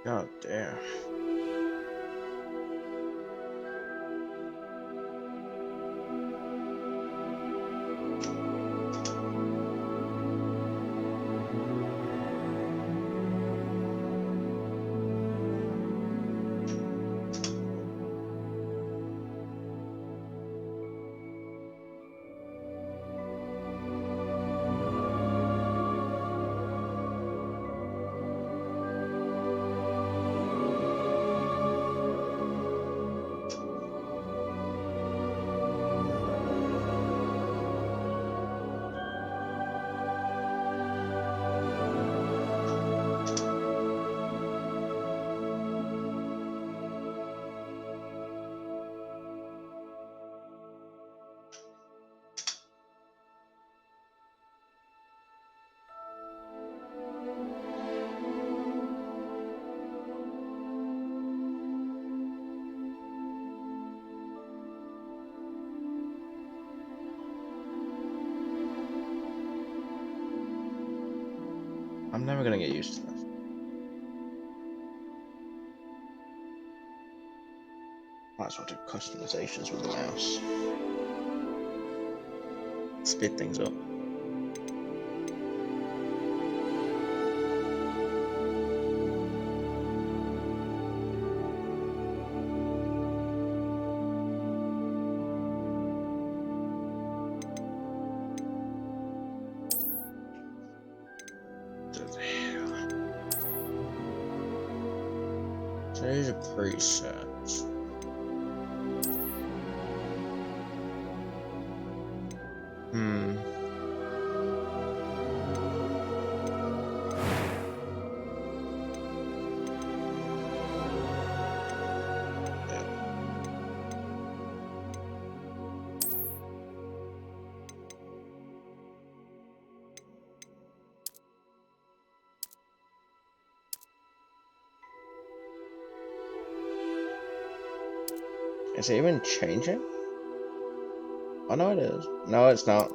God damn. I'm never gonna get used to this. Might as well do customizations with the mouse. Speed things up. Change a preset. Hmm. Is it even changing? Oh no, it is. No, it's not.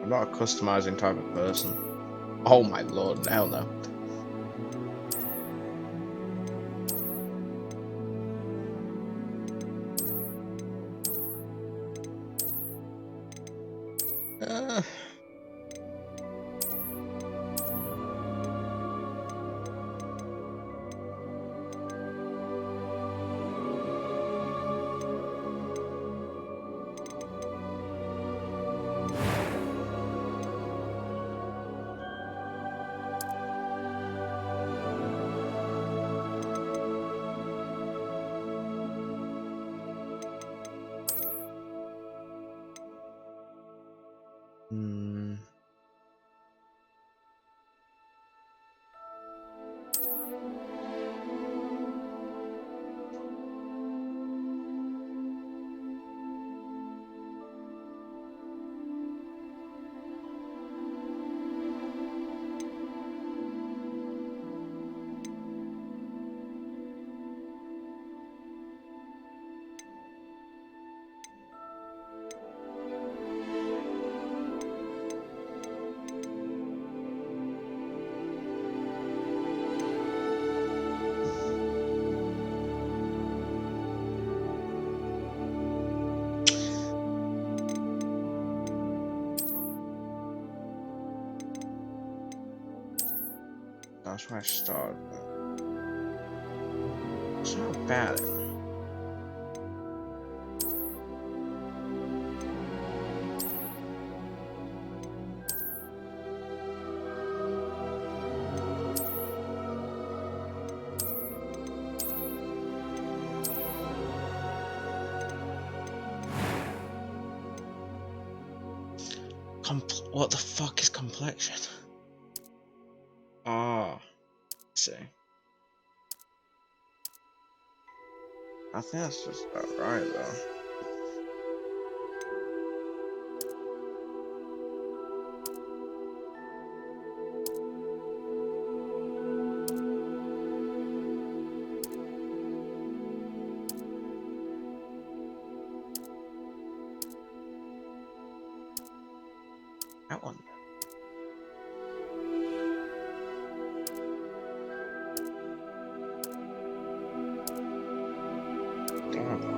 I'm not a customizing type of person. Oh my lord, hell no. Uh, hmm. That's where I started. It's not bad. What the fuck is complexion? Ah, see. I think that's just about right though. That one. Damn.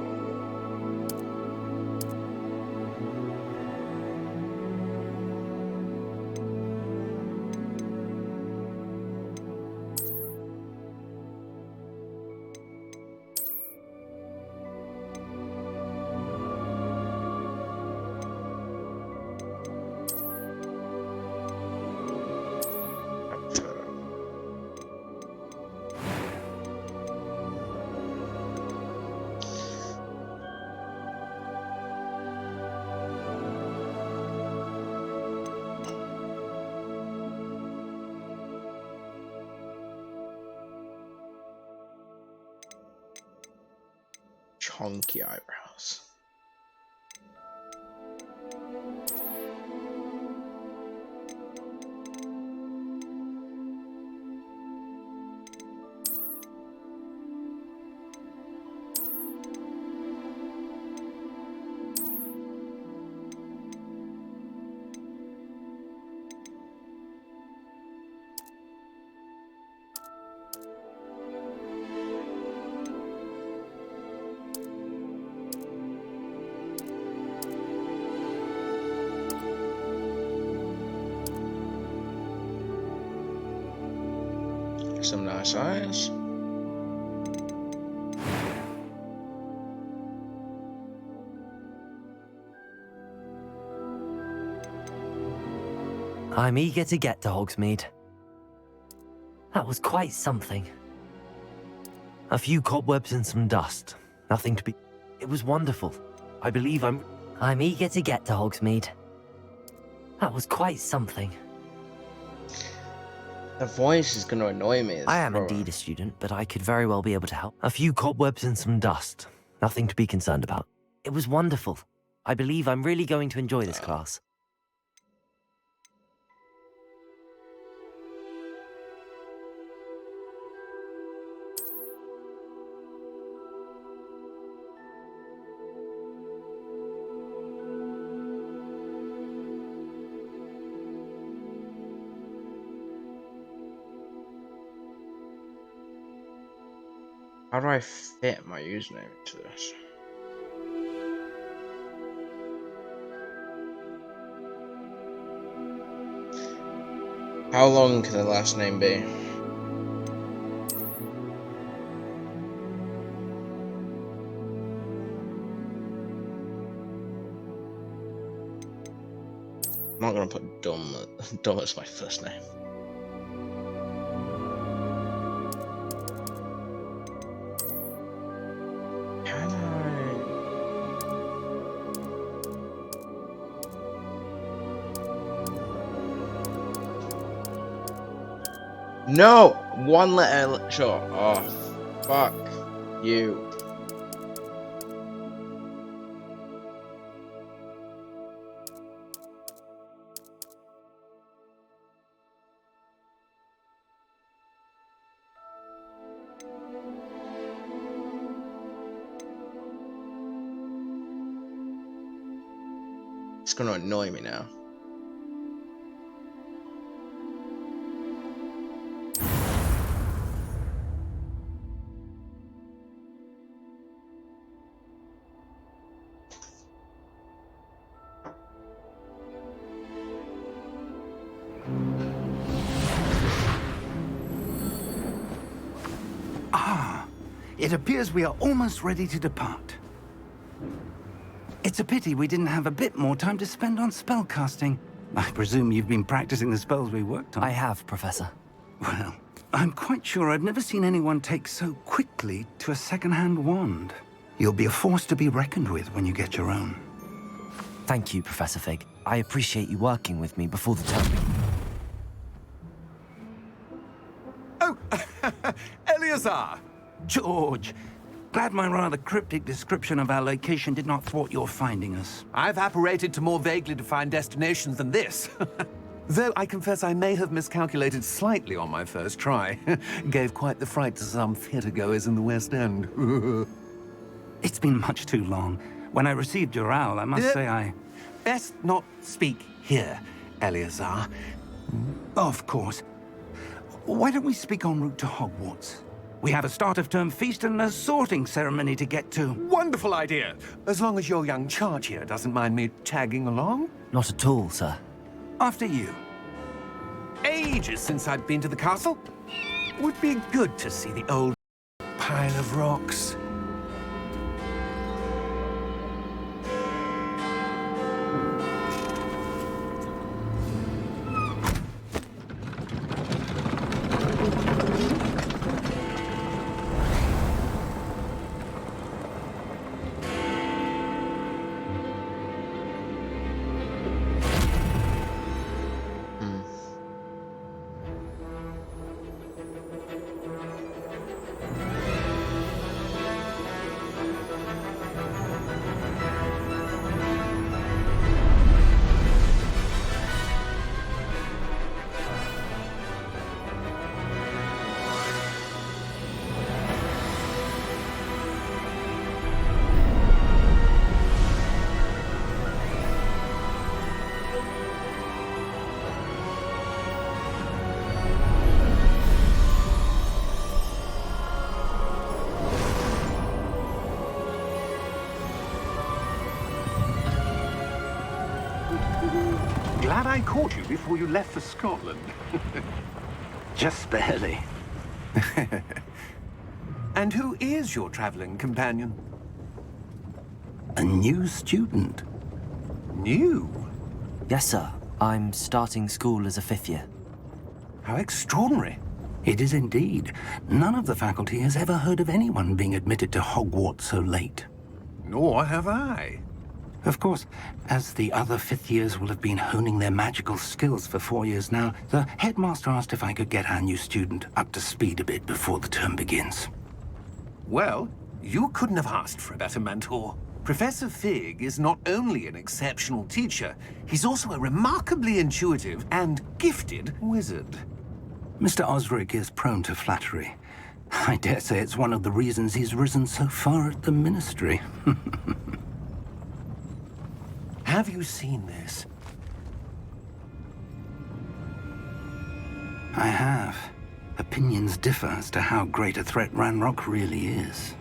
Chunky eyebrows. Some nice eyes. I'm eager to get to Hogsmeade. That was quite something. A few cobwebs and some dust. Nothing to be... It was wonderful. I believe I'm eager to get to Hogsmeade. That was quite something. The voice is going to annoy me. I am indeed a student, but I could very well be able to help. A few cobwebs and some dust. Nothing to be concerned about. It was wonderful. I believe I'm really going to enjoy this class. How do I fit my username into this? How long can the last name be? I'm not gonna put dumb as my first name. Can I? No! One letter short. Oh, fuck you. It's gonna annoy me now. It appears we are almost ready to depart. It's a pity we didn't have a bit more time to spend on spellcasting. I presume you've been practicing the spells we worked on. I have, Professor. Well, I'm quite sure I've never seen anyone take so quickly to a second-hand wand. You'll be a force to be reckoned with when you get your own. Thank you, Professor Fig. I appreciate you working with me before the term Oh, Eleazar! George, glad my rather cryptic description of our location did not thwart your finding us. I've apparated to more vaguely defined destinations than this. Though I confess I may have miscalculated slightly on my first try. Gave quite the fright to some theatre-goers in the West End. It's been much too long. When I received your owl, I must say I... Best not speak here. Eleazar. Of course. Why don't we speak en route to Hogwarts? We have a start-of-term feast and a sorting ceremony to get to. Wonderful idea! As long as your young charge here doesn't mind me tagging along. Not at all, sir. After you. Ages since I've been to the castle. Would be good to see the old pile of rocks. Glad I caught you before you left for Scotland. Just barely. And who is your traveling companion? A new student. New? Yes, sir. I'm starting school as a 5th year. How extraordinary. It is indeed. None of the faculty has ever heard of anyone being admitted to Hogwarts so late. Nor have I. Of course, as the other 5th years will have been honing their magical skills for 4 years now, the headmaster asked if I could get our new student up to speed a bit before the term begins. Well, you couldn't have asked for a better mentor. Professor Fig is not only an exceptional teacher, he's also a remarkably intuitive and gifted wizard. Mr. Osric is prone to flattery. I dare say it's one of the reasons he's risen so far at the Ministry. Have you seen this? I have. Opinions differ as to how great a threat Ranrock really is.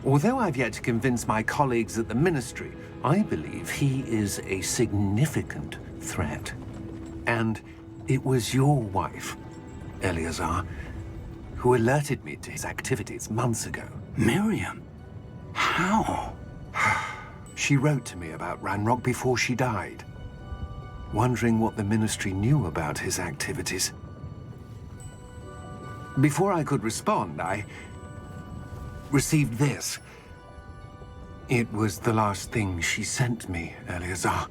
Although I've yet to convince my colleagues at the Ministry, I believe he is a significant threat. And it was your wife, Eleazar, who alerted me to his activities months ago. Miriam? How? She wrote to me about Ranrock before she died, wondering what the Ministry knew about his activities. Before I could respond, I received this. It was the last thing she sent me, Eleazar.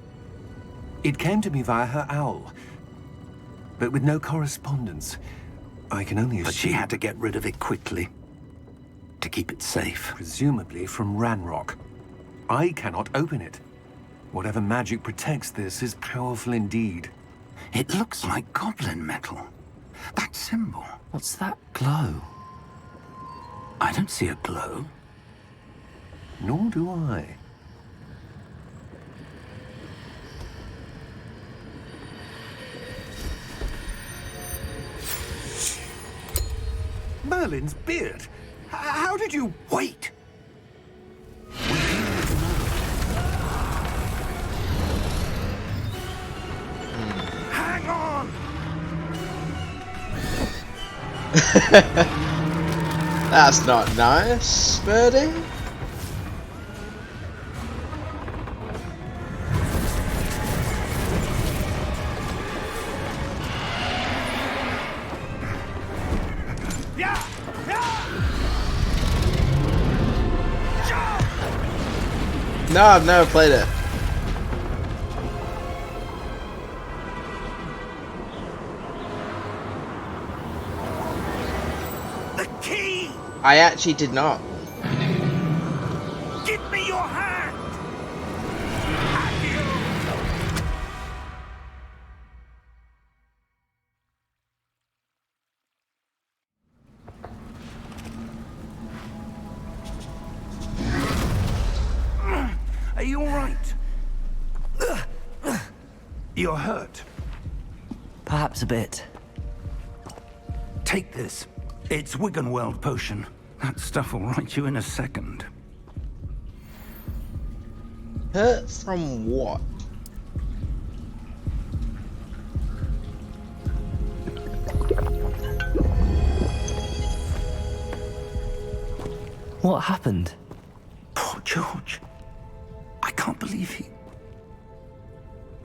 It came to me via her owl, but with no correspondence. I can only assume... But she had to get rid of it quickly, to keep it safe. Presumably from Ranrock. I cannot open it. Whatever magic protects this is powerful indeed. It looks like goblin metal. That symbol. What's that glow? I don't see a glow. Nor do I. Merlin's beard. How did you... Wait! Hang on! That's not nice, Birdie. No, I've never played it. The key! I actually did not. Give me your hand! Have you? Are you all right? You're hurt. Perhaps a bit. Take this. It's Wiggenweld potion. That stuff will right you in a second. Hurt from what? What happened? Poor George. I can't believe he...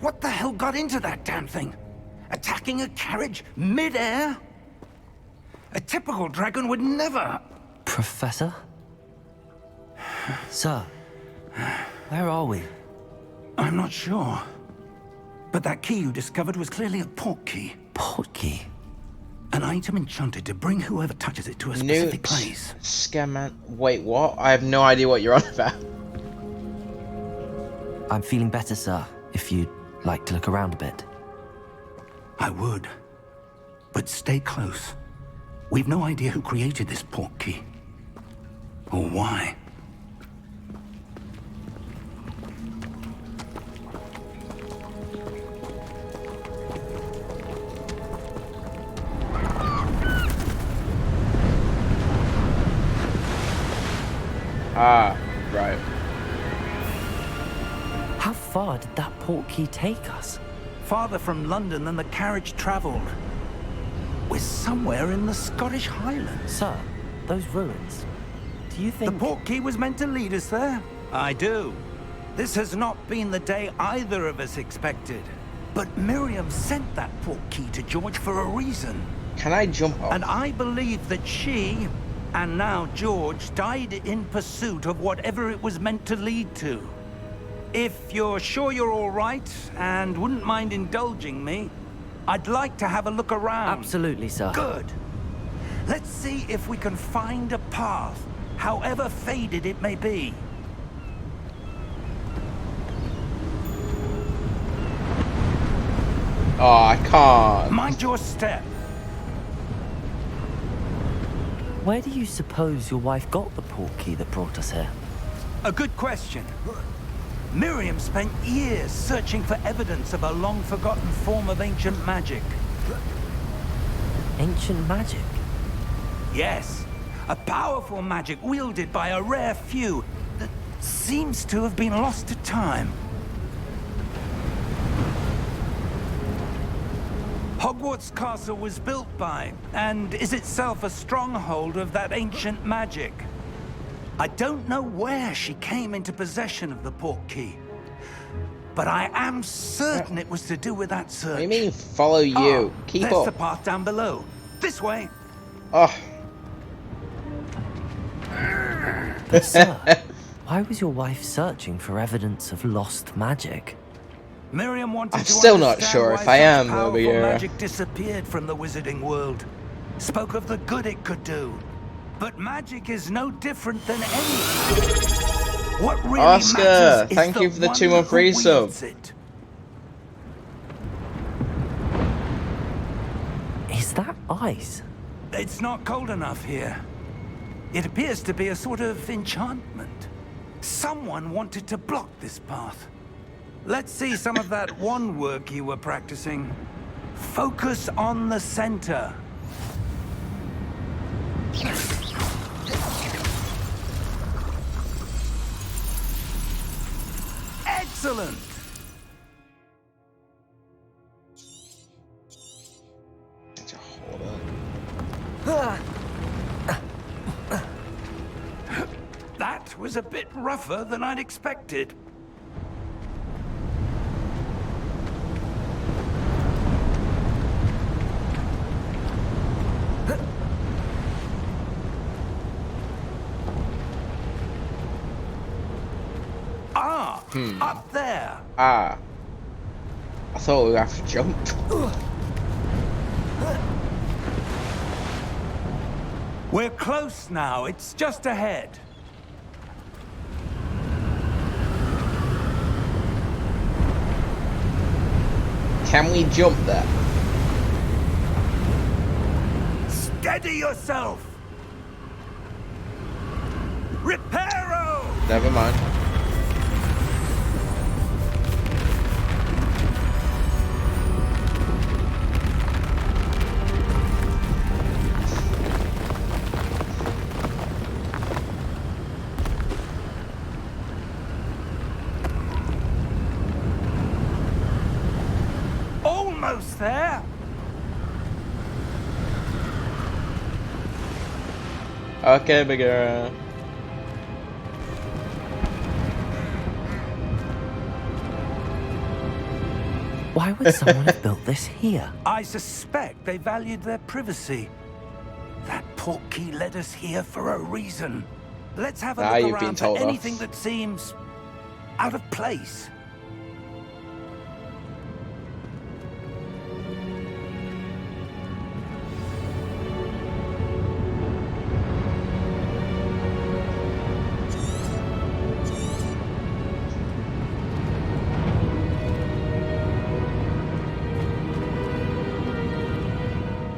What the hell got into that damn thing? Attacking a carriage mid-air? A typical dragon would never... Professor? Sir, where are we? I'm not sure. But that key you discovered was clearly a port key. Port key? An item enchanted to bring whoever touches it to a specific place. Scaman. Wait, what? I have no idea what you're on about. I'm feeling better, sir, if you'd like to look around a bit. I would. But stay close. We've no idea who created this port key. Or why. Ah, right. How far did that port key take us? Farther from London than the carriage travelled. We're somewhere in the Scottish Highlands. Sir, those ruins. Do you think... The port key was meant to lead us there? I do. This has not been the day either of us expected. But Miriam sent that port key to George for a reason. Can I jump off? And I believe that she, and now George, died in pursuit of whatever it was meant to lead to. If you're sure you're all right, and wouldn't mind indulging me, I'd like to have a look around. Absolutely, sir. Good. Let's see if we can find a path, however faded it may be. Oh, I can't. Mind your step. Where do you suppose your wife got the port key that brought us here? A good question. Miriam spent years searching for evidence of a long-forgotten form of ancient magic. Ancient magic? Yes, a powerful magic wielded by a rare few that seems to have been lost to time. Hogwarts Castle was built by, and is itself a stronghold of that ancient magic. I don't know where she came into possession of the port key, but I am certain it was to do with that search. What do you mean, follow you? Keep there's up. the path down below. This way. Oh. But sir, why was your wife searching for evidence of lost magic? Miriam wanted I'm to still not understand sure why if I such am, powerful but yeah. magic disappeared from the wizarding world. Spoke of the good it could do. But magic is no different than anything. What really Oscar, matters is thank you for the one 2-month who resub. wields it. Is that ice? It's not cold enough here. It appears to be a sort of enchantment. Someone wanted to block this path. Let's see some of that wand work you were practicing. Focus on the center. Excellent! That was a bit rougher than I'd expected. Up there. Ah. I thought we would have to jump. We're close now. It's just ahead. Can we jump there? Steady yourself. Reparo! Never mind. almost there. Okay, bigger. Why would someone have built this here? I suspect they valued their privacy. That portkey led us here for a reason. Let's have a Now look you've been around told for off. anything that seems out of place.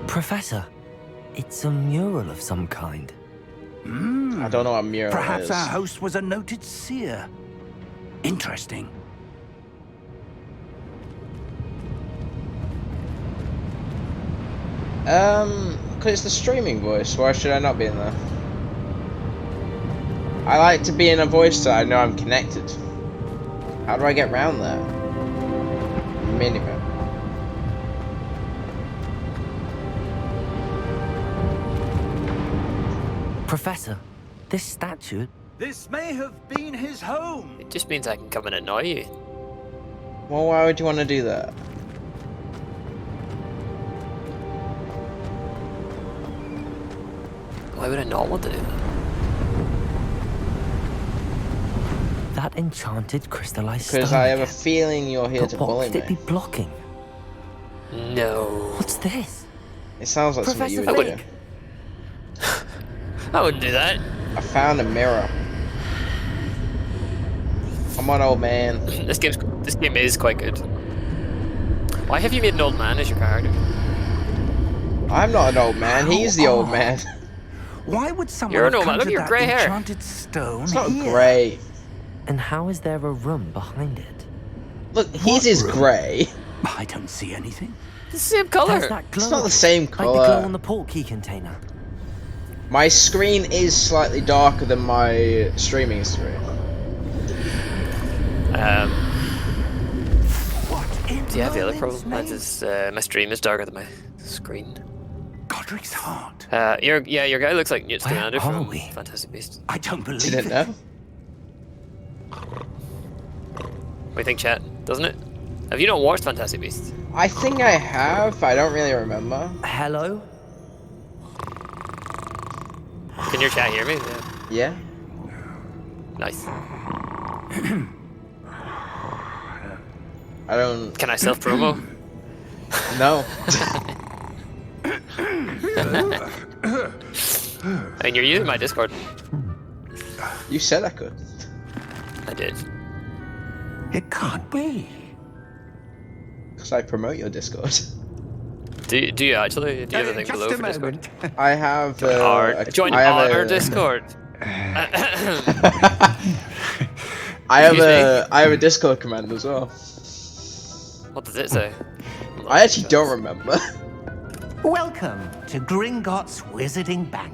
Professor, it's a mural of some kind. I don't know what mural Perhaps is. our host was a noted seer. Interesting. Because it's the streaming voice. Why should I not be in there? I like to be in a voice that I know I'm connected. How do I get round there? Minimum. Professor, this statue... This may have been his home. It just means I can come and annoy you. Well, why would you want to do that? Why would I not want to do that? That enchanted crystallized stone Because I have a again. feeling you're here But to what bully could it be me. blocking? No. What's this? It sounds like something you Professor would do. Fig. I wouldn't do that. I found a mirror. Come on, old man. This game is quite good. Why have you made an old man as your character? I'm not an old man. He's the old man. Why would someone You're an have old man. come Look to at your that grey hair. enchanted stone It's not here? grey. And how is there a room behind it? Look, his is grey. I don't see anything. The same color. There's that glow. It's not the same Like the glow on colour. the portkey container. My screen is slightly darker than my streaming screen. What in Do you have the other Merlin's problem? Mine name? is my stream is darker than my screen. Godric's heart. Your guy looks like Newt Where Scamander are from we? Fantastic Beasts. I don't believe Didn't it. know. What do you think, chat? Doesn't it? Have you not watched Fantastic Beasts? I think I have. I don't really remember. Hello? Can your chat hear me? Yeah. Yeah. Nice. I don't. Can I self promo? No. And you're using my Discord. You said I could. I did. It can't be. Because I promote your Discord. Do you actually? Do you have a thing Just below a for Discord? moment. I have. Join I have our a- Discord. I have Excuse I have a Discord command as well. What does it say? I actually don't remember. Welcome to Gringotts Wizarding Bank.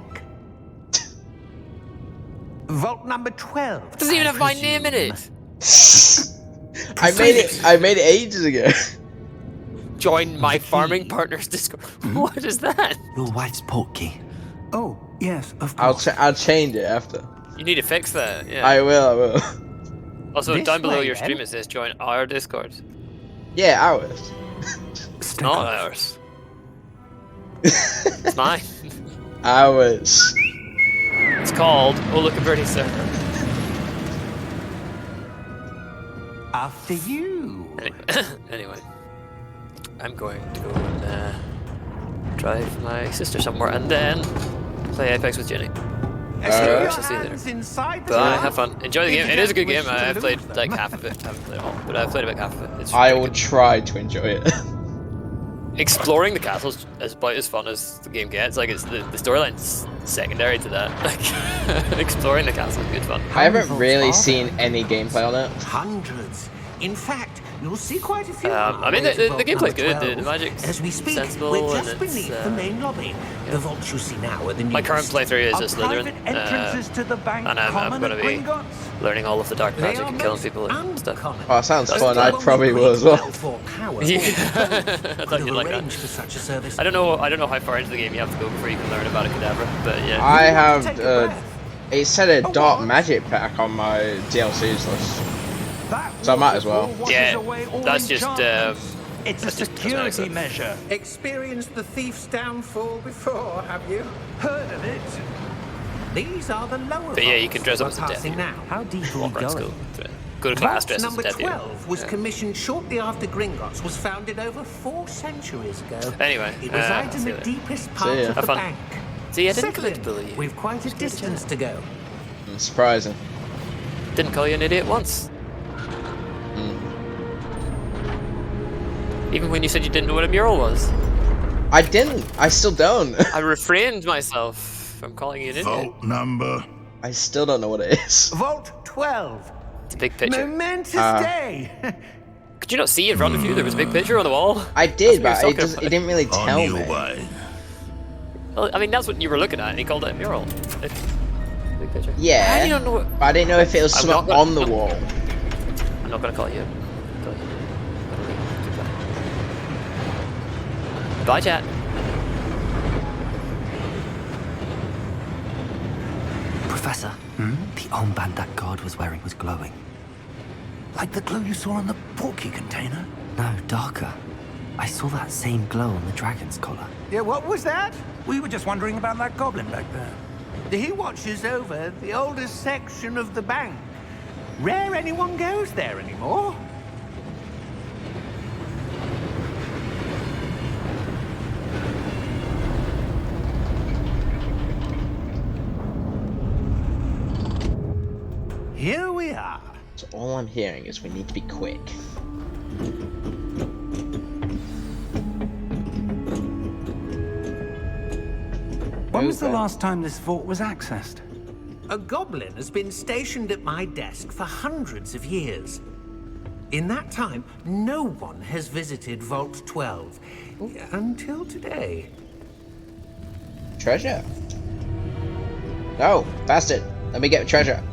Vault number 12. It doesn't even have my name in it. I made it ages ago. Join my farming partner's Discord. What is that? Your wife's portkey. Oh, yes, of I'll course. I'll change it after. You need to fix that. Yeah. I will. Also, This down below way, your stream then. it says join our Discord. Yeah, ours. It's not ours. It's mine. Ours. It's called Oh Look a Birdie Server. After you. Anyway, I'm going to go and drive my sister somewhere and then play Apex with Jenny. See your I'll see you there. hands inside the Bye, car. have fun. Enjoy the If game. you It is a don't good game. wish to I've played loot like them. half of it. I haven't played it all, but I've played about half of it. It's I really will good. try to enjoy it. Exploring the castles is about as fun as the game gets. Like it's the storyline's secondary to that. Like exploring the castle is good fun. I haven't Vaults really are seen any gameplay on it. Hundreds. In fact, you'll see quite a few. I mean, ways the of vault gameplay's number good, the 12. magic's As we speak, sensible, we're and just it's, beneath the main lobby. The vaults you see now are the My current newest. playthrough is Are a Slytherin, private entrances to the bank and I'm common gonna at be Gringotts? learning all of the dark They magic are and killing most people and stuff. uncommon. Oh, sounds But fun. still I only probably will as great well. well-fought cowards Yeah, or I thought could you'd have like that. arranged for such a service. I don't know how far into the game you have to go before you can learn about a cadaver, but yeah. I You want to have. take a breath? It said a A dark what? magic pack on my DLCs list. That So I might as well. waterfall washes Yeah, away all that's just, enchantments. It's a that's just security cosmetic stuff. measure. Experienced the thief's downfall before, have you? Heard of it? These are the lower But yeah, you vaults can dress up we're as a death. passing now. How deep are we Walk around going? school. Go to class Vault dressed as a number death. 12 was Yeah. commissioned shortly after Gringotts was founded over 4 centuries ago. Anyway, It resides in see the you later. deepest part ya. of Have the fun. bank. See, I didn't Settle click in. bully. We've quite a distance to go. Surprising. Didn't call you an idiot once. Even when you said you didn't know what a mural was. I didn't. I still don't. I refrained myself from calling you an idiot. Vault number. I still don't know what it is. Vault 12. It's a big picture. Momentous day. Could you not see in front of you there was a big picture on the wall? I did, That's but what he was talking it didn't really On tell your me. way. Well, I mean, that's what you were looking at, and he called it a mural. It's a big picture. Yeah. How do you don't know what... But I didn't know if it was I'm something not on gonna- the wall. I'm not gonna call you. Bye, chat. Professor, the armband that guard was wearing was glowing. Like the glow you saw on the porky container? No, darker. I saw that same glow on the dragon's collar. Yeah, what was that? We were just wondering about that goblin back there. He watches over the oldest section of the bank. Rare anyone goes there anymore. Here we are. So all I'm hearing is we need to be quick. When was the Okay. last time this vault was accessed? A goblin has been stationed at my desk for hundreds of years. In that time, no one has visited Vault 12 until today. Treasure. No, bastard. Let me get treasure.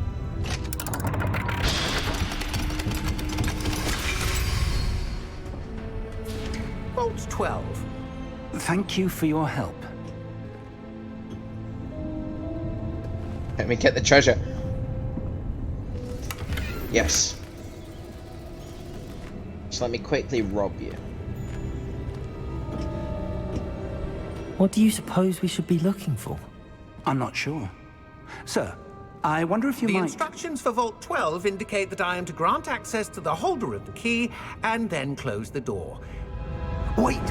Vault 12. Thank you for your help. Let me get the treasure. Yes. Just let me quickly rob you. What do you suppose we should be looking for? I'm not sure. Sir, I wonder if you The might... instructions for Vault 12 indicate that I am to grant access to the holder of the key and then close the door. Wait!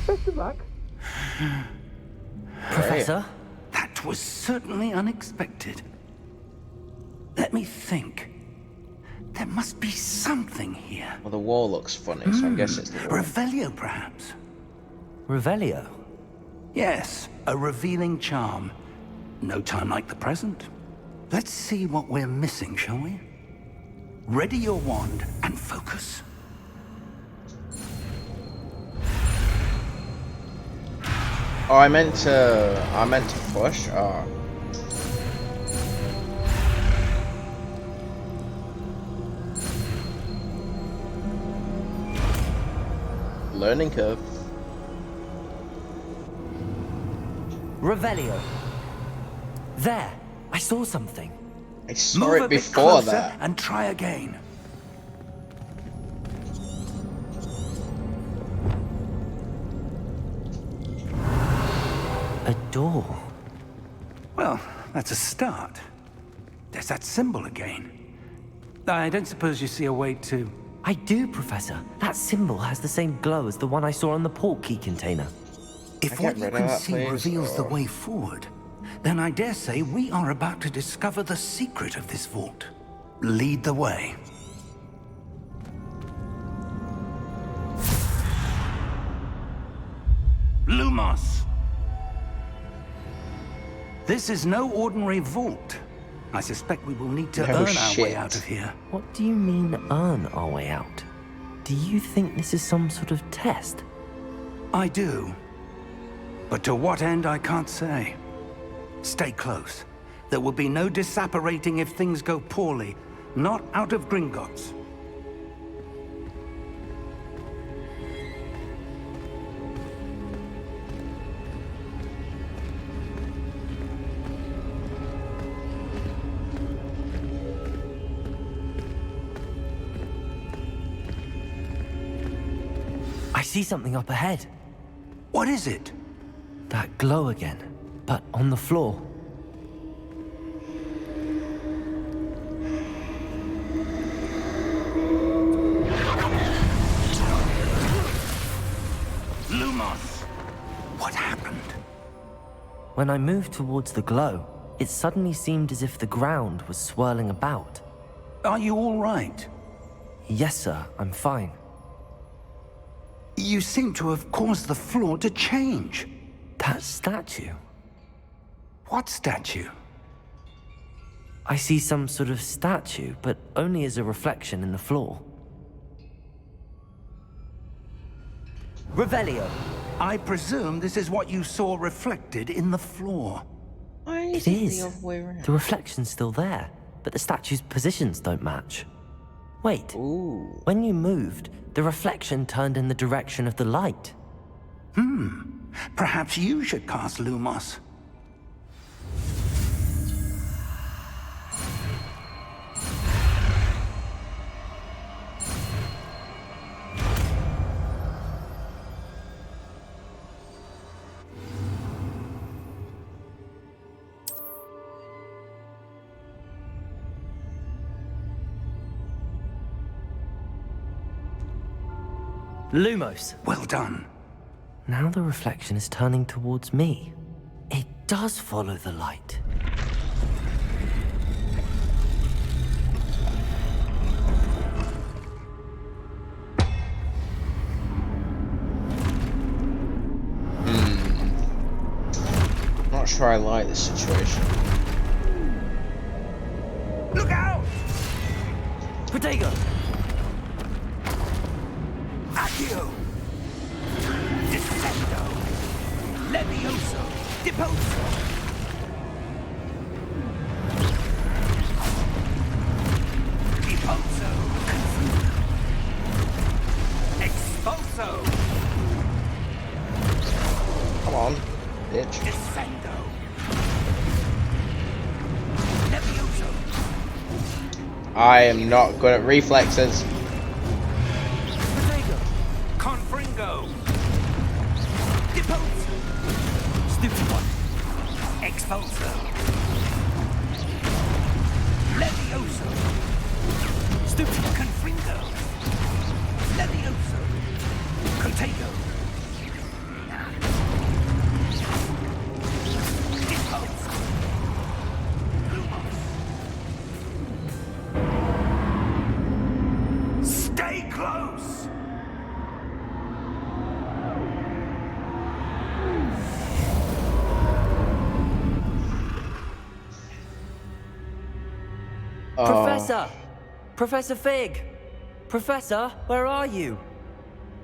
Best of luck. Professor? That was certainly unexpected. Let me think. There must be something here. Well, the wall looks funny, so I guess it's the wall. Revelio, perhaps? Revelio? Yes, a revealing charm. No time like the present. Let's see what we're missing, shall we? Ready your wand and focus. Oh, I meant to push. Oh. Learning curve. Revelio. There! I saw something. I saw Move it a bit before closer that. and try again. A door. Well, that's a start. There's that symbol again. I don't suppose you see a way to... I do, Professor. That symbol has the same glow as the one I saw on the port key container. If I what get you rid of can that, see please? reveals the Or- way forward, then I dare say we are about to discover the secret of this vault. Lead the way. Lumos! This is no ordinary vault. I suspect we will need to No earn our shit. way out of here. What do you mean, earn our way out? Do you think this is some sort of test? I do. But to what end, I can't say. Stay close. There will be no disapparating if things go poorly. Not out of Gringotts. I see something up ahead. What is it? That glow again, but on the floor. Lumos! What happened? When I moved towards the glow, it suddenly seemed as if the ground was swirling about. Are you all right? Yes, sir, I'm fine. You seem to have caused the floor to change. That statue. What statue? I see some sort of statue, but only as a reflection in the floor. Revelio. I presume this is what you saw reflected in the floor. Why is It it the is. other way around? The reflection's still there, but the statue's positions don't match. Wait, Ooh. when you moved, the reflection turned in the direction of the light. Perhaps you should cast Lumos. Lumos. Well done. Now the reflection is turning towards me. It does follow the light. Not sure I like this situation. Look out! Protego! Accio! Descendo! Levioso! Deposo! Deposo! Exposo! Come on, bitch. Descendo! Levioso! I am not good at reflexes. Protego! Confringo! Deposo! Stupid one. Expulso! Levioso! Stupid one. Confringo! Levioso! Protego! Deposo! Lumos! Stay close! Professor! Professor Fig! Professor, where are you?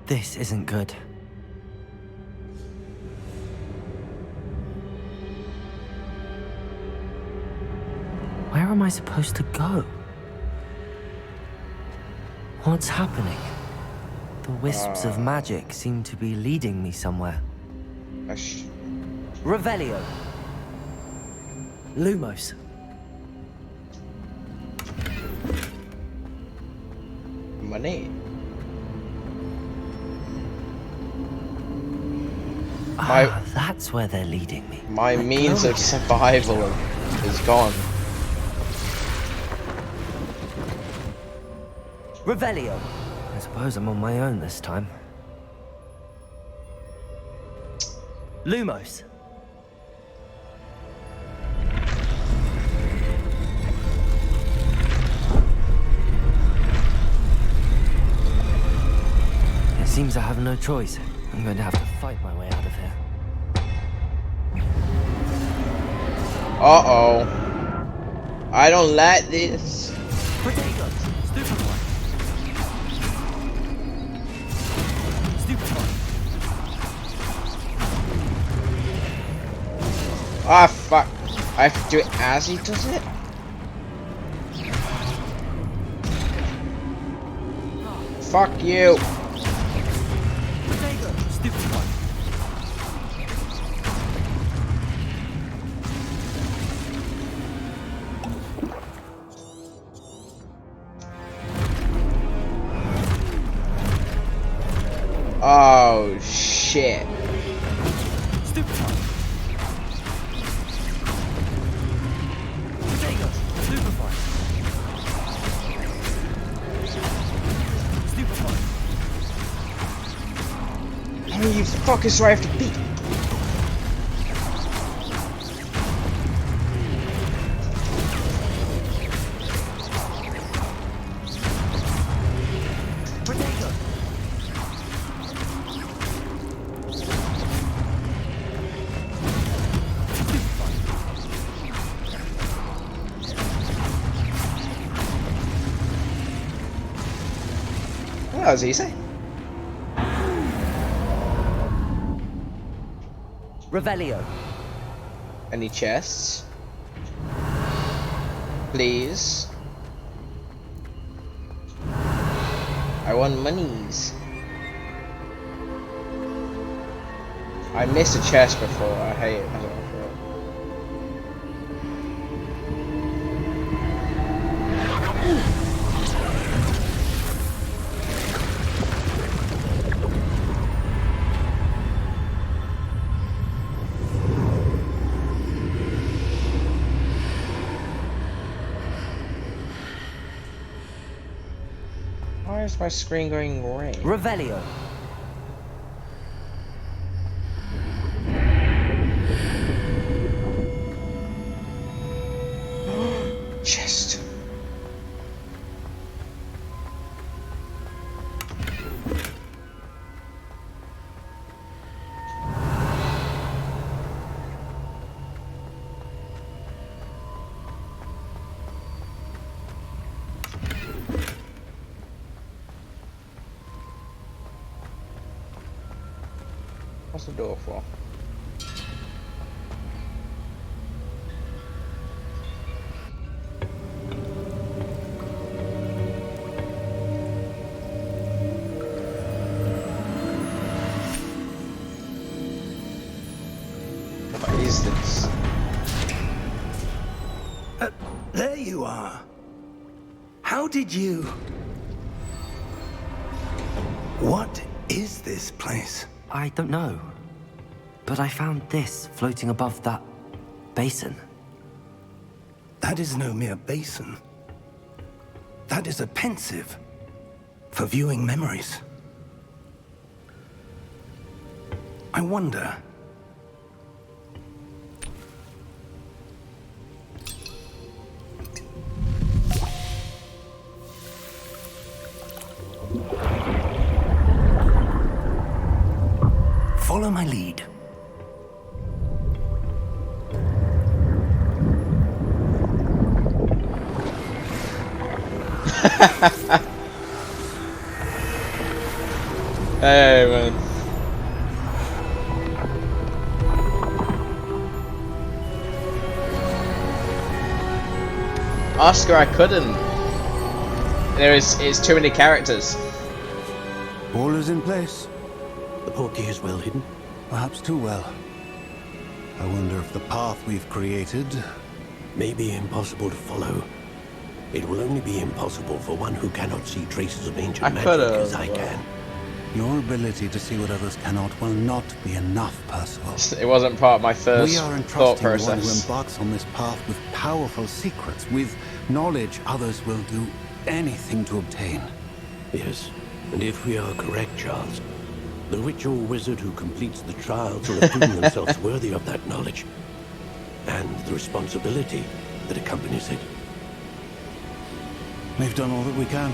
This isn't good. Where am I supposed to go? What's happening? The wisps of magic seem to be leading me somewhere. Revelio. Lumos. Money. That's where they're leading me. My That means glow of again. survival is gone. Revelio. I suppose I'm on my own this time. Lumos. It seems I have no choice. I'm going to have to fight my way out of here. Uh-oh. I don't like this. Protego! Stupid one! Stupid one! Ah, fuck. I have to do it as he does it? Fuck you! Oh shit. Oh, you fuckers, so I have to beat. Well, that was easy. Revelio. Any chests? Please. I want monies. I missed a chest before. I hate it. I don't know. Why is my screen going grey? Revelio. Chest. What's the door for? What is this? There you are. How did you... What is this place? I don't know. But I found this floating above that basin. That is no mere basin. That is a pensive for viewing memories. I wonder... Follow my lead. Hey man. Oscar, I couldn't. It's too many characters. All is in place. The portkey is well hidden. Perhaps too well. I wonder if the path we've created... May be impossible to follow. It will only be impossible for one who cannot see traces of ancient magic as I can. Your ability to see what others cannot will not be enough, Percival. It wasn't part of my first We are thought entrusting the one who process. embarks on this path with powerful secrets, with knowledge others will do anything to obtain. Yes, and if we are correct, Charles, the ritual wizard who completes the trials will have proven themselves worthy of that knowledge, and the responsibility that accompanies it. We've done all that we can.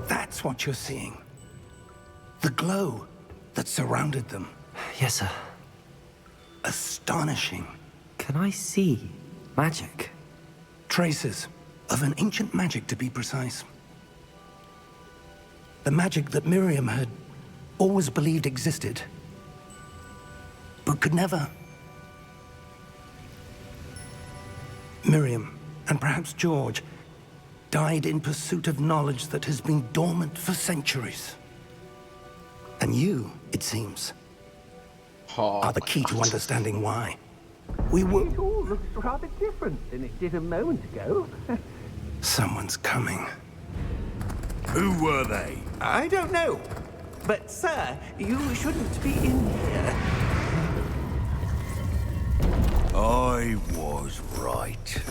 That's what you're seeing. The glow that surrounded them. Yes, sir. Astonishing. Can I see magic? Traces Of an ancient magic, to be precise. The magic that Miriam had always believed existed, but could never. Miriam, and perhaps George, died in pursuit of knowledge that has been dormant for centuries. And you, it seems, are the key to understanding why. We were... It all looks rather different than it did a moment ago. Someone's coming. Who were they? I don't know. But, sir, you shouldn't be in here. I was right.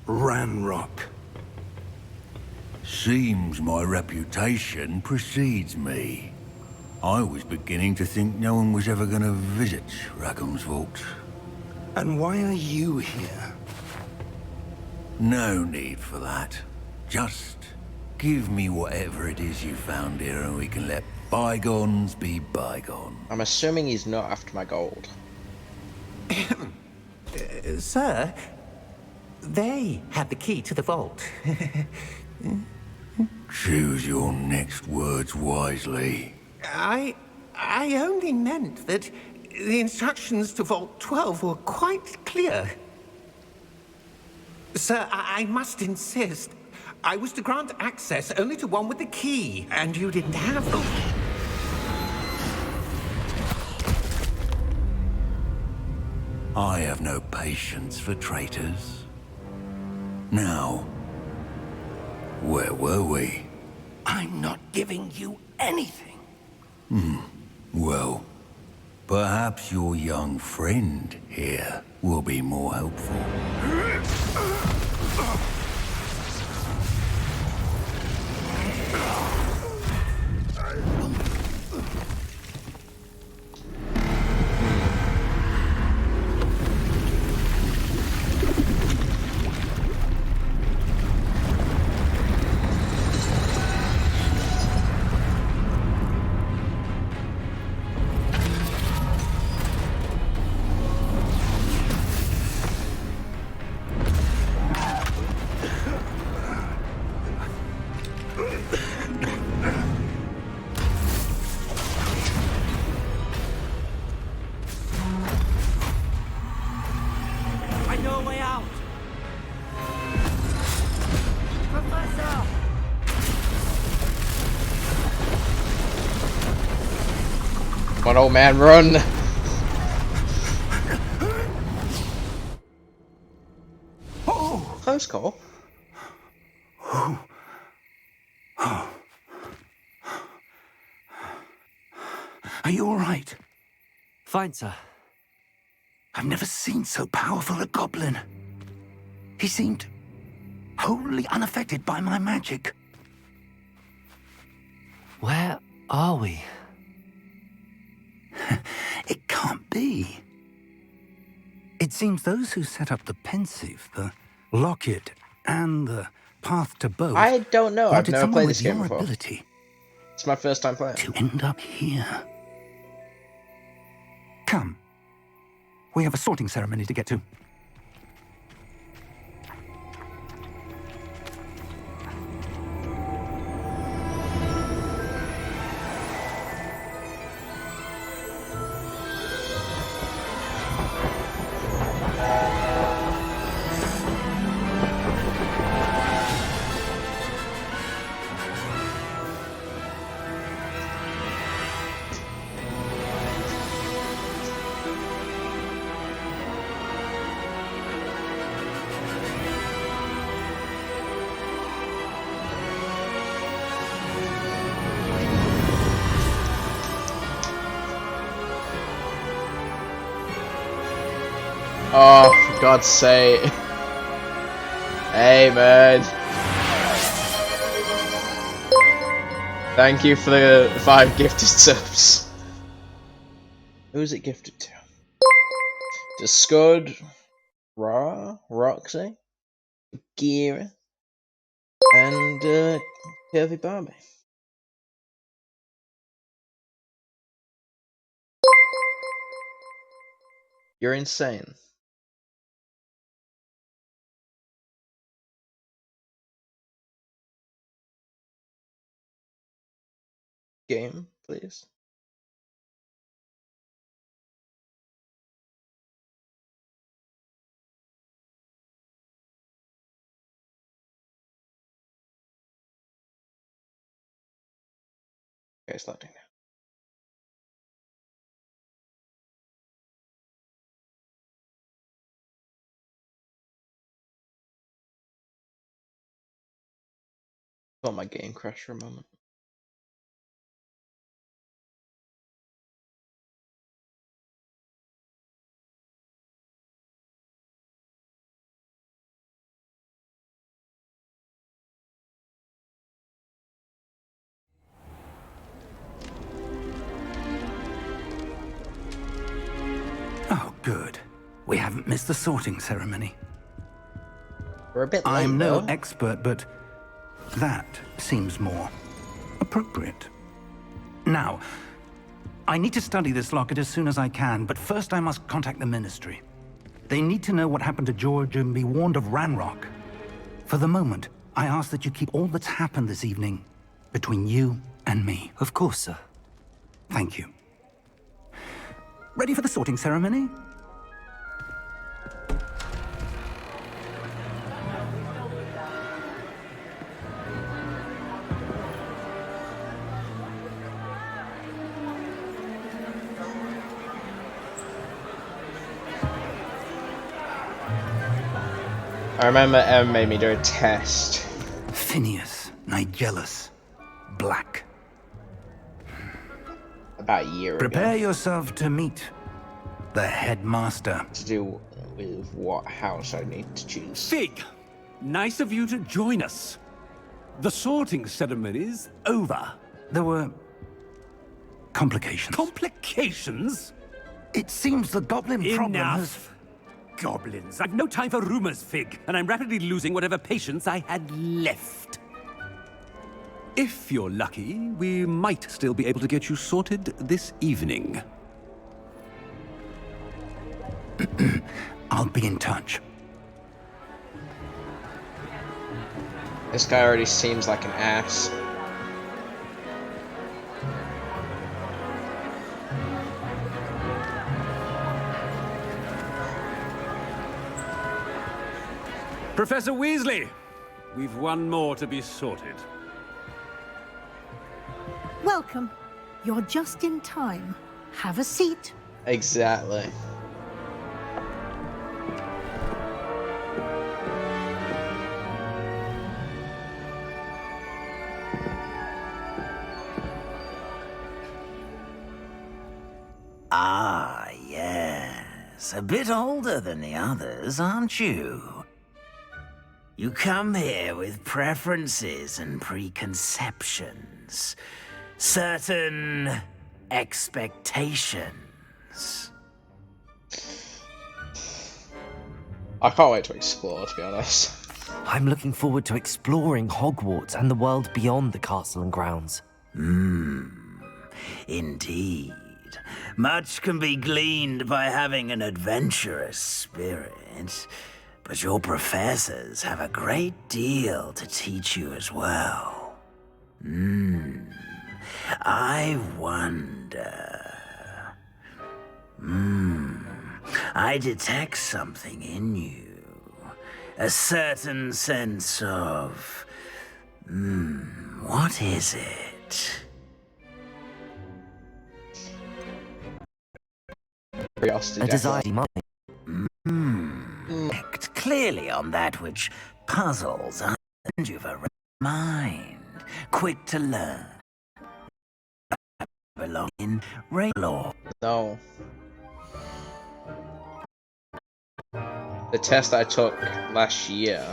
Ranrock. Seems my reputation precedes me. I was beginning to think no one was ever going to visit Rackham's vault. And why are you here? No need for that. Just give me whatever it is you found here and we can let bygones be bygones. I'm assuming he's not after my gold. Sir, they had the key to the vault. Choose your next words wisely. I only meant that the instructions to Vault 12 were quite clear. Sir, I must insist. I was to grant access only to one with the key, and you didn't have them. I have no patience for traitors. Now, where were we? I'm not giving you anything. Well, perhaps your young friend here will be more helpful. I know a way out. Professor! Come on, old man, run! Close call. Are you all right? Fine, sir. I've never seen so powerful a goblin. He seemed wholly unaffected by my magic. Where are we? It can't be. It seems those who set up the pensive, the locket, and the path to both I don't know. I've wanted never someone played with this game your before. ability It's my first time playing. to end up here. Come. We have a sorting ceremony to get to. Oh, for God's sake. Hey, man. Thank you for the 5 gifted subs. Who's it gifted to? To Scud, Roxy, Gira, and Curvy Barbie. You're insane. game, please? Okay, it's loading now. Thought my game crashed for a moment. Oh, good. We haven't missed the sorting ceremony. We're a bit late, I'm no though. expert, but that seems more appropriate. Now, I need to study this locket as soon as I can, but first I must contact the Ministry. They need to know what happened to George and be warned of Ranrock. For the moment, I ask that you keep all that's happened this evening between you and me. Of course, sir. Thank you. Ready for the sorting ceremony? I remember Em made me do a test. Phineas, Nigellus, Black. About a year Prepare ago. yourself to meet the headmaster. To do with what house I need to choose. Fig, nice of you to join us. The sorting ceremony's over. There were complications. Complications? It seems the goblin problem has... Enough. Goblins. I've no time for rumors, Fig, and I'm rapidly losing whatever patience I had left. If you're lucky, we might still be able to get you sorted this evening. I'll be in touch. This guy already seems like an ass. Professor Weasley, we've one more to be sorted. Welcome. You're just in time. Have a seat. Exactly. Ah, yes. A bit older than the others, aren't you? You come here with preferences and preconceptions. Certain expectations. I can't wait to explore, to be honest. I'm looking forward to exploring Hogwarts and the world beyond the castle and grounds. Indeed. Much can be gleaned by having an adventurous spirit, but your professors have a great deal to teach you as well. I wonder... I detect something in you. A certain sense of... what is it? Curiosity, A desire definitely. Act clearly on that which puzzles and you've a mind, quick to learn. Belong in Raylor. No. The test I took last year.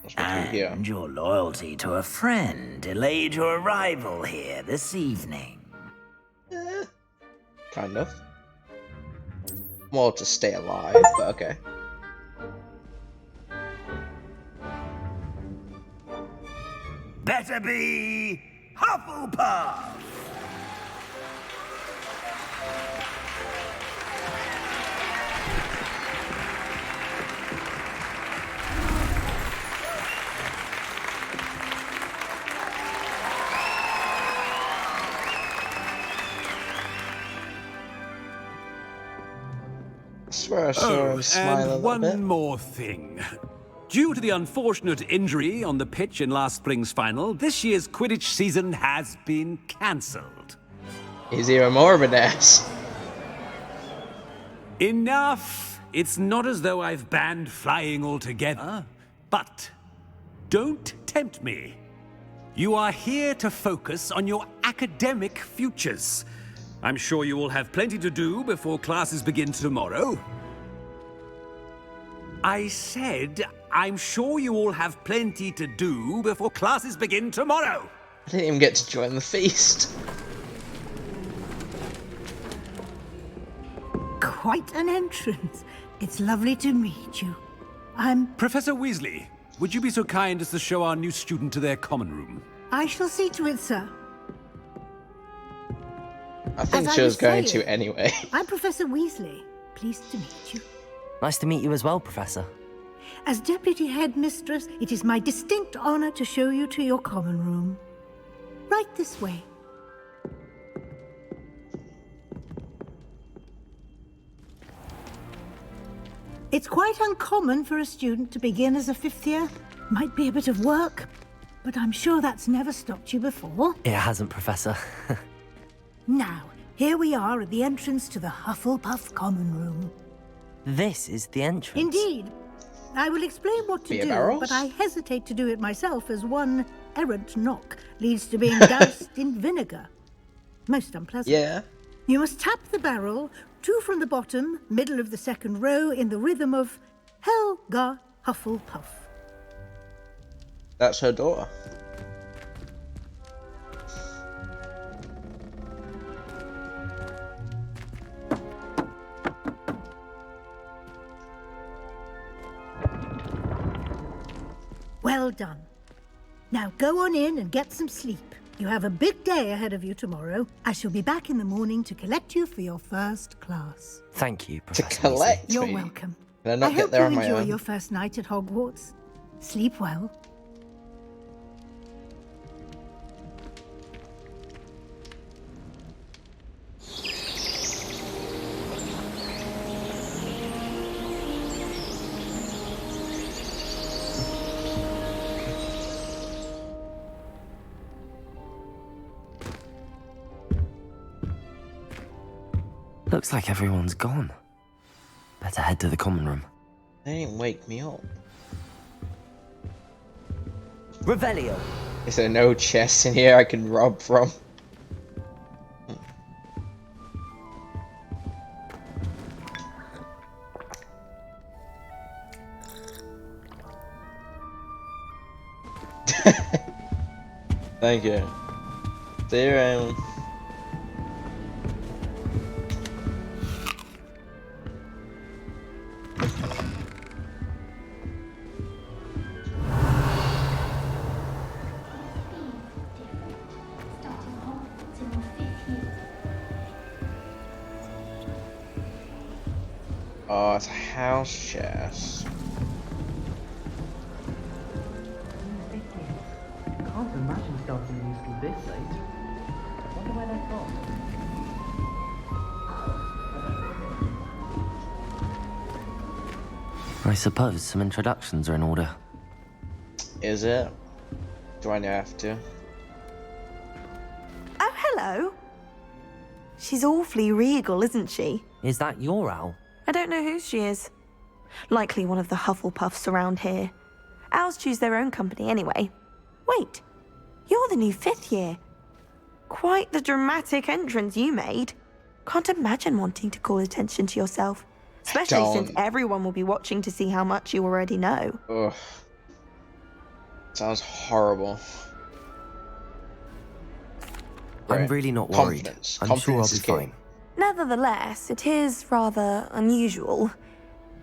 was between here. And your loyalty to a friend delayed your arrival here this evening. Kind of. More to stay alive, but okay. Better be Hufflepuff! I swear I saw him smile a and little bit. one more thing. Due to the unfortunate injury on the pitch in last spring's final, this year's Quidditch season has been cancelled. He's even more of an ass. Enough! It's not as though I've banned flying altogether, but don't tempt me. You are here to focus on your academic futures. I'm sure you will have plenty to do before classes begin tomorrow. I said, I'm sure you all have plenty to do before classes begin tomorrow. I didn't even get to join the feast. Quite an entrance. It's lovely to meet you. I'm... Professor Weasley, would you be so kind as to show our new student to their common room? I shall see to it, sir. I think As she I was going saying, to anyway. I'm Professor Weasley. Pleased to meet you. Nice to meet you as well, Professor. As Deputy Headmistress, it is my distinct honor to show you to your common room. Right this way. It's quite uncommon for a student to begin as a fifth year. Might be a bit of work, but I'm sure that's never stopped you before. It hasn't, Professor. Now, here we are at the entrance to the Hufflepuff common room. This is the entrance. Indeed. I will explain what to Beer do, barrels? but I hesitate to do it myself as one errant knock leads to being doused in vinegar. Most unpleasant. Yeah. You must tap the barrel, 2 from the bottom, middle of the second row, in the rhythm of Helga Hufflepuff. That's her daughter. Well done. Now go on in and get some sleep. You have a big day ahead of you tomorrow. I shall be back in the morning to collect you for your first class. Thank you, To Professor. collect You're me. welcome. Can I not I get hope there you on my enjoy own? your first night at Hogwarts. Sleep well. Looks like everyone's gone. Better head to the common room. They didn't wake me up. Revelio. Is there no chest in here I can rob from? Thank you. See you around. Oh, it's a house chest. Can't imagine starting new school this late. Wonder where they've gone. I suppose some introductions are in order. Is it? Do I have to? Oh, hello. She's awfully regal, isn't she? Is that your owl? I don't know who she is. Likely one of the Hufflepuffs around here. Owls choose their own company anyway. Wait, you're the new fifth year. Quite the dramatic entrance you made. Can't imagine wanting to call attention to yourself. Especially since everyone will be watching to see how much you already know. Ugh. Sounds horrible. I'm really not worried. Confidence. I'm sure I'll Confidence be is key. fine. Nevertheless, it is rather unusual.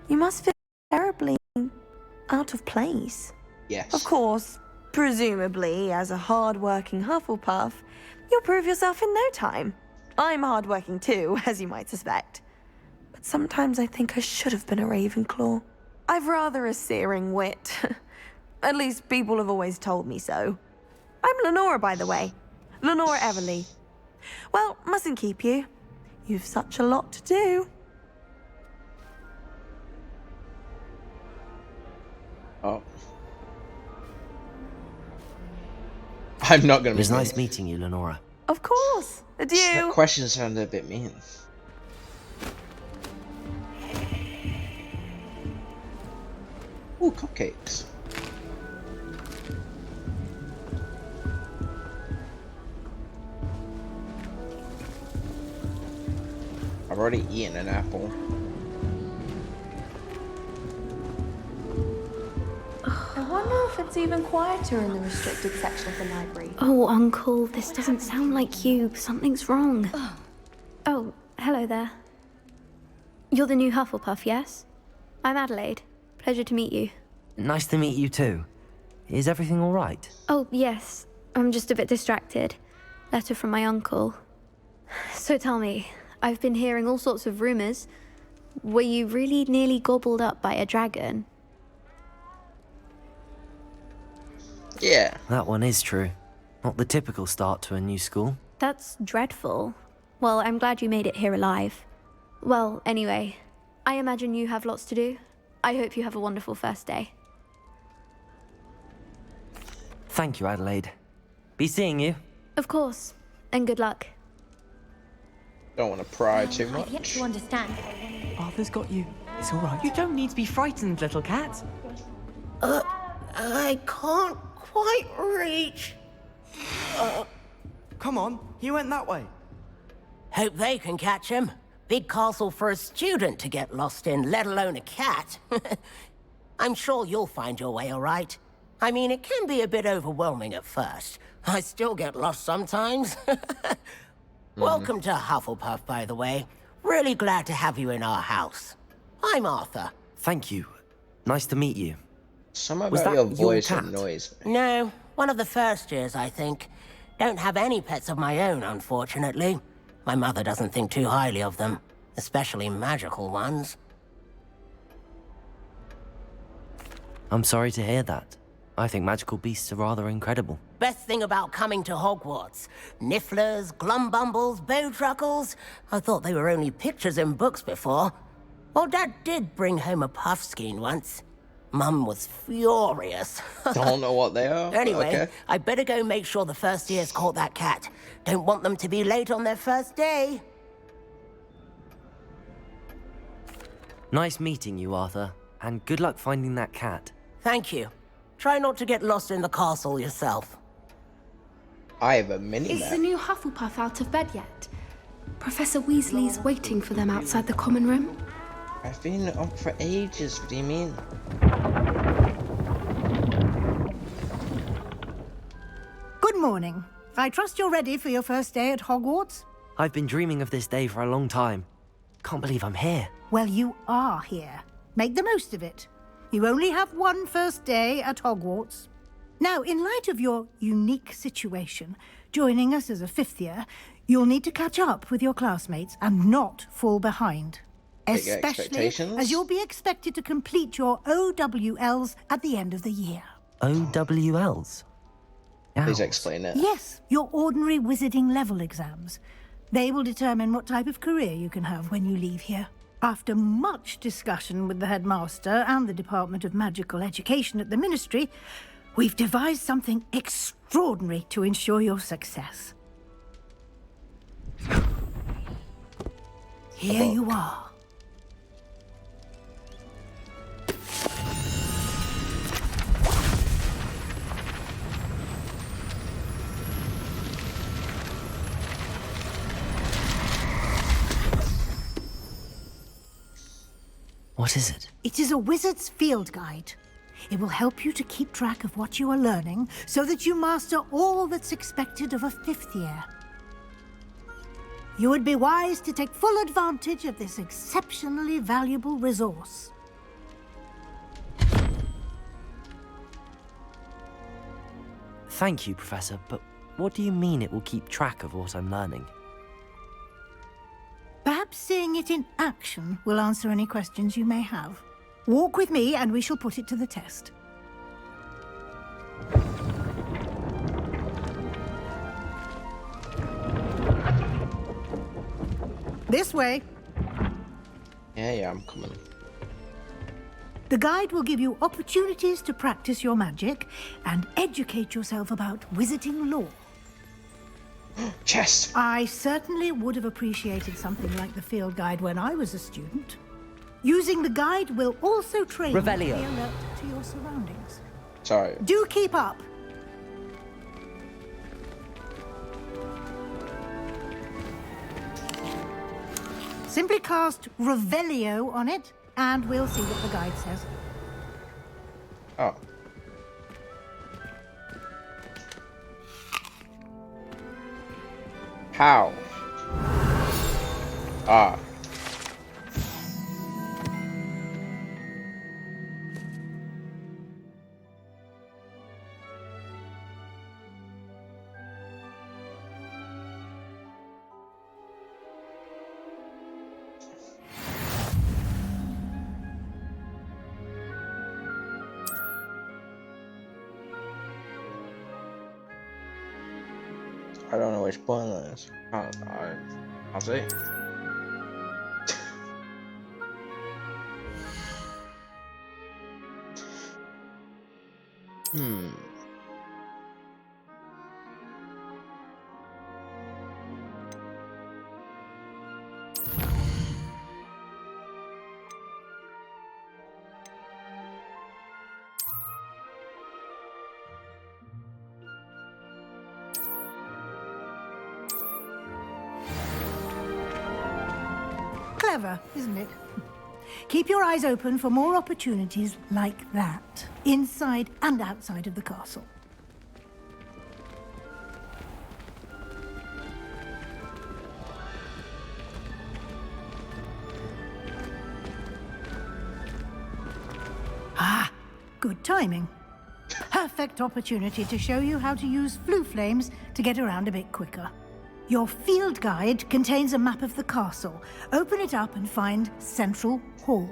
You must feel terribly out of place. Yes. Of course, presumably, as a hard-working Hufflepuff, you'll prove yourself in no time. I'm hard-working too, as you might suspect. But sometimes I think I should have been a Ravenclaw. I've rather a searing wit. At least people have always told me so. I'm Lenora, by the way. Lenora Everly. Well, mustn't keep you. You've such a lot to do. Oh. I'm not gonna It be was nice mean. meeting you, Lenora. Of course. That Adieu. question sounded a bit mean. Ooh, cupcakes. I've already eaten an apple. I wonder if it's even quieter in the restricted section of the library. Oh, Uncle, this doesn't sound like you. Something's wrong. Oh, hello there. You're the new Hufflepuff, yes? I'm Adelaide. Pleasure to meet you. Nice to meet you too. Is everything all right? Oh, yes. I'm just a bit distracted. Letter from my uncle. So tell me, I've been hearing all sorts of rumors. Were you really nearly gobbled up by a dragon? Yeah. That one is true. Not the typical start to a new school. That's dreadful. Well, I'm glad you made it here alive. Well, anyway, I imagine you have lots to do. I hope you have a wonderful first day. Thank you, Adelaide. Be seeing you. Of course, and good luck. Don't want to pry too I've yet much. to understand. Arthur's got you. It's all right. You don't need to be frightened, little cat. I can't quite reach. Come on, he went that way. Hope they can catch him. Big castle for a student to get lost in, let alone a cat. I'm sure you'll find your way all right. I mean, it can be a bit overwhelming at first. I still get lost sometimes. Welcome to Hufflepuff, by the way. Really glad to have you in our house. I'm Arthur. Thank you. Nice to meet you. Something Was about that your your voice cat? annoys me. No, one of the first years, I think. Don't have any pets of my own, unfortunately. My mother doesn't think too highly of them, especially magical ones. I'm sorry to hear that. I think magical beasts are rather incredible. Best thing about coming to Hogwarts. Nifflers, glumbumbles, bowtruckles. I thought they were only pictures in books before. Well, Dad did bring home a puffskein once. Mum was furious. Don't know what they are. Anyway, Okay. I better go make sure the first years caught that cat. Don't want them to be late on their first day. Nice meeting you, Arthur. And good luck finding that cat. Thank you. Try not to get lost in the castle yourself. I have a mini Is the map. new Hufflepuff out of bed yet? Professor Weasley's waiting for them outside the common room. I've been up for ages. What do you mean? Good morning. I trust you're ready for your first day at Hogwarts? I've been dreaming of this day for a long time. Can't believe I'm here. Well, you are here. Make the most of it. You only have one first day at Hogwarts. Now, in light of your unique situation, joining us as a fifth year, you'll need to catch up with your classmates and not fall behind. Big Especially expectations. as you'll be expected to complete your OWLs at the end of the year. OWLs? Please explain it. Yes, your ordinary wizarding level exams. They will determine what type of career you can have when you leave here. After much discussion with the headmaster and the Department of Magical Education at the Ministry, we've devised something extraordinary to ensure your success. Here you are. What is it? It is a wizard's field guide. It will help you to keep track of what you are learning so that you master all that's expected of a fifth year. You would be wise to take full advantage of this exceptionally valuable resource. Thank you, Professor, but what do you mean it will keep track of what I'm learning? Perhaps seeing it in action will answer any questions you may have. Walk with me and we shall put it to the test. This way. Yeah, I'm coming. The guide will give you opportunities to practice your magic and educate yourself about wizarding lore. Chest! I certainly would have appreciated something like the field guide when I was a student. Using the guide will also train you to be Revelio. alert to your surroundings. Sorry. Do keep up. Simply cast Revelio on it, and we'll see what the guide says. Oh. How? Ah. I don't know which button that is. I'll see. Hmm. Clever, isn't it? Keep your eyes open for more opportunities like that, inside and outside of the castle. Ah, good timing. Perfect opportunity to show you how to use flue flames to get around a bit quicker. Your field guide contains a map of the castle. Open it up and find Central Hall.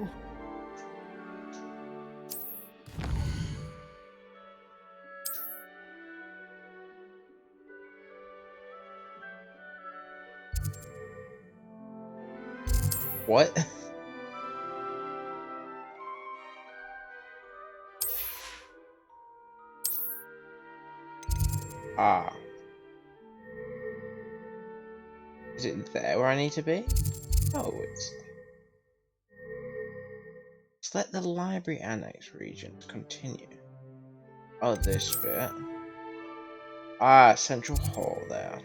What? Ah. Is it there where I need to be? Oh, select the library annex region to continue. Oh, this bit. Ah, Central Hall there.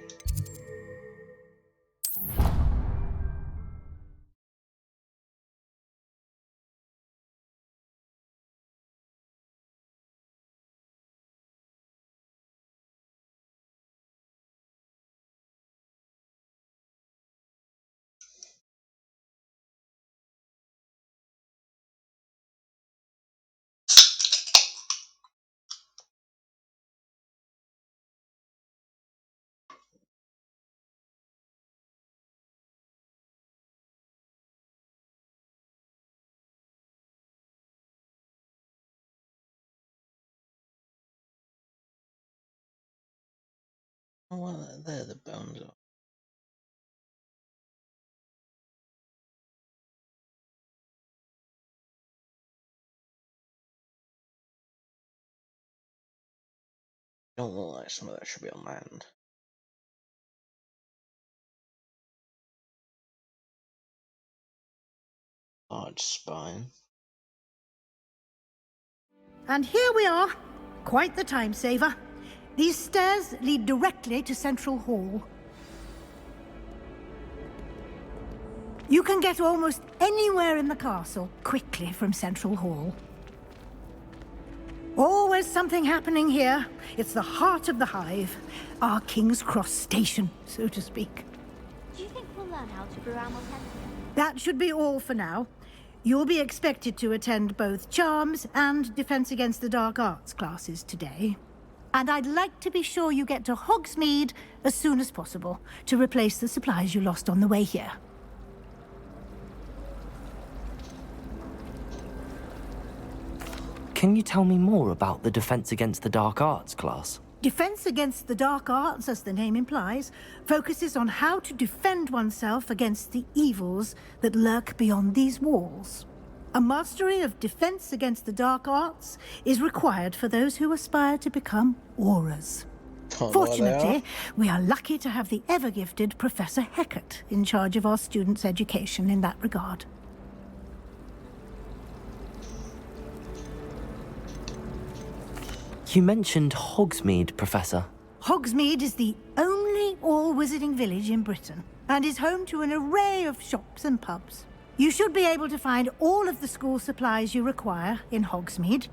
Oh, well, there the bones are. Don't look like some of that should be on land. Large spine. And here we are. Quite the time saver. These stairs lead directly to Central Hall. You can get almost anywhere in the castle quickly from Central Hall. Always something happening here. It's the heart of the hive. Our King's Cross station, so to speak. Do you think we'll learn how to brew Amortensia? That should be all for now. You'll be expected to attend both Charms and Defense Against the Dark Arts classes today. And I'd like to be sure you get to Hogsmeade as soon as possible to replace the supplies you lost on the way here. Can you tell me more about the Defense Against the Dark Arts class? Defense Against the Dark Arts, as the name implies, focuses on how to defend oneself against the evils that lurk beyond these walls. A mastery of defense against the dark arts is required for those who aspire to become auras. Don't know what they are. Fortunately, we are lucky to have the ever-gifted Professor Heckert in charge of our students' education in that regard. You mentioned Hogsmeade, Professor. Hogsmeade is the only all-wizarding village in Britain and is home to an array of shops and pubs. You should be able to find all of the school supplies you require in Hogsmeade.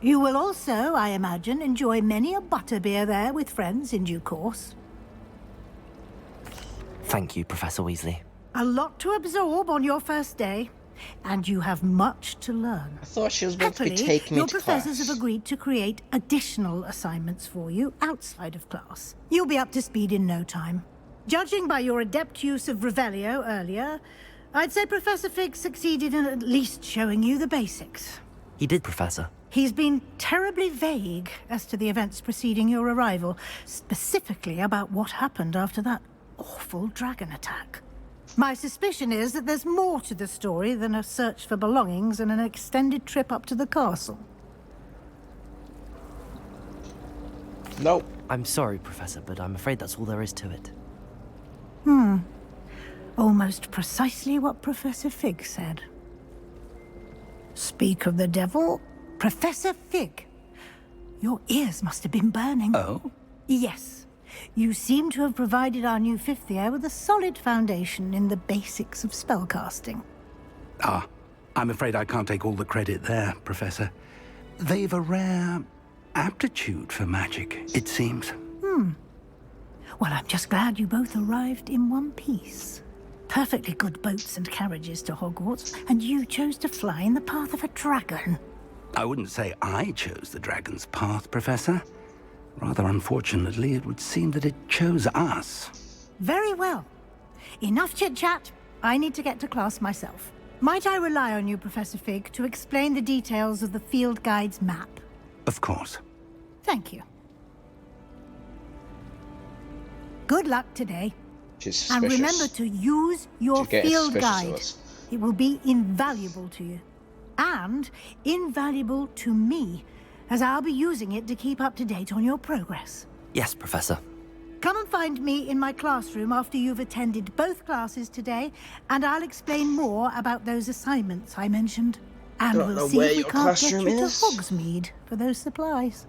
You will also, I imagine, enjoy many a butterbeer there with friends in due course. Thank you, Professor Weasley. A lot to absorb on your first day, and you have much to learn. I thought she was going to be Happily, taking me your to professors class. have agreed to create additional assignments for you outside of class. You'll be up to speed in no time. Judging by your adept use of Revelio earlier, I'd say Professor Fig succeeded in at least showing you the basics. He did, Professor. He's been terribly vague as to the events preceding your arrival, specifically about what happened after that awful dragon attack. My suspicion is that there's more to the story than a search for belongings and an extended trip up to the castle. Nope. I'm sorry, Professor, but I'm afraid that's all there is to it. Almost precisely what Professor Fig said. Speak of the devil, Professor Fig. Your ears must have been burning. Oh? Yes. You seem to have provided our new fifth year with a solid foundation in the basics of spellcasting. Ah, I'm afraid I can't take all the credit there, Professor. They've a rare aptitude for magic, it seems. Well, I'm just glad you both arrived in one piece. Perfectly good boats and carriages to Hogwarts, and you chose to fly in the path of a dragon. I wouldn't say I chose the dragon's path, Professor. Rather unfortunately, it would seem that it chose us. Very well. Enough chit-chat. I need to get to class myself. Might I rely on you, Professor Fig, to explain the details of the field guide's map? Of course. Thank you. Good luck today. She's And suspicious. remember to use your She's getting field suspicious of guide. us. It will be invaluable to you. And invaluable to me, as I'll be using it to keep up to date on your progress. Yes, Professor. Come and find me in my classroom after you've attended both classes today, and I'll explain more about those assignments I mentioned. And Don't know we'll see where if we your can't get classroom you to is. Hogsmeade for those supplies.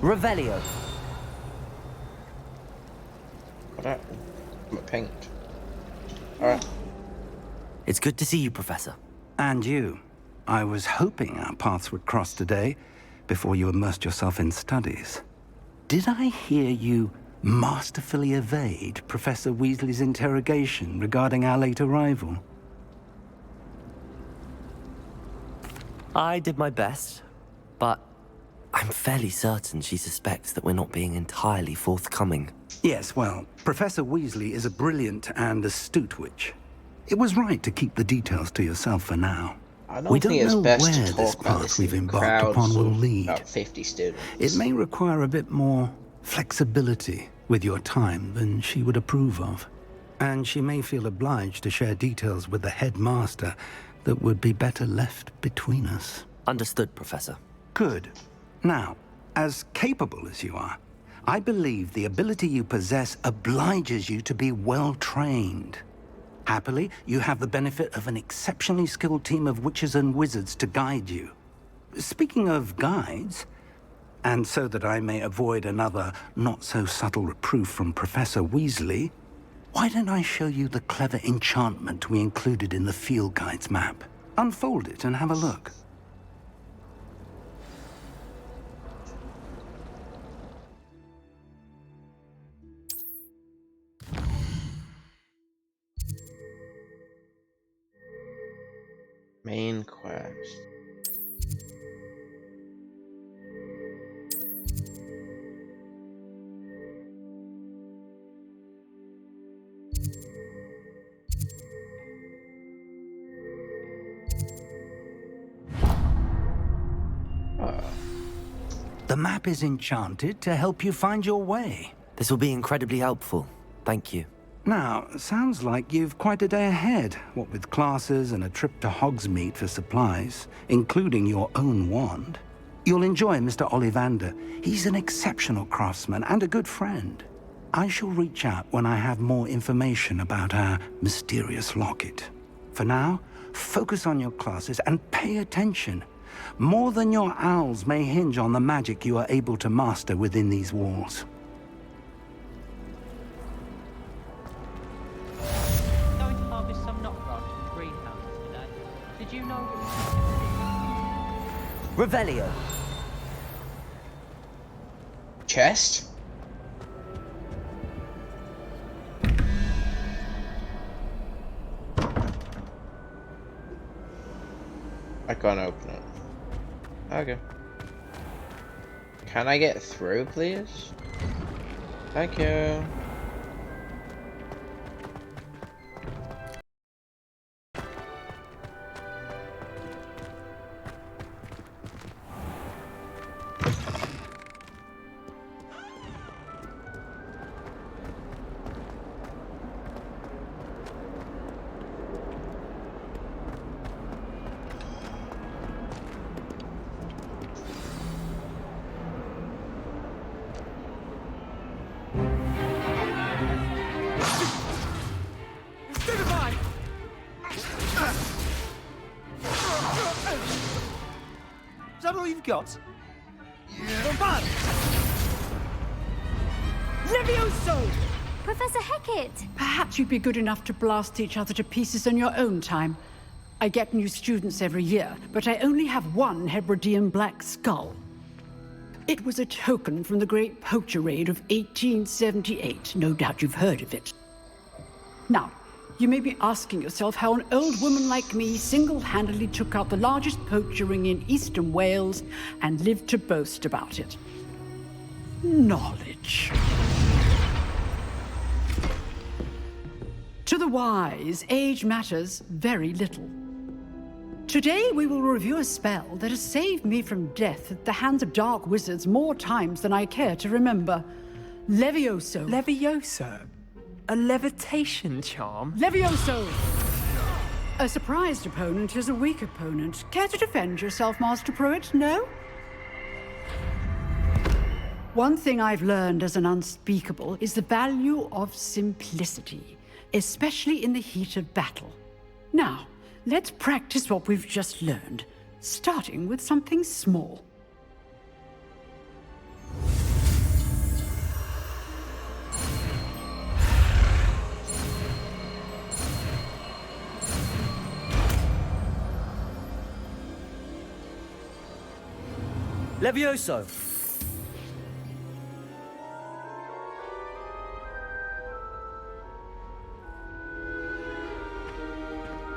Revelio. Alright. I'm paint. Alright. It's good to see you, Professor. And you. I was hoping our paths would cross today, before you immersed yourself in studies. Did I hear you masterfully evade Professor Weasley's interrogation regarding our late arrival? I did my best, but I'm fairly certain she suspects that we're not being entirely forthcoming. Yes, well, Professor Weasley is a brilliant and astute witch. It was right to keep the details to yourself for now. I don't We think don't it's know best where to this talk about path this we've in embarked crowds upon will of lead. about 50 students. It may require a bit more flexibility with your time than she would approve of. And she may feel obliged to share details with the headmaster that would be better left between us. Understood, Professor. Good. Now, as capable as you are, I believe the ability you possess obliges you to be well trained. Happily, you have the benefit of an exceptionally skilled team of witches and wizards to guide you. Speaking of guides, and so that I may avoid another not-so-subtle reproof from Professor Weasley, why don't I show you the clever enchantment we included in the field guide's map? Unfold it and have a look. Main quest. The map is enchanted to help you find your way. This will be incredibly helpful. Thank you. Now, sounds like you've quite a day ahead, what with classes and a trip to Hogsmeade for supplies, including your own wand. You'll enjoy Mr. Ollivander. He's an exceptional craftsman and a good friend. I shall reach out when I have more information about our mysterious locket. For now, focus on your classes and pay attention. More than your owls may hinge on the magic you are able to master within these walls. Going to harvest some knotgrass from the greenhouses today. Did you know? Revelio. Chest? I can't open it. Okay. Can I get through, please? Thank you. Is that all you've got? Yeah. Levioso! Professor Hecat! Perhaps you'd be good enough to blast each other to pieces in your own time. I get new students every year, but I only have one Hebridean black skull. It was a token from the Great Poacher Raid of 1878. No doubt you've heard of it. Now, you may be asking yourself how an old woman like me single-handedly took out the largest poacher ring in eastern Wales and lived to boast about it. Knowledge. To the wise, age matters very little. Today we will review a spell that has saved me from death at the hands of dark wizards more times than I care to remember. Levioso. Levioso? A levitation charm? Levioso! A surprised opponent is a weak opponent. Care to defend yourself, Master Pruitt? No? One thing I've learned as an unspeakable is the value of simplicity, especially in the heat of battle. Now, let's practice what we've just learned, starting with something small. Levioso.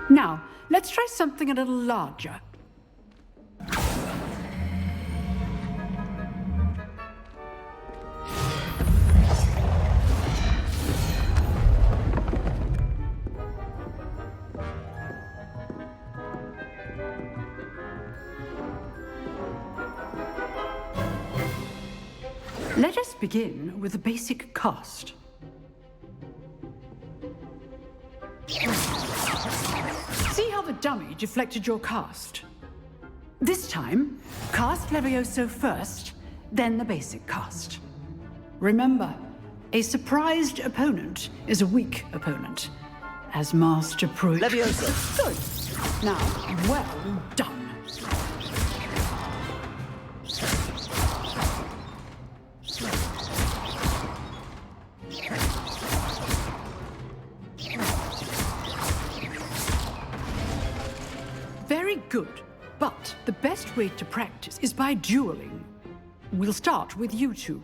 Now, let's try something a little larger. Let us begin with the basic cast. See how the dummy deflected your cast? This time, cast Levioso first, then the basic cast. Remember, a surprised opponent is a weak opponent, as Master Pruitt... Levioso! Good. Now, well done. Very good, but the best way to practice is by dueling. We'll start with you two.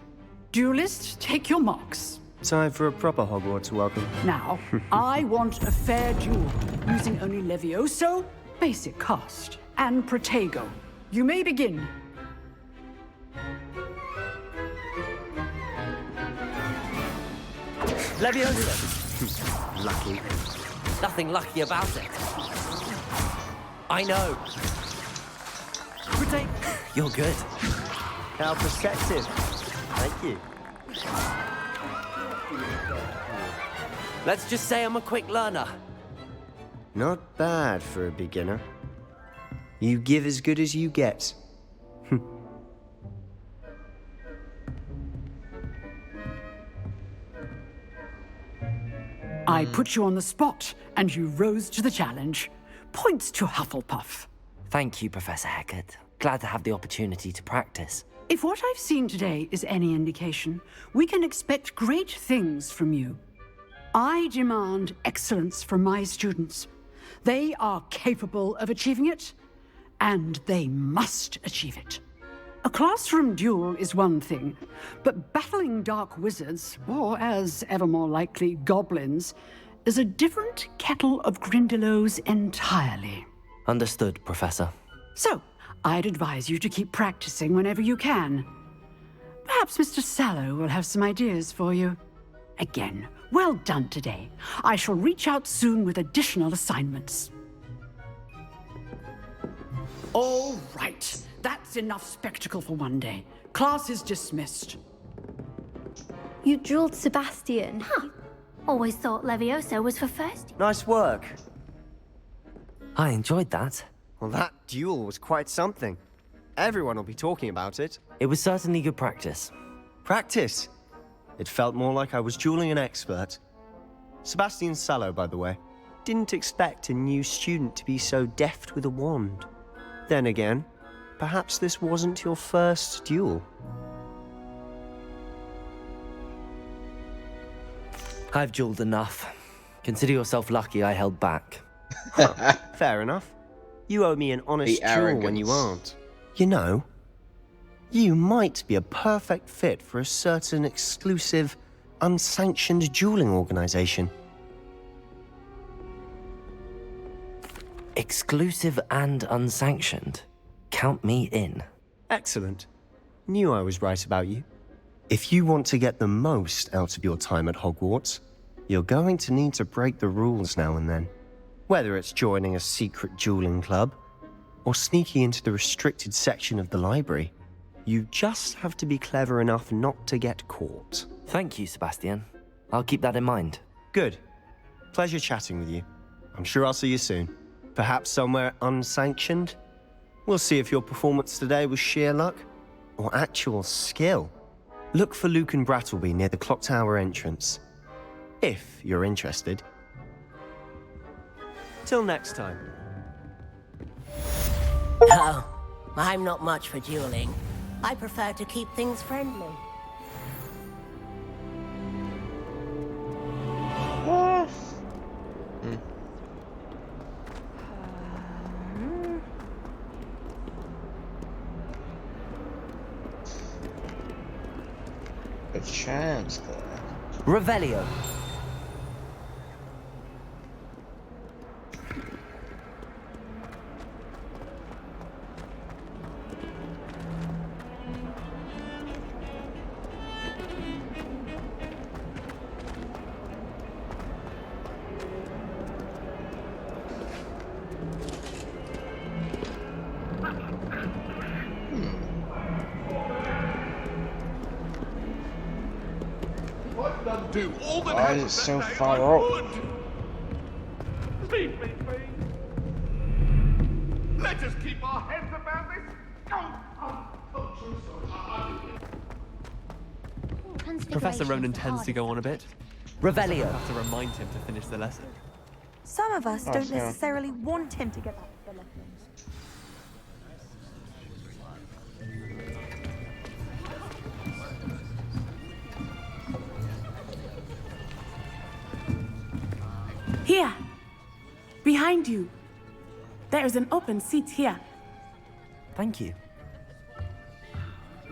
Duelists, take your marks. Time for a proper Hogwarts welcome. Now, I want a fair duel, using only Levioso, basic cast, and Protego. You may begin. Levioso. Lucky. Nothing lucky about it. I know. You're good. How perceptive. Thank you. Let's just say I'm a quick learner. Not bad for a beginner. You give as good as you get. I put you on the spot, and you rose to the challenge. Points to Hufflepuff. Thank you, Professor Hecat. Glad to have the opportunity to practice. If what I've seen today is any indication, we can expect great things from you. I demand excellence from my students. They are capable of achieving it, and they must achieve it. A classroom duel is one thing, but battling dark wizards, or as ever more likely, goblins, is a different kettle of Grindylows entirely. Understood, Professor. So, I'd advise you to keep practicing whenever you can. Perhaps Mr. Sallow will have some ideas for you. Again, well done today. I shall reach out soon with additional assignments. All right. That's enough spectacle for one day. Class is dismissed. You drilled Sebastian. Huh. Always thought Levioso was for first. Nice work. I enjoyed that. Well, that duel was quite something. Everyone will be talking about it. It was certainly good practice. Practice? It felt more like I was dueling an expert. Sebastian Sallow, by the way. Didn't expect a new student to be so deft with a wand. Then again, perhaps this wasn't your first duel. I've dueled enough. Consider yourself lucky I held back. Huh, fair enough. You owe me an honest duel when you aren't. You know, you might be a perfect fit for a certain exclusive, unsanctioned dueling organization. Exclusive and unsanctioned? Count me in. Excellent. Knew I was right about you. If you want to get the most out of your time at Hogwarts, you're going to need to break the rules now and then. Whether it's joining a secret dueling club, or sneaking into the restricted section of the library, you just have to be clever enough not to get caught. Thank you, Sebastian. I'll keep that in mind. Good. Pleasure chatting with you. I'm sure I'll see you soon. Perhaps somewhere unsanctioned? We'll see if your performance today was sheer luck or actual skill. Look for Luke and Brattleby near the clock tower entrance, if you're interested. Till next time. Oh, I'm not much for dueling. I prefer to keep things friendly. A chance there. Revelio. Do all that why is it so far up? Leave me, please. Let us keep our heads about this. Professor Ronan tends to go on a bit. Revelio. I have to remind him to finish the lesson. Some of us don't necessarily want him to get back to the lesson. Here, behind you. There is an open seat here. Thank you.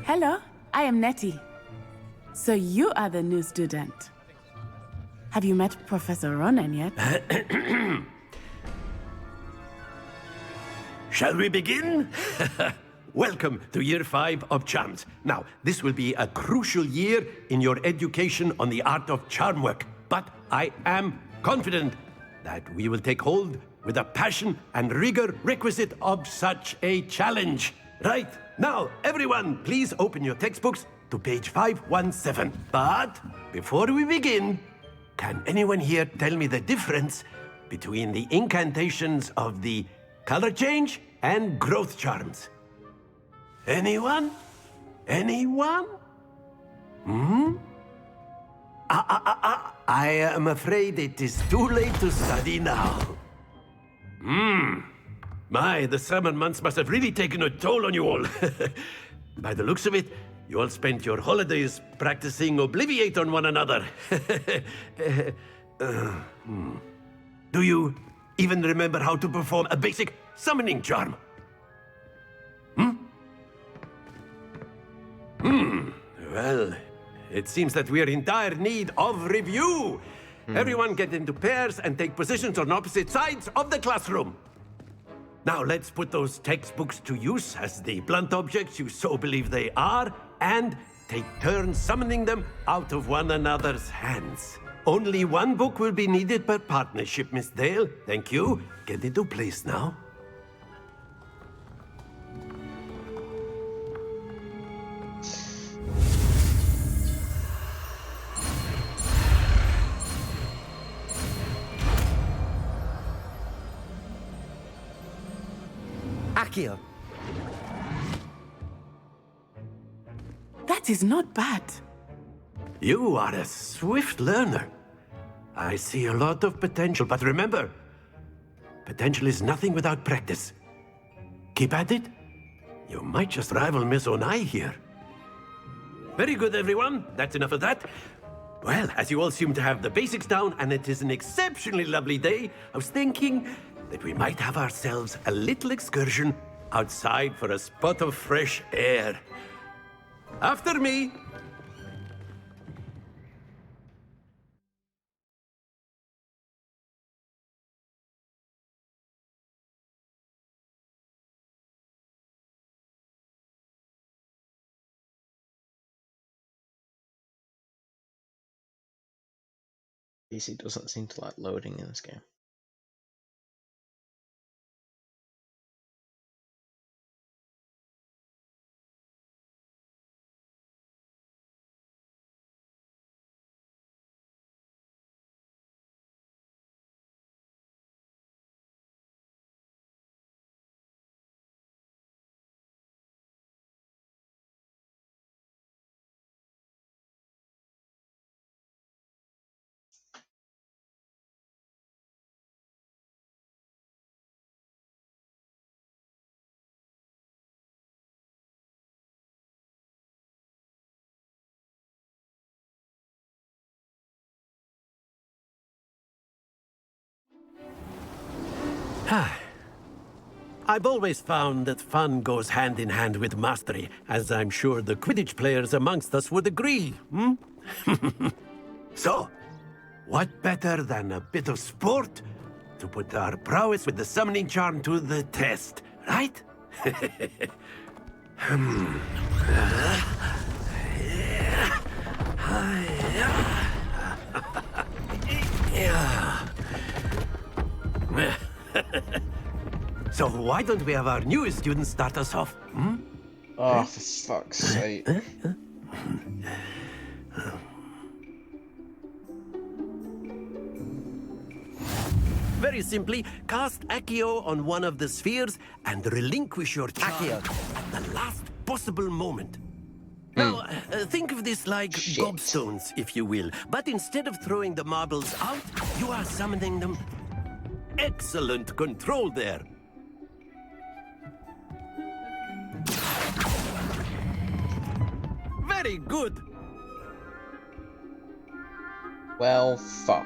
Hello, I am Nettie. So you are the new student. Have you met Professor Ronan yet? Shall we begin? Welcome to Year 5 of Charms. Now, this will be a crucial year in your education on the art of charm work, but I am confident that we will take hold with the passion and rigor requisite of such a challenge. Right, now, everyone, please open your textbooks to page 517. But before we begin, can anyone here tell me the difference between the incantations of the color change and growth charms? Anyone? Anyone? I am afraid it is too late to study now. My, the summer months must have really taken a toll on you all. By the looks of it, you all spent your holidays practicing Obliviate on one another. Do you even remember how to perform a basic summoning charm? Well, it seems that we are in dire need of review. Everyone get into pairs and take positions on opposite sides of the classroom. Now let's put those textbooks to use as the blunt objects you so believe they are, and take turns summoning them out of one another's hands. Only one book will be needed per partnership, Miss Dale. Thank you. Get into place now. Accio. That is not bad. You are a swift learner. I see a lot of potential, but remember, potential is nothing without practice. Keep at it. You might just rival Miss Onai here. Very good, everyone. That's enough of that. Well, as you all seem to have the basics down, and it is an exceptionally lovely day, I was thinking that we might have ourselves a little excursion outside for a spot of fresh air. After me. PC doesn't seem to like loading in this game. I've always found that fun goes hand in hand with mastery, as I'm sure the Quidditch players amongst us would agree, So, what better than a bit of sport to put our prowess with the summoning charm to the test, right? So why don't we have our newest student start us off? Oh, for fuck's sake. Very simply, cast Accio on one of the spheres and relinquish your charm at the last possible moment. Now, think of this like gobstones, if you will. But instead of throwing the marbles out, you are summoning them. Excellent control there. Very good. Well, fuck.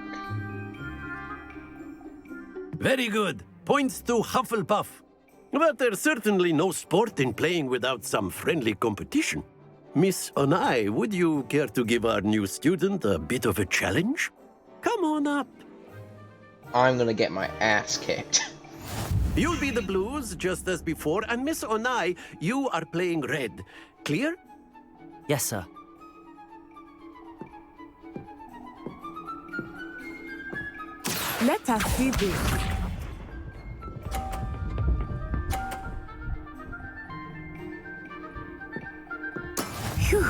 Very good. Points to Hufflepuff. But there's certainly no sport in playing without some friendly competition. Miss Onai, would you care to give our new student a bit of a challenge? Come on up. I'm gonna get my ass kicked. You'll be the blues, just as before, and Miss Onai, you are playing red. Clear? Yes, sir. Let us see this. Phew.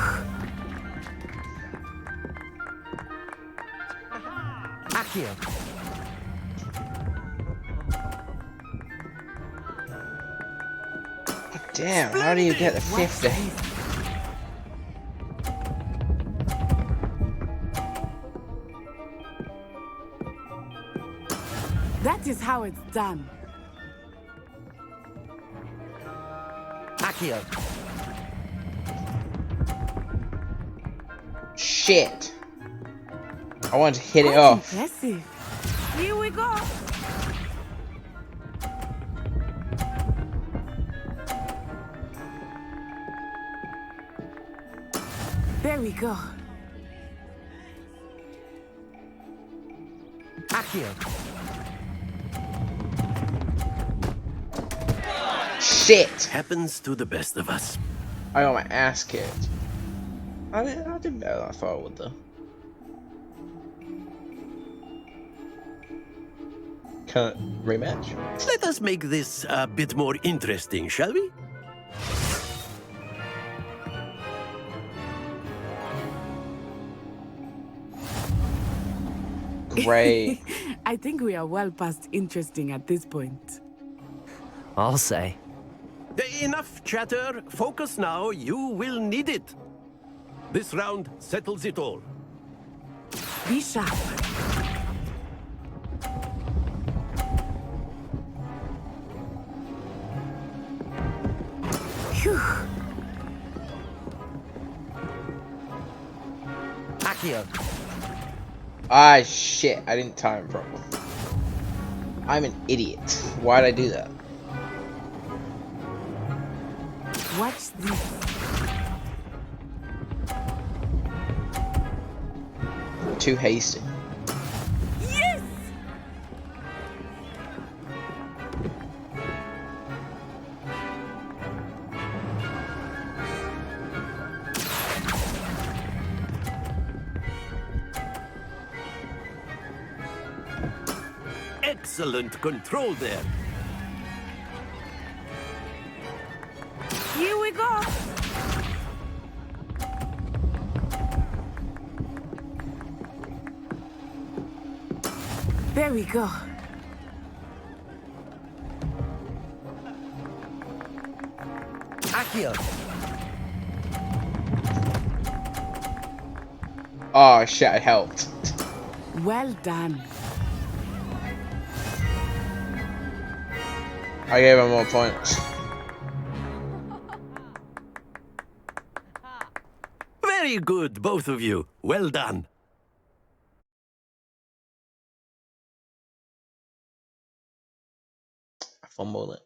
Accio. Damn, how do you get the 50? That is how it's done. Accio. Shit. I want to hit it Quite off. Impressive. Here we go. There we go. Accio. Shit. Happens to the best of us. I got my ass kicked. I did better than I thought I would though. Rematch? Let us make this a bit more interesting, shall we? Great. I think we are well past interesting at this point. I'll say. Enough chatter. Focus now. You will need it. This round settles it all. Be sharp. Phew. Accio. Ah, shit. I didn't time properly. I'm an idiot. Why'd I do that? Watch this. Too hasty. Yes! Excellent control there. Here we go. There we go. Accio. Oh shit, I helped. Well done. I gave him more points. Very good, both of you. Well done. I fumbled it.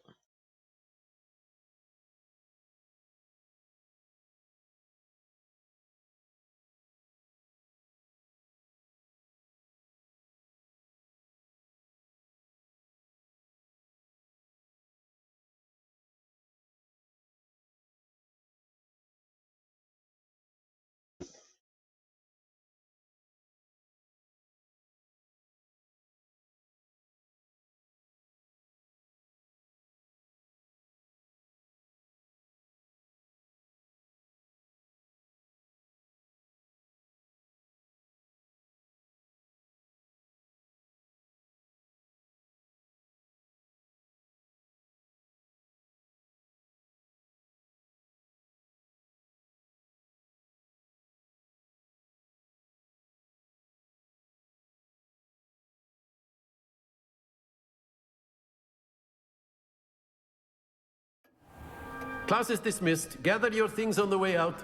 Class is dismissed. Gather your things on the way out.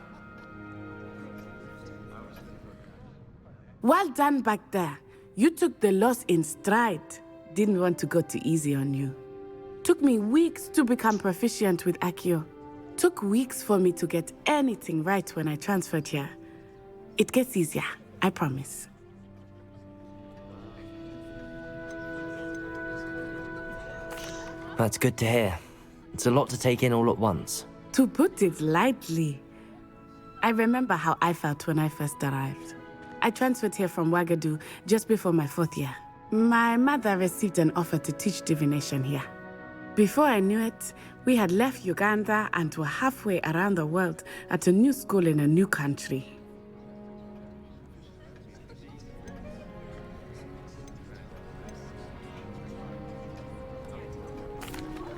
Well done back there. You took the loss in stride. Didn't want to go too easy on you. Took me weeks to become proficient with Accio. Took weeks for me to get anything right when I transferred here. It gets easier, I promise. That's good to hear. It's a lot to take in all at once. To put it lightly, I remember how I felt when I first arrived. I transferred here from Wagadu just before my 4th year. My mother received an offer to teach divination here. Before I knew it, we had left Uganda and were halfway around the world at a new school in a new country.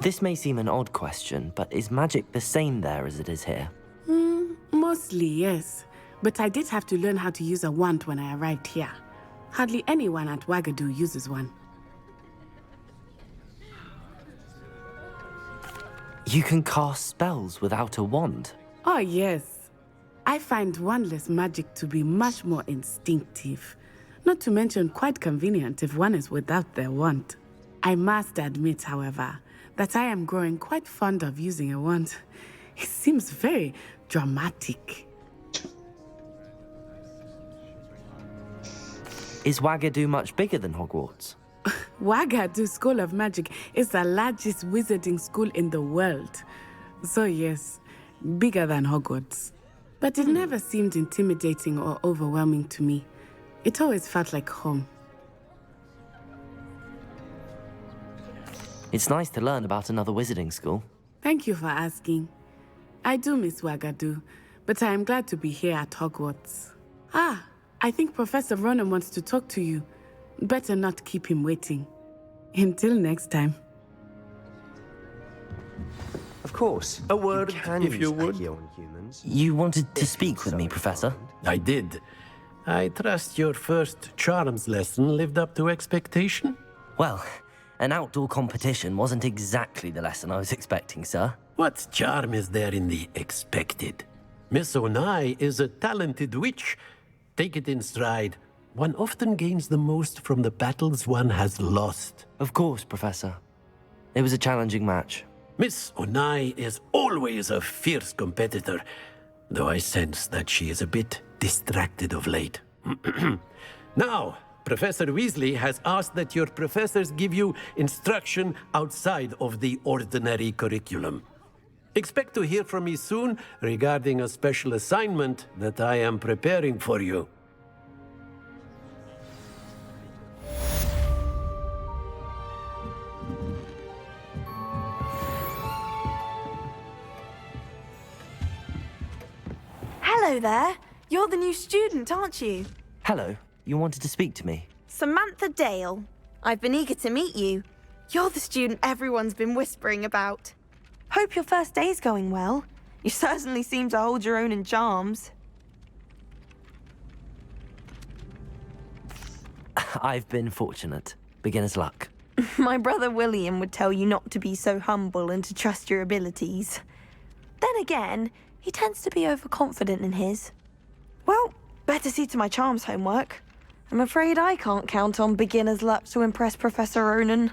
This may seem an odd question, but is magic the same there as it is here? Mostly, yes. But I did have to learn how to use a wand when I arrived here. Hardly anyone at Wagadu uses one. You can cast spells without a wand? Oh, yes. I find wandless magic to be much more instinctive. Not to mention quite convenient if one is without their wand. I must admit, however, that I am growing quite fond of using a wand. It seems very dramatic. Is Wagadu much bigger than Hogwarts? Wagadu School of Magic is the largest wizarding school in the world. So yes, bigger than Hogwarts. But it never seemed intimidating or overwhelming to me. It always felt like home. It's nice to learn about another wizarding school. Thank you for asking. I do miss Wagadu, but I am glad to be here at Hogwarts. Ah, I think Professor Ronan wants to talk to you. Better not keep him waiting. Until next time. Of course. A word, if you would. On humans. You wanted to speak with me, Professor? I did. I trust your first charms lesson lived up to expectation? Well, an outdoor competition wasn't exactly the lesson I was expecting, sir. What charm is there in the expected? Miss Onai is a talented witch. Take it in stride. One often gains the most from the battles one has lost. Of course, Professor. It was a challenging match. Miss Onai is always a fierce competitor, though I sense that she is a bit distracted of late. Now, Professor Weasley has asked that your professors give you instruction outside of the ordinary curriculum. Expect to hear from me soon regarding a special assignment that I am preparing for you. Hello there. You're the new student, aren't you? Hello. You wanted to speak to me? Samantha Dale. I've been eager to meet you. You're the student everyone's been whispering about. Hope your first day's going well. You certainly seem to hold your own in charms. I've been fortunate. Beginner's luck. My brother William would tell you not to be so humble and to trust your abilities. Then again, he tends to be overconfident in his. Well, better see to my charms homework. I'm afraid I can't count on beginner's luck to impress Professor Ronan.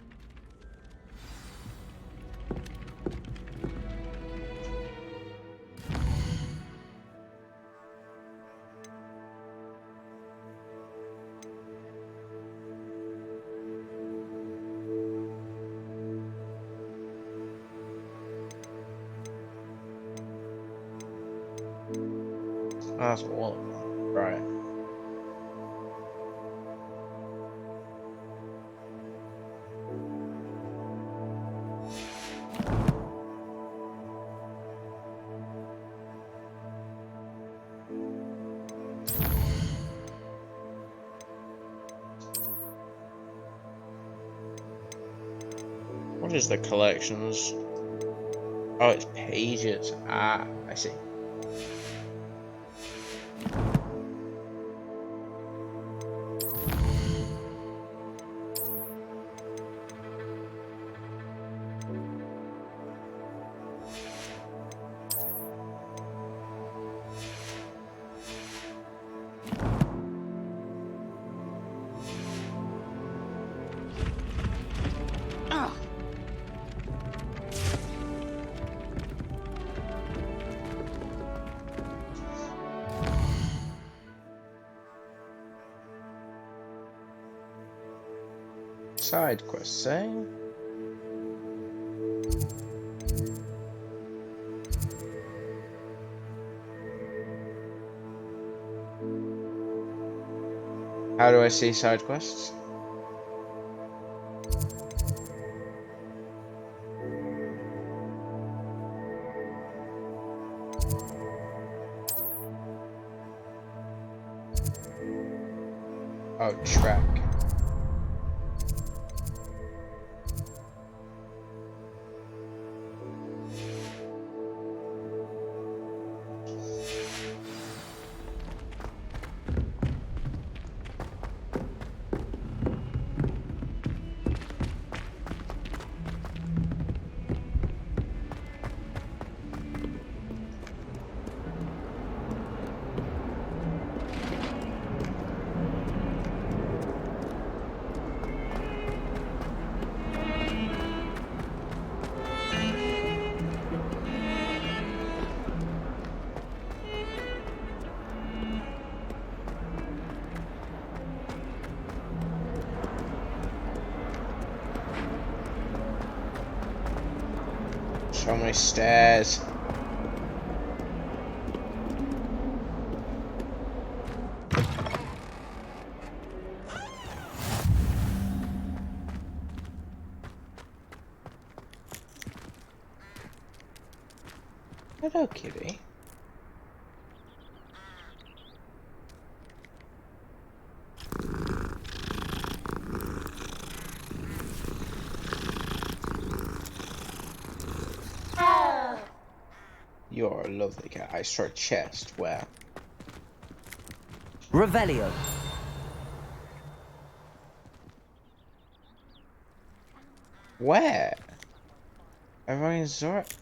That's all of them. Right. What is the collections? Oh, it's pages. Ah, I see. Side quests, eh? How do I see side quests? Oh, track. So many stairs. Hello, kitty. You're a lovely cat. I saw a chest. Where? Revelio. Where? Everyone saw it.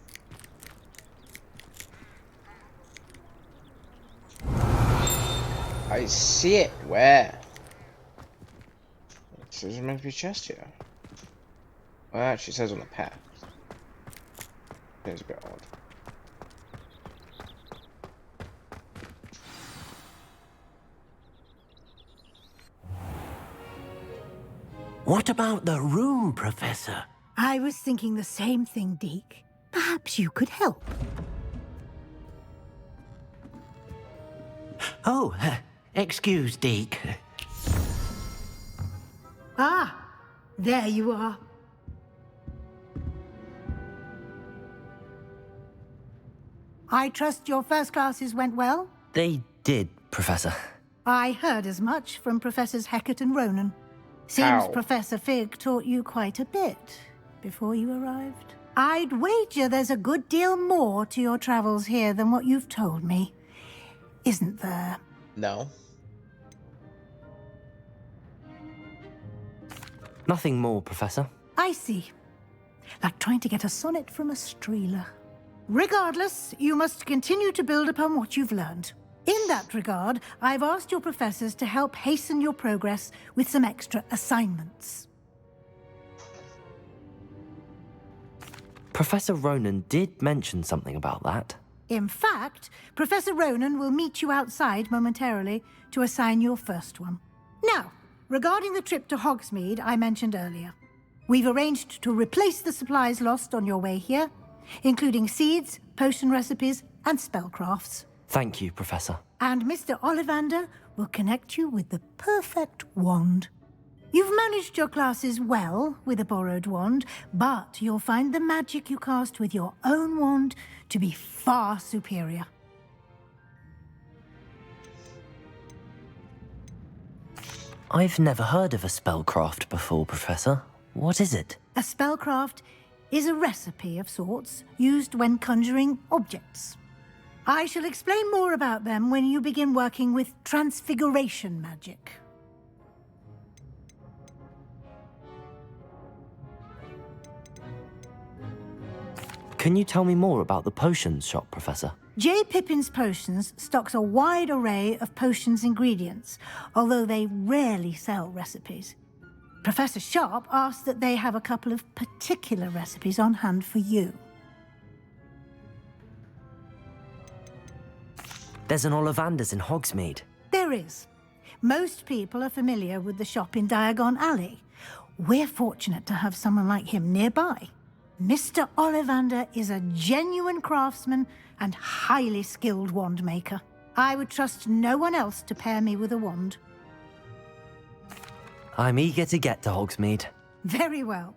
I see it. Where? It says there's meant to be a chest here. Well, it actually says on the path. It's a bit odd. What about the room, Professor? I was thinking the same thing, Deke. Perhaps you could help. Oh, excuse, Deke. Ah, there you are. I trust your first classes went well? They did, Professor. I heard as much from Professors Hecat and Ronan. Seems Professor Fig taught you quite a bit before you arrived. I'd wager there's a good deal more to your travels here than what you've told me. Isn't there? No. Nothing more, Professor. I see. Like trying to get a sonnet from a streeler. Regardless, you must continue to build upon what you've learned. In that regard, I've asked your professors to help hasten your progress with some extra assignments. Professor Ronan did mention something about that. In fact, Professor Ronan will meet you outside momentarily to assign your first one. Now, regarding the trip to Hogsmeade I mentioned earlier, we've arranged to replace the supplies lost on your way here, including seeds, potion recipes, and spellcrafts. Thank you, Professor. And Mr. Ollivander will connect you with the perfect wand. You've managed your classes well with a borrowed wand, but you'll find the magic you cast with your own wand to be far superior. I've never heard of a spellcraft before, Professor. What is it? A spellcraft is a recipe of sorts used when conjuring objects. I shall explain more about them when you begin working with transfiguration magic. Can you tell me more about the potions shop, Professor? J. Pippin's Potions stocks a wide array of potions ingredients, although they rarely sell recipes. Professor Sharp asked that they have a couple of particular recipes on hand for you. There's an Ollivander's in Hogsmeade. There is. Most people are familiar with the shop in Diagon Alley. We're fortunate to have someone like him nearby. Mr. Ollivander is a genuine craftsman and highly skilled wand maker. I would trust no one else to pair me with a wand. I'm eager to get to Hogsmeade. Very well.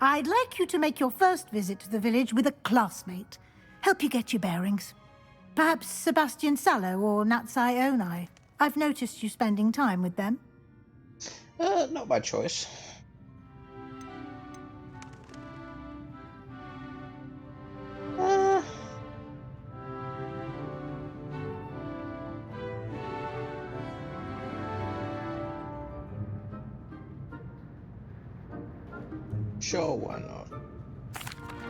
I'd like you to make your first visit to the village with a classmate. Help you get your bearings. Perhaps Sebastian Sallow or Natsai Onai. I've noticed you spending time with them. Not by choice. Sure, why not?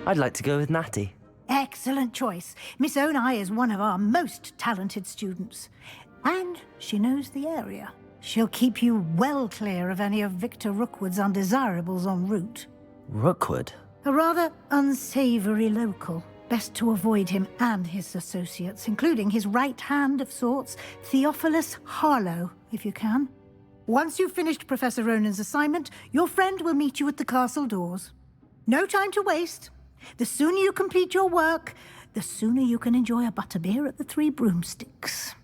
I'd like to go with Natty. Excellent choice. Miss Onai is one of our most talented students. And she knows the area. She'll keep you well clear of any of Victor Rookwood's undesirables en route. Rookwood? A rather unsavory local. Best to avoid him and his associates, including his right hand of sorts, Theophilus Harlow, if you can. Once you've finished Professor Ronan's assignment, your friend will meet you at the castle doors. No time to waste. The sooner you complete your work, the sooner you can enjoy a butterbeer at the Three Broomsticks.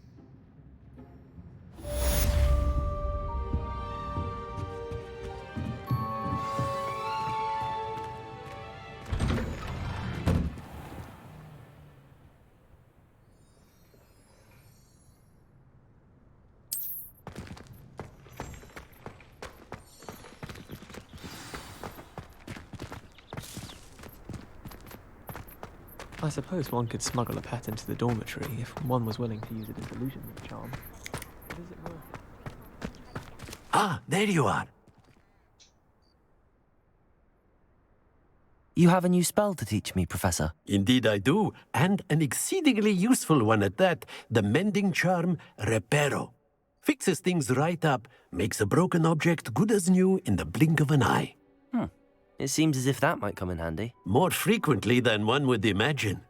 I suppose one could smuggle a pet into the dormitory if one was willing to use it as illusionment charm. But is it worth it? Ah, there you are. You have a new spell to teach me, Professor. Indeed I do, and an exceedingly useful one at that. The mending charm, Reparo. Fixes things right up, makes a broken object good as new in the blink of an eye. It seems as if that might come in handy. More frequently than one would imagine.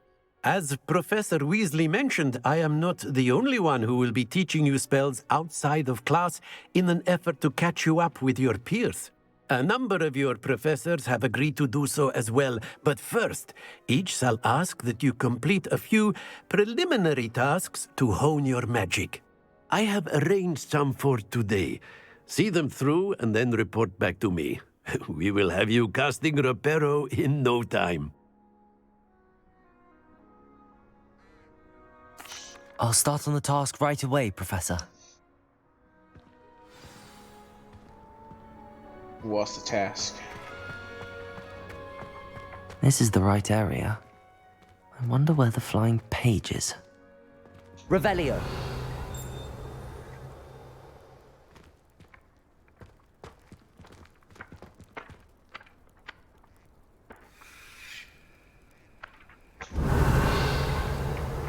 As Professor Weasley mentioned, I am not the only one who will be teaching you spells outside of class in an effort to catch you up with your peers. A number of your professors have agreed to do so as well, but first, each shall ask that you complete a few preliminary tasks to hone your magic. I have arranged some for today. See them through and then report back to me. We will have you casting Reparo in no time. I'll start on the task right away, Professor. What's the task? This is the right area. I wonder where the flying page is. Revelio.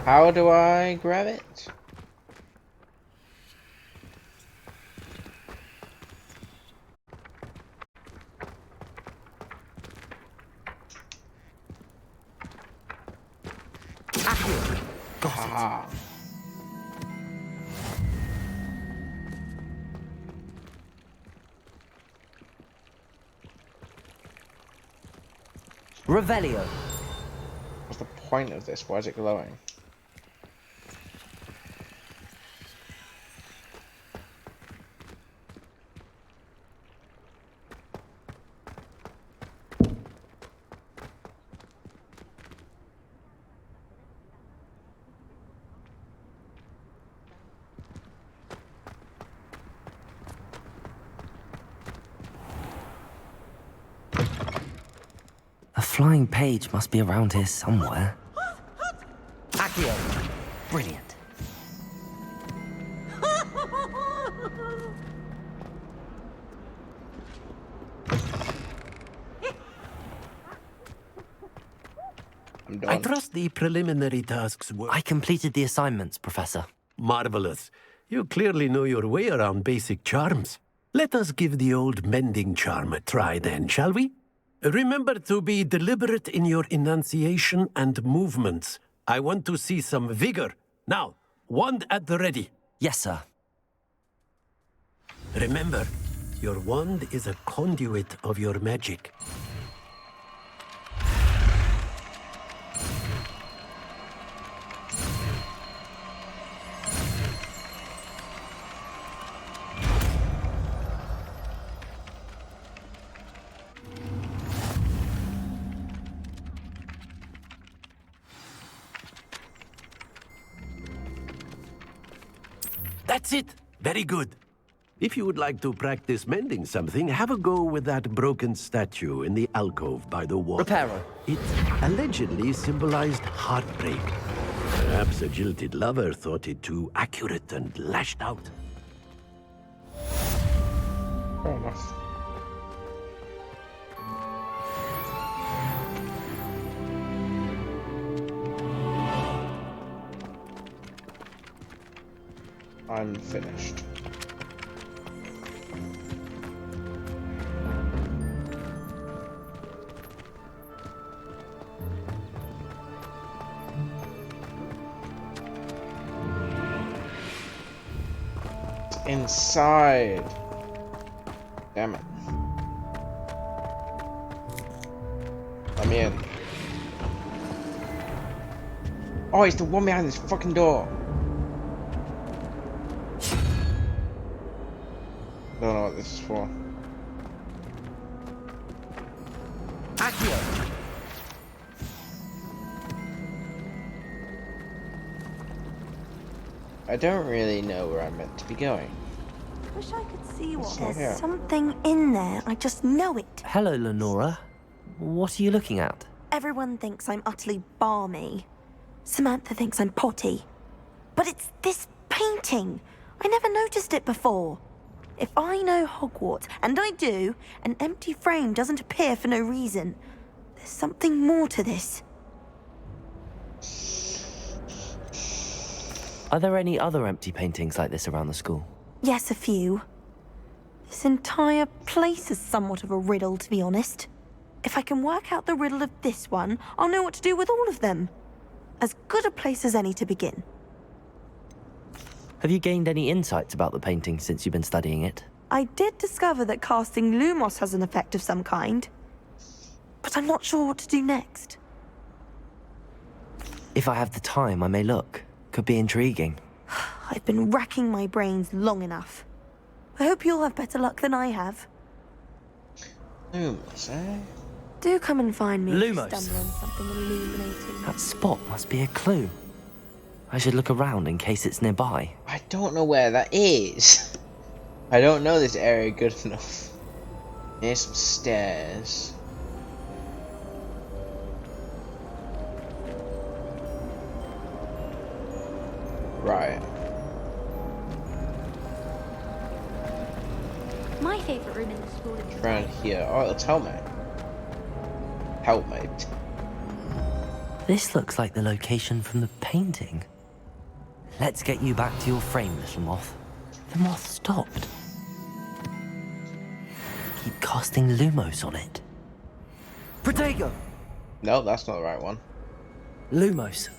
How do I grab it? Got it. Revelio. What's the point of this? Why is it glowing? A flying page must be around here somewhere. Accio. Brilliant. I'm done. I trust the preliminary tasks were... I completed the assignments, Professor. Marvelous. You clearly know your way around basic charms. Let us give the old mending charm a try then, shall we? Remember to be deliberate in your enunciation and movements. I want to see some vigor. Now, wand at the ready. Yes, sir. Remember, your wand is a conduit of your magic. That's it. Very good. If you would like to practice mending something, have a go with that broken statue in the alcove by the wall. Reparo. It allegedly symbolized heartbreak. Perhaps a jilted lover thought it too accurate and lashed out. Fair enough. I'm finished. It's inside. Damn it. Let me in. Oh, it's the one behind this fucking door. Don't know what this is for. Accio! I don't really know where I'm meant to be going. Wish I could see what. There's There's something in there. I just know it. Hello, Lenora. What are you looking at? Everyone thinks I'm utterly balmy. Samantha thinks I'm potty. But it's this painting. I never noticed it before. If I know Hogwarts, and I do, an empty frame doesn't appear for no reason. There's something more to this. Are there any other empty paintings like this around the school? Yes, a few. This entire place is somewhat of a riddle, to be honest. If I can work out the riddle of this one, I'll know what to do with all of them. As good a place as any to begin. Have you gained any insights about the painting since you've been studying it? I did discover that casting Lumos has an effect of some kind. But I'm not sure what to do next. If I have the time, I may look. Could be intriguing. I've been racking my brains long enough. I hope you'll have better luck than I have. Lumos, eh? Do come and find me if you Lumos. stumble on something illuminating. That spot must be a clue. I should look around in case it's nearby. I don't know where that is. I don't know this area good enough. There's some stairs. Right. My favourite room in the school is Around here. Oh, it's helmet. Helmet. This looks like the location from the painting. Let's get you back to your frame, little moth. The moth stopped. Keep casting Lumos on it. Protego! No, that's not the right one. Lumos.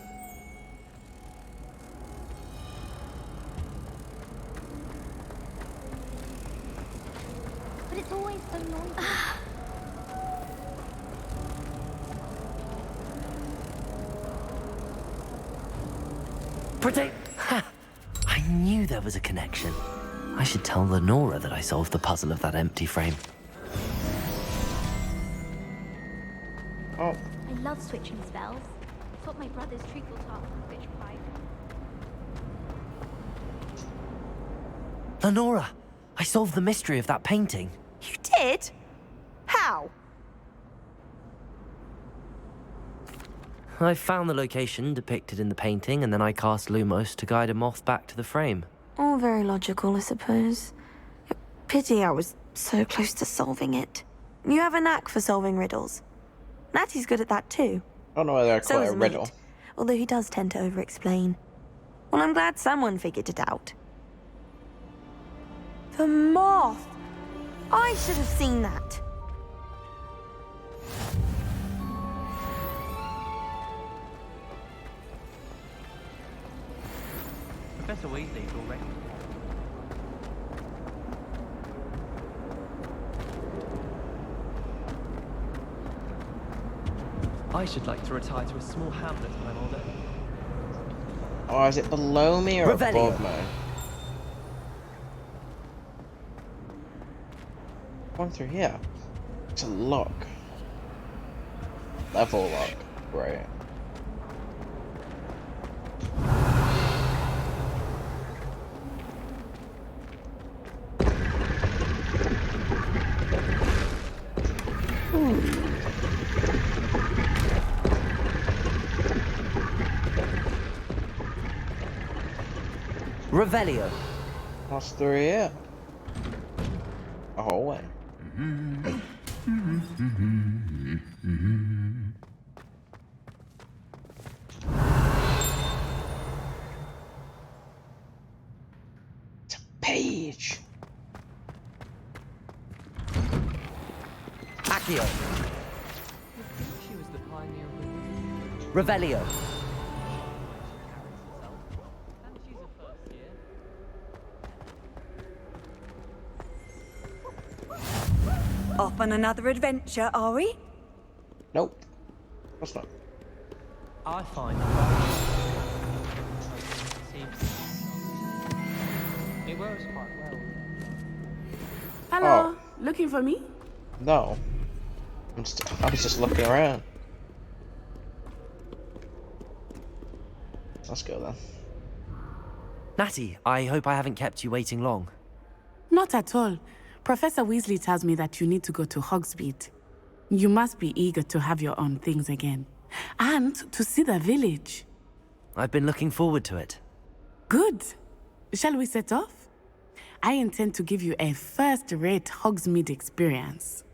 But it's always so noisy. Protect! Ha! I knew there was a connection. I should tell Lenora that I solved the puzzle of that empty frame. Oh. I love switching spells. Taught my brother's treacle top from Witch Pipe. Lenora! I solved the mystery of that painting. You did? How? I found the location depicted in the painting, and then I cast Lumos to guide a moth back to the frame. All very logical, I suppose. Pity I was so close to solving it. You have a knack for solving riddles. Natty's good at that too. I don't know whether I So call it is a riddle. Nate, although he does tend to over-explain. Well, I'm glad someone figured it out. The moth! I should have seen that. Professor Weasley's already. I should like to retire to a small hamlet when I'm older. Oh, is it below me or Revelio. above me? Going through here. It's a lock. Level lock. Right. Revelio. What's through here? A hallway. It's a page. Accio. She was the pioneer of Revelio. And she's a first year. Off on another adventure, are we? Nope. That's not. I find that works quite well. Hello, looking for me? No. I was just looking around. Let's go then. Natty, I hope I haven't kept you waiting long. Not at all. Professor Weasley tells me that you need to go to Hogsmeade. You must be eager to have your own things again. And to see the village. I've been looking forward to it. Good. Shall we set off? I intend to give you a first-rate Hogsmeade experience.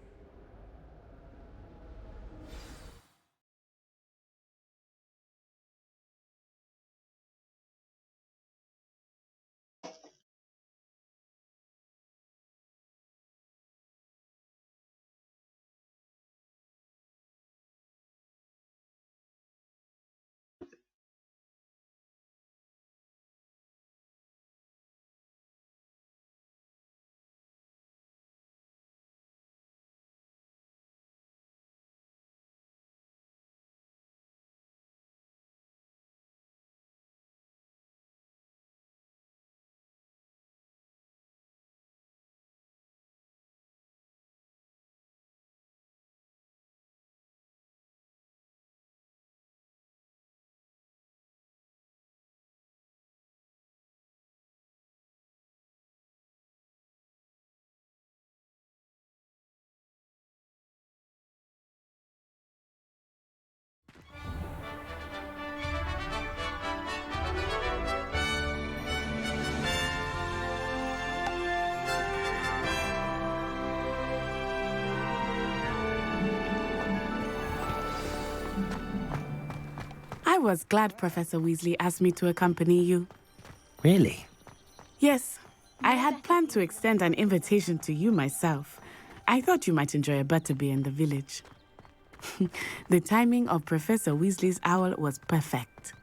I was glad Professor Weasley asked me to accompany you. Really? Yes, I had planned to extend an invitation to you myself. I thought you might enjoy a butterbeer in the village. The timing of Professor Weasley's owl was perfect.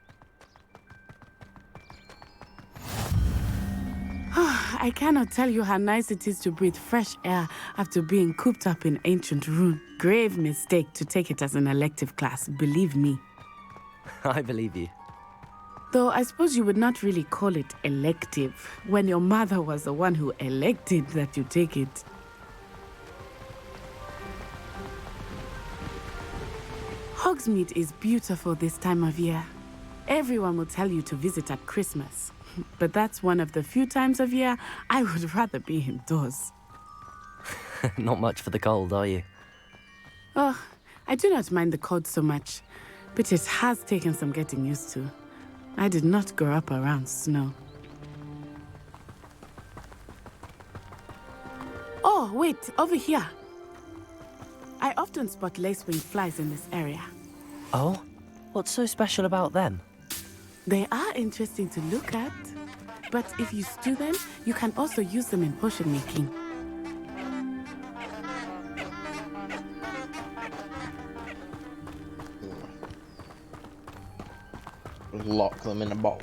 I cannot tell you how nice it is to breathe fresh air after being cooped up in ancient ruin. Grave mistake to take it as an elective class, believe me. I believe you. Though I suppose you would not really call it elective when your mother was the one who elected that you take it. Hogsmeade is beautiful this time of year. Everyone will tell you to visit at Christmas. But that's one of the few times of year I would rather be indoors. Not much for the cold, are you? Oh, I do not mind the cold so much, but it has taken some getting used to. I did not grow up around snow. Oh, wait, over here. I often spot lacewing flies in this area. Oh? What's so special about them? They are interesting to look at, but if you stew them, you can also use them in potion making. Lock them in a bowl.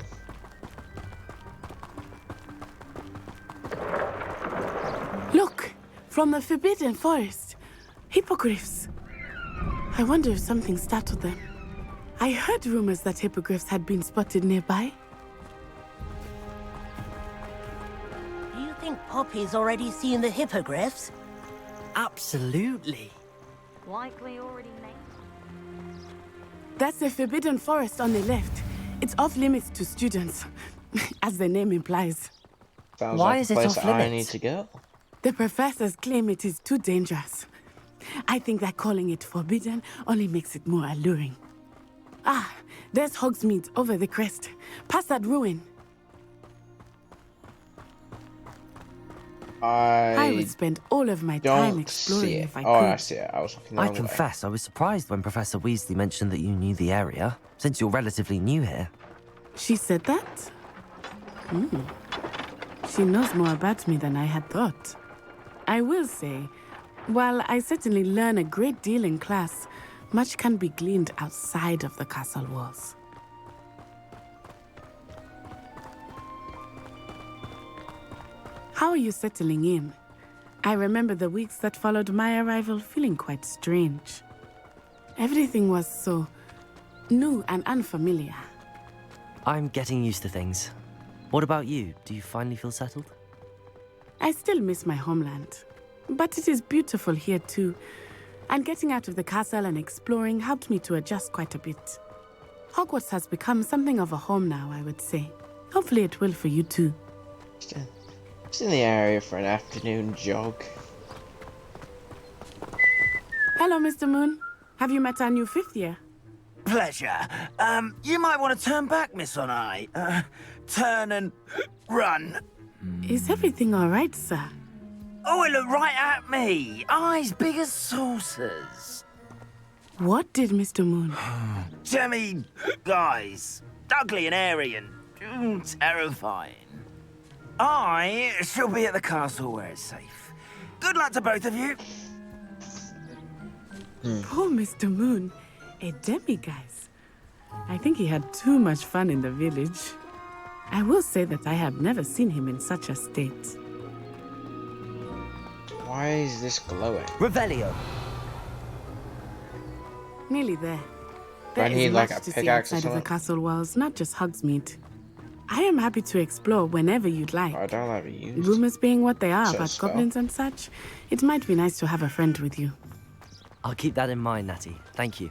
Look! From the Forbidden Forest. Hippogriffs. I wonder if something startled them. I heard rumors that hippogriffs had been spotted nearby. Do you think Poppy's already seen the hippogriffs? Absolutely. Likely already made. That's the Forbidden Forest on the left. It's off limits to students, as the name implies. Sounds like a place I need to go. The professors claim it is too dangerous. I think that calling it forbidden only makes it more alluring. Ah, there's Hogsmeade over the crest. Past that ruin. I would spend all of my time exploring if I could. Oh, I see it. I was looking the I wrong way. confess, I was surprised when Professor Weasley mentioned that you knew the area, since you're relatively new here. She said that? She knows more about me than I had thought. I will say, while I certainly learn a great deal in class, much can be gleaned outside of the castle walls. How are you settling in? I remember the weeks that followed my arrival feeling quite strange. Everything was so new and unfamiliar. I'm getting used to things. What about you? Do you finally feel settled? I still miss my homeland. But it is beautiful here too. And getting out of the castle and exploring helped me to adjust quite a bit. Hogwarts has become something of a home now, I would say. Hopefully it will for you too. Just in the area for an afternoon jog. Hello, Mr. Moon. Have you met our new 5th year? Pleasure. You might want to turn back, Miss Onai. Turn and run. Is everything all right, sir? Oh, it looked right at me. Eyes big as saucers. What did Mr. Moon? Jemmy, guys. Ugly and airy and terrifying. I shall be at the castle where it's safe. Good luck to both of you. Poor Mr. Moon. A demiguise. I think he had too much fun in the village. I will say that I have never seen him in such a state. Why is this glowing? Revelio. Nearly there. Do I There need is like much a to see pickaxe or outside of the something? castle walls, not just Hogsmeade. I am happy to explore whenever you'd like. I don't have a use. Rumors being what they are So about spell. goblins and such, it might be nice to have a friend with you. I'll keep that in mind, Natty. Thank you.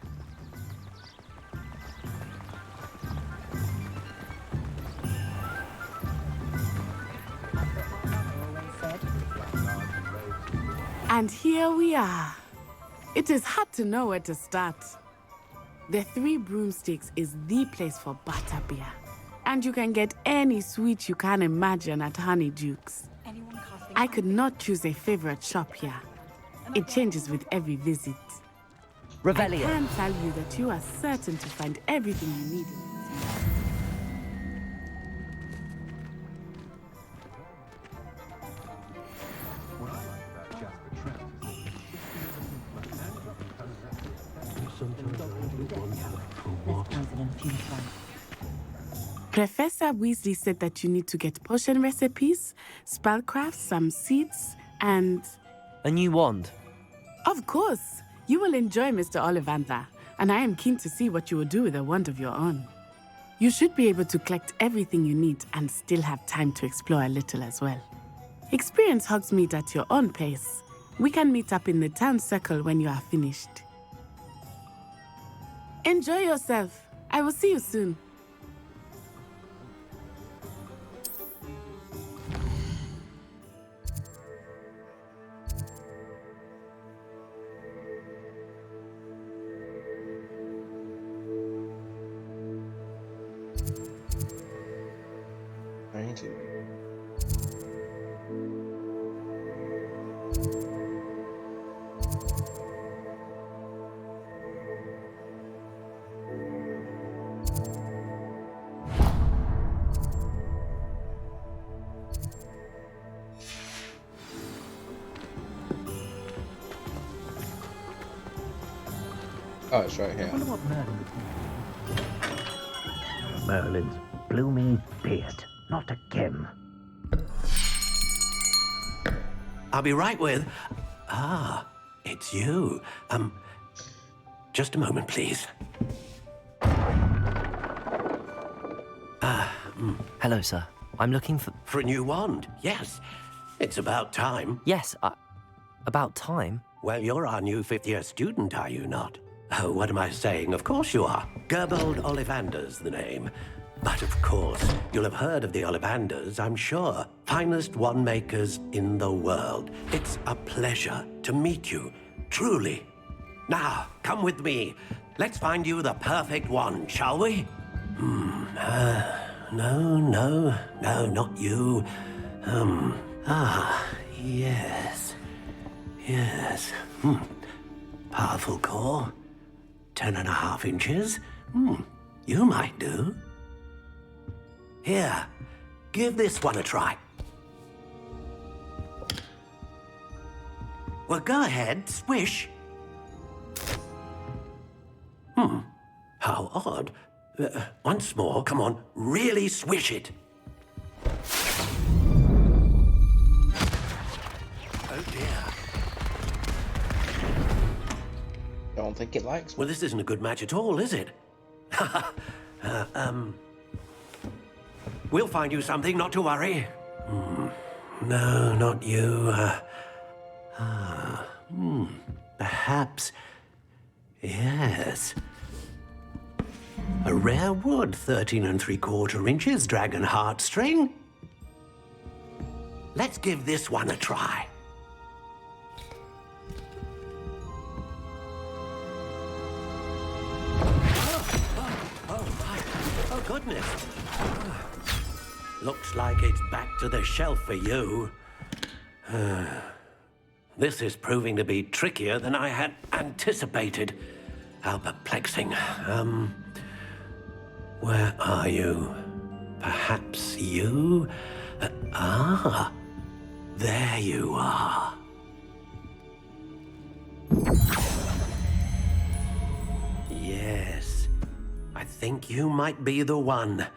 And here we are. It is hard to know where to start. The Three Broomsticks is the place for butterbeer. And you can get any sweet you can imagine at Honeyduke's. I could not choose a favorite shop here. It changes with every visit. Revelio. I can tell you that you are certain to find everything you need in this place. Professor Weasley said that you need to get potion recipes, spellcraft, some seeds, and... A new wand. Of course! You will enjoy Mr. Ollivander, and I am keen to see what you will do with a wand of your own. You should be able to collect everything you need and still have time to explore a little as well. Experience Hogsmeade at your own pace. We can meet up in the town circle when you are finished. Enjoy yourself. I will see you soon. I need to. Oh, it's right here. Merlin's blooming beard. Not again. I'll be right with... Ah, it's you. Just a moment, please. Hello, sir. I'm looking for... For a new wand, yes. It's about time. Yes, about time? Well, you're our new 5th-year student, are you not? Oh, what am I saying? Of course you are. Gerbold Ollivander's the name. But of course, you'll have heard of the Ollivanders, I'm sure. Finest wand makers in the world. It's a pleasure to meet you, truly. Now, come with me. Let's find you the perfect wand, shall we? No, not you. Yes. Yes. Powerful core. 10.5 inches. You might do. Here, give this one a try. Well, go ahead, swish. How odd. Once more, come on, really swish it. Oh dear. Don't think it likes me. Well, this isn't a good match at all, is it? We'll find you something, not to worry. No, not you. Perhaps. Yes. A rare wood, 13 3/4 inches, dragon heartstring. Let's give this one a try. Oh, goodness. Looks like it's back to the shelf for you. This is proving to be trickier than I had anticipated. How perplexing. Where are you? Perhaps you? There you are. Yes, I think you might be the one.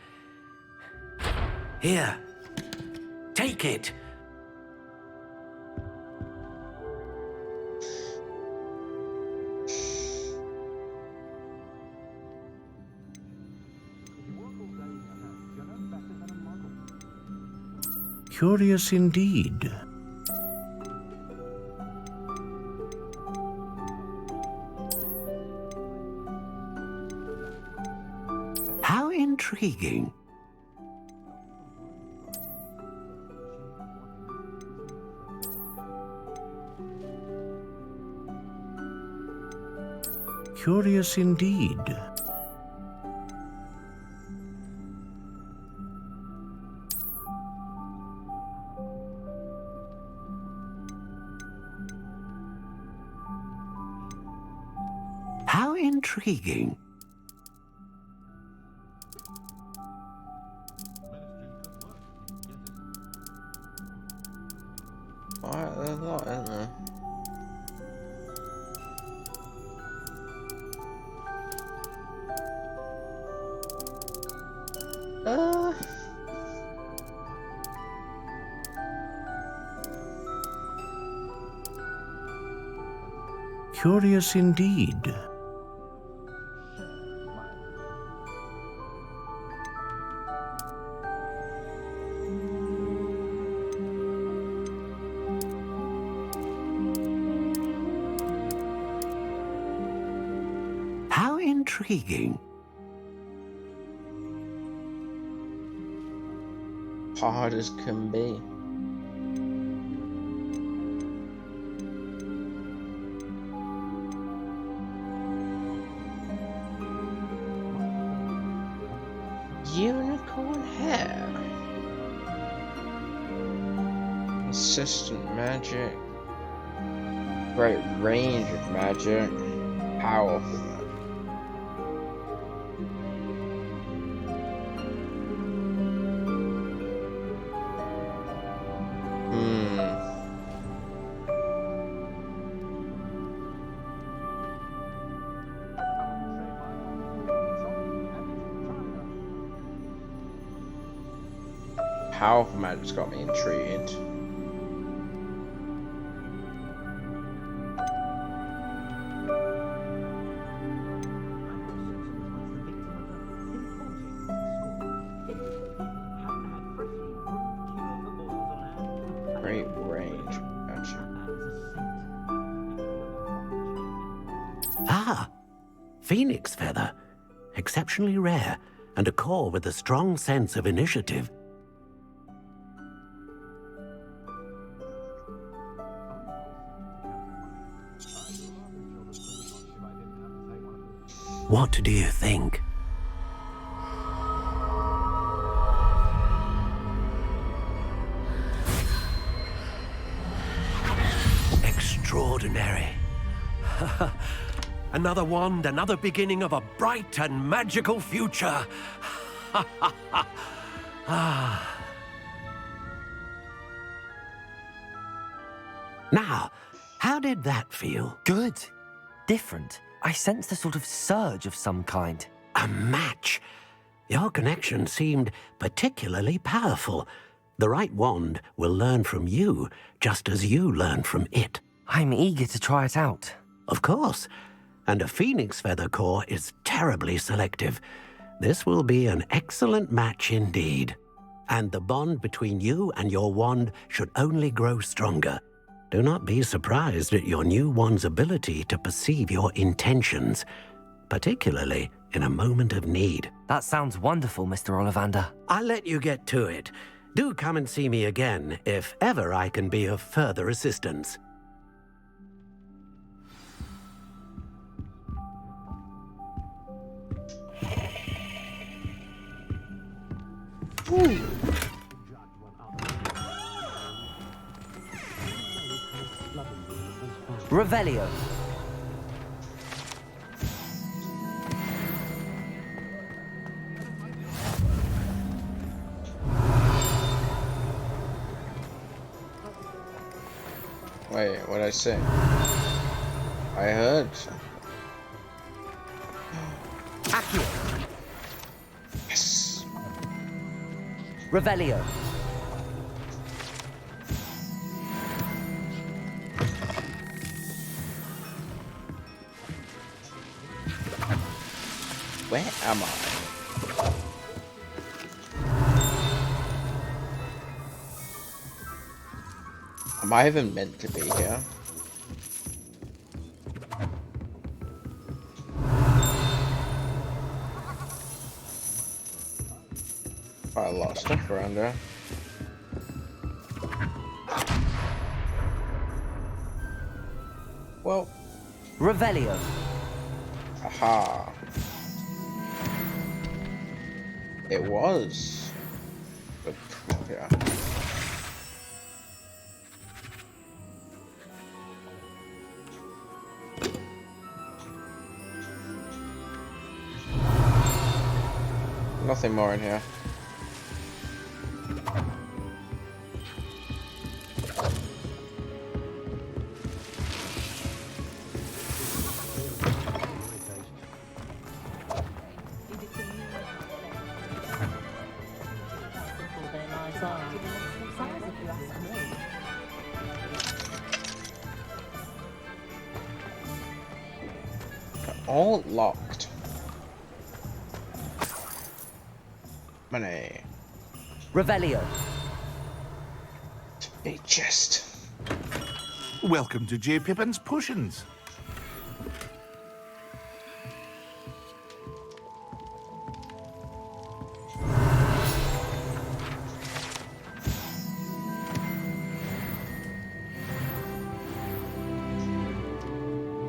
Here, take it. Curious indeed. How intriguing. Curious indeed. How intriguing. Alright, there's a lot, isn't there? Curious indeed. How intriguing. Hard as can be. Unicorn hair. Consistent magic. Great range of magic. Powerful magic. Powerful magic's got me intrigued. Great range magic. Ah, phoenix feather. Exceptionally rare, and a core with a strong sense of initiative. What do you think? Extraordinary. Another wand, another beginning of a bright and magical future. Now, how did that feel? Good. Different. I sensed a sort of surge of some kind. A match. Your connection seemed particularly powerful. The right wand will learn from you, just as you learn from it. I'm eager to try it out. Of course. And a phoenix feather core is terribly selective. This will be an excellent match indeed. and the bond between you and your wand should only grow stronger. Do not be surprised at your new wand's ability to perceive your intentions, particularly in a moment of need. That sounds wonderful, Mr. Ollivander. I'll let you get to it. Do come and see me again if ever I can be of further assistance. Ooh. Revelio. Wait, what did I say? I heard something. Accio. Yes. Revelio. Where am I? Am I even meant to be here? Quite a lot of stuff around here. Well, Revelio. Aha. It was. But, yeah. Nothing more in here. All locked. Money. Revelio. A chest. Welcome to J. Pippin's Potions.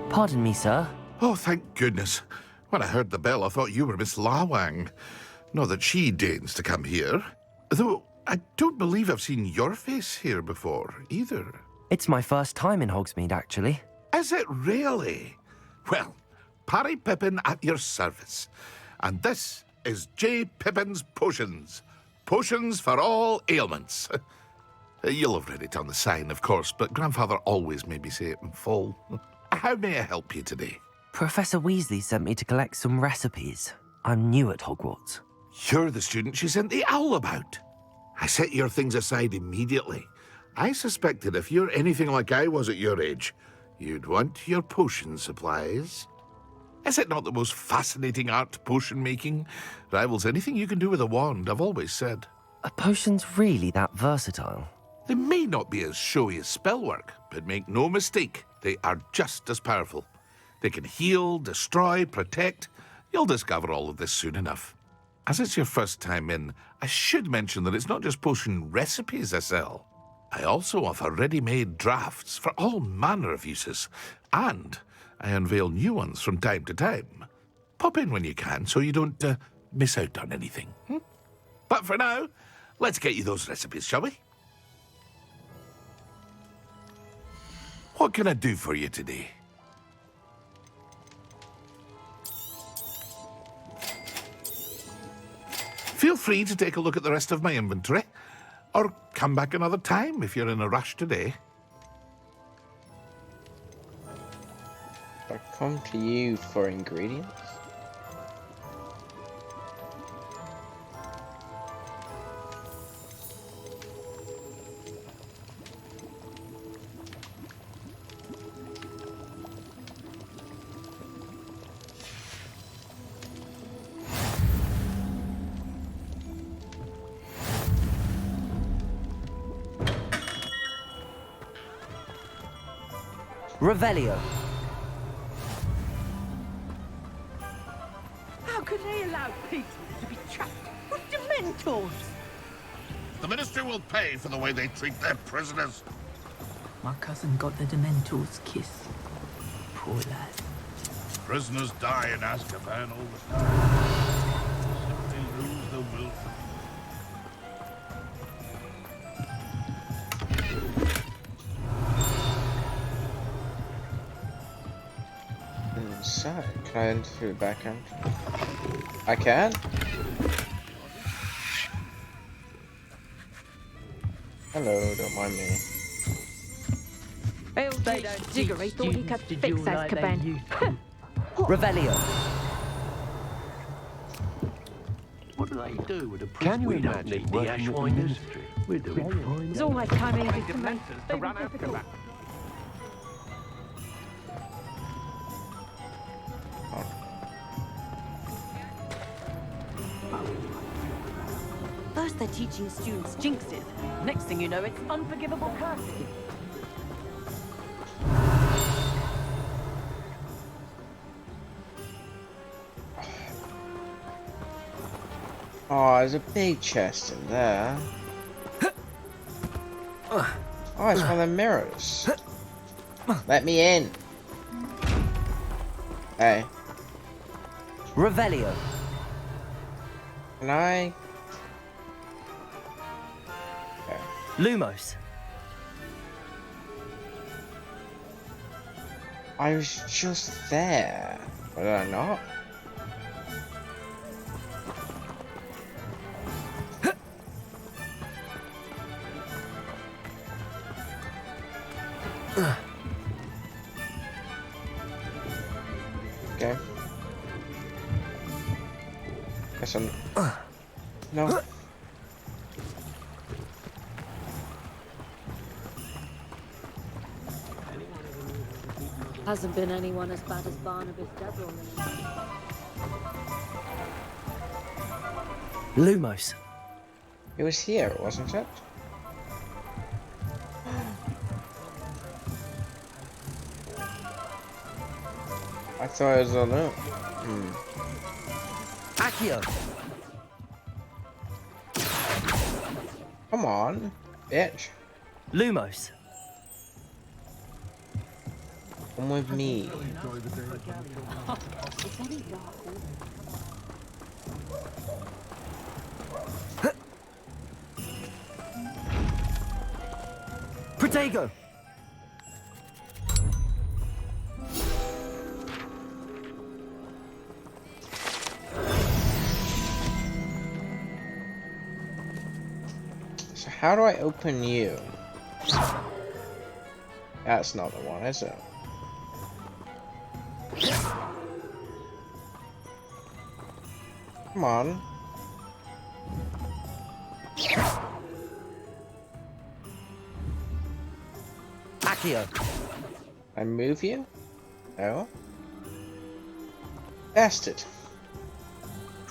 Pardon me, sir. Oh, thank goodness. When I heard the bell, I thought you were Miss Lawang. Not that she deigns to come here. Though, I don't believe I've seen your face here before, either. It's my first time in Hogsmeade, actually. Is it really? Well, Parry Pippin at your service. And this is J. Pippin's Potions. Potions for all ailments. You'll have read it on the sign, of course, but Grandfather always made me say it in full. How may I help you today? Professor Weasley sent me to collect some recipes. I'm new at Hogwarts. You're the student she sent the owl about. I set your things aside immediately. I suspected if you're anything like I was at your age, you'd want your potion supplies. Is it not the most fascinating art, potion making? Rivals anything you can do with a wand, I've always said. Are potions really that versatile? They may not be as showy as spellwork, but make no mistake, they are just as powerful. They can heal, destroy, protect. You'll discover all of this soon enough. As it's your first time in, I should mention that it's not just potion recipes I sell. I also offer ready-made drafts for all manner of uses, and I unveil new ones from time to time. Pop in when you can so you don't miss out on anything. But for now, let's get you those recipes, shall we? What can I do for you today? Feel free to take a look at the rest of my inventory, or come back another time if you're in a rush today. I come to you for ingredients? Revelio. How could they allow Peter to be trapped with Dementors? The Ministry will pay for the way they treat their prisoners. My cousin got the Dementor's kiss. Poor lad. Prisoners die in Azkaban all the time. Simply lose the will. Inside. Can I enter through the back end? I can? Hello, don't mind me. They don't Diggory thought he could fix Azkaban. Revelio. What do they do with a prisoner? Can you imagine the Ashwinders? We're doing fine. It's always come easy to me. To run Azkaban. First they're teaching students jinxes. Next thing you know, it's unforgivable curses. Oh, there's a big chest in there. Oh, it's one of the mirrors. Let me in. Hey. Revelio. Can I? Okay. Lumos. I was just there. Did I not? Okay. Guess I'm... No. Hasn't been anyone as bad as Barnabas Devil. Lumos. It was here, wasn't it? I thought it was on it. Accio. Come on, bitch. Lumos. Come with me. Protego. So how do I open you? That's not the one, is it? Come on. Accio. I move you? No. Bastard.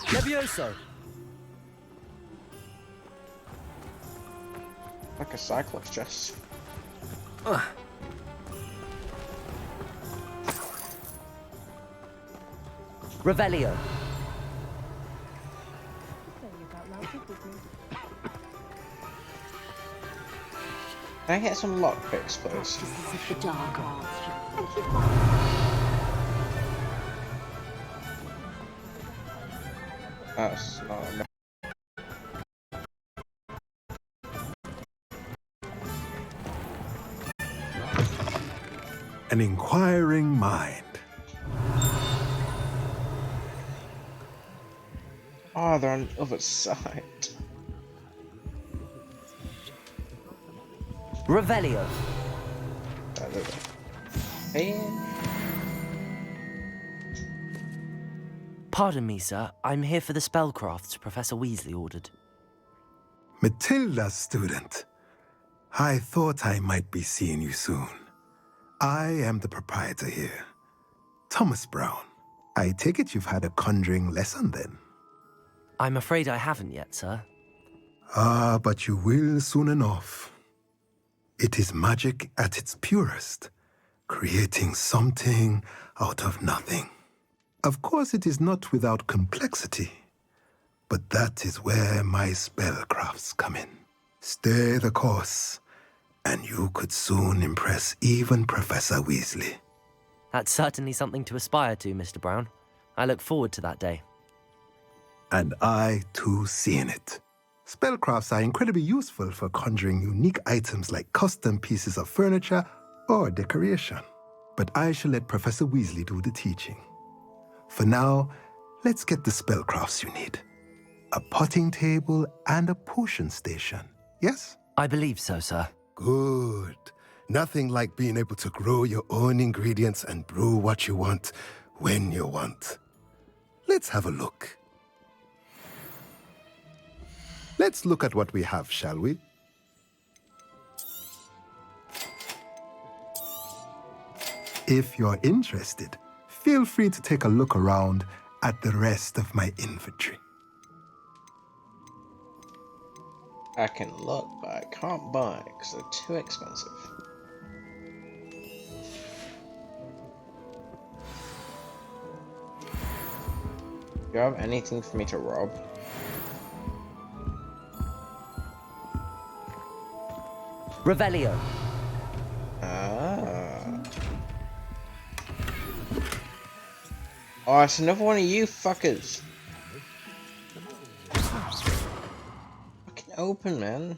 Levioso. Like a Cyclops dress. Revelio. Can I get some lockpicks, please? The dark arts. That's not enough. An inquiring mind. Oh, they're on the other side. Revelio. Hey. Pardon me, sir. I'm here for the spellcrafts Professor Weasley ordered. Matilda, student. I thought I might be seeing you soon. I am the proprietor here, Thomas Brown. I take it you've had a conjuring lesson then? I'm afraid I haven't yet, sir. Ah, but you will soon enough. It is magic at its purest, creating something out of nothing. Of course, it is not without complexity, but that is where my spellcrafts come in. Stay the course, and you could soon impress even Professor Weasley. That's certainly something to aspire to, Mr. Brown. I look forward to that day. And I, too, see in it. Spellcrafts are incredibly useful for conjuring unique items like custom pieces of furniture or decoration. But I shall let Professor Weasley do the teaching. For now, let's get the spellcrafts you need. A potting table and a potion station, yes? I believe so, sir. Good. Nothing like being able to grow your own ingredients and brew what you want when you want. Let's have a look. Let's look at what we have, shall we? If you're interested, feel free to take a look around at the rest of my inventory. I can look, but I can't buy because they're too expensive. Do you have anything for me to rob? Revelio. Ah. Oh, it's another one of you fuckers. Fucking open, man.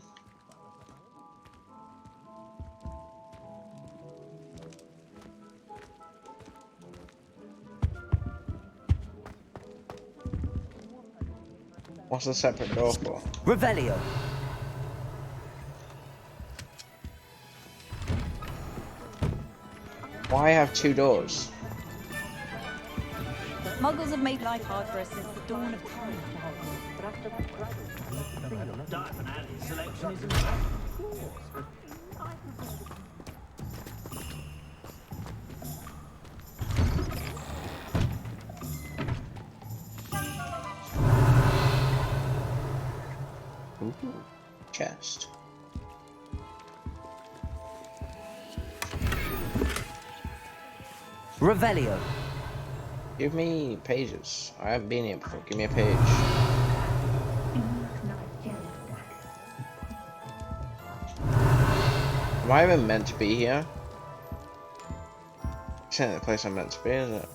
What's the separate door for? Revelio. Why have two doors? Muggles have made life hard for us since the dawn of time. But after that Dark Alley selection is Ooh, chest. Revelio. Give me pages. I haven't been here before. Give me a page. Am I even meant to be here? This ain't the place I'm meant to be, is it?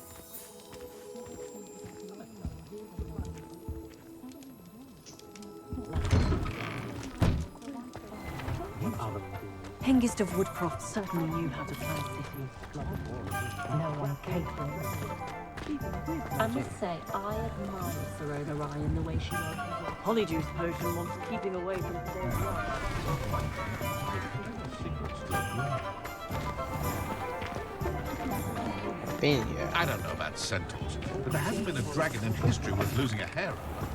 Hengist of Woodcroft certainly knew how to plan cities. No one capable. I must say, I admire Serona Ryan the way she works. Polyjuice potion wants keeping away from today's Been here. I don't know about centaurs, but there hasn't been a dragon in history worth losing a hair over.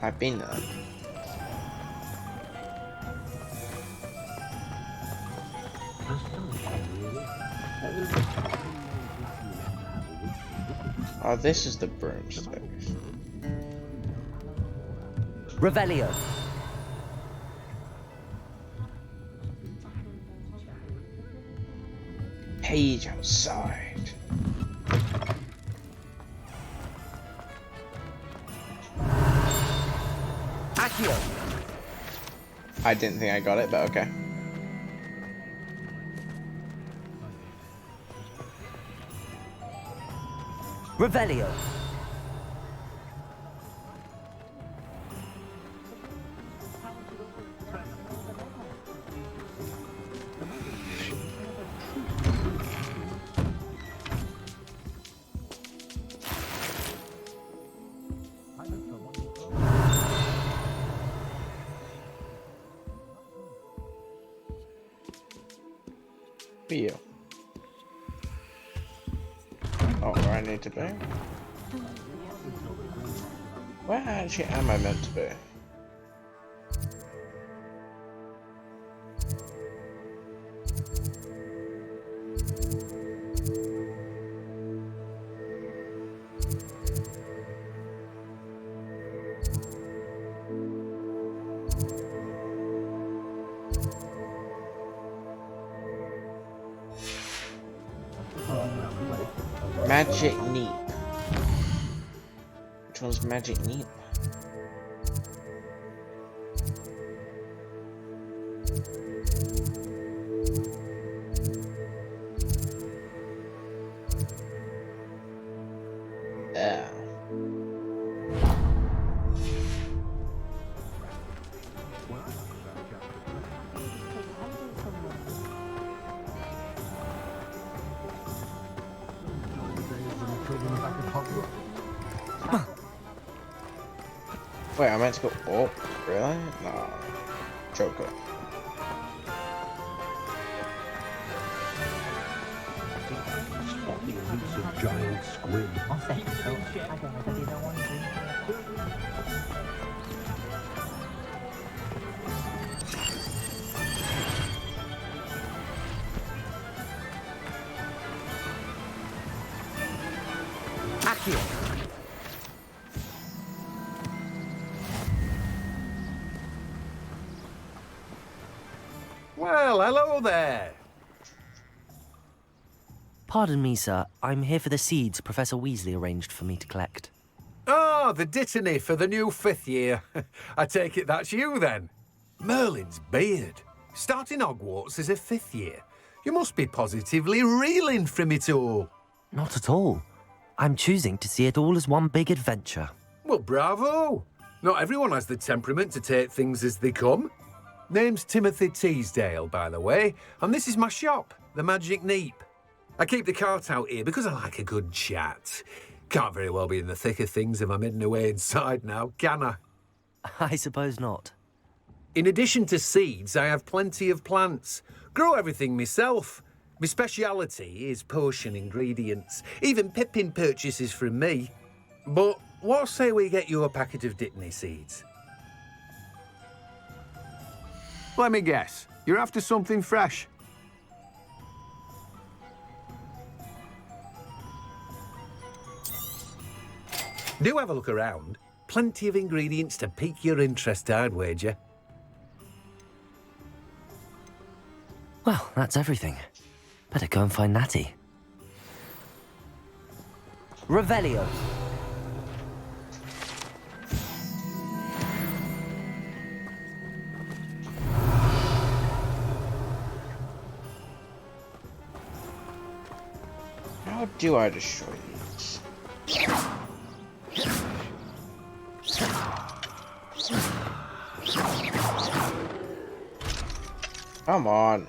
I've been there. Oh, this is the broomstick. Revelio. Page outside. Accio. I didn't think I got it, but okay. Revelio. For you. Oh, where I need to be? Where actually am I meant to be? Magic Neep. Which one's Magic Neep? Yeah. Wait, I meant to go up? Really? No. Joker. Giant squid. Accio. Well, hello there. Pardon me, sir. I'm here for the seeds Professor Weasley arranged for me to collect. Ah, the dittany for the new 5th year. I take it that's you, then. Merlin's beard. Starting Hogwarts as a 5th year. You must be positively reeling from it all. Not at all. I'm choosing to see it all as one big adventure. Well, bravo. Not everyone has the temperament to take things as they come. Name's Timothy Teasdale, by the way, and this is my shop, the Magic Neep. I keep the cart out here because I like a good chat. Can't very well be in the thick of things if I'm hidden away inside now, can I? I suppose not. In addition to seeds, I have plenty of plants. Grow everything myself. My speciality is potion ingredients. Even Pippin purchases from me. But what say we get you a packet of Dittany seeds? Let me guess. You're after something fresh. Do have a look around. Plenty of ingredients to pique your interest, I'd wager. Well, that's everything. Better go and find Natty. Revelio. How do I destroy these? Come on.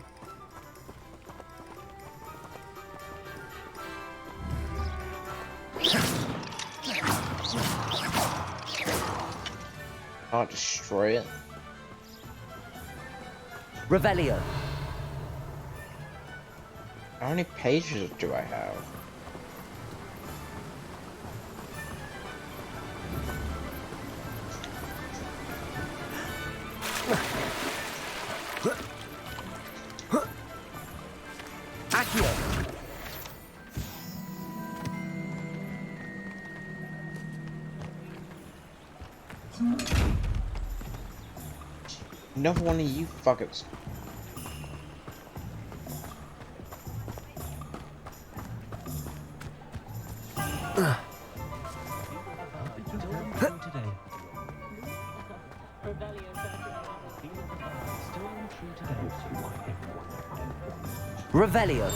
Can't destroy it. Revelio. How many pages do I have? Accio. Another one of you fuckers. Revelio.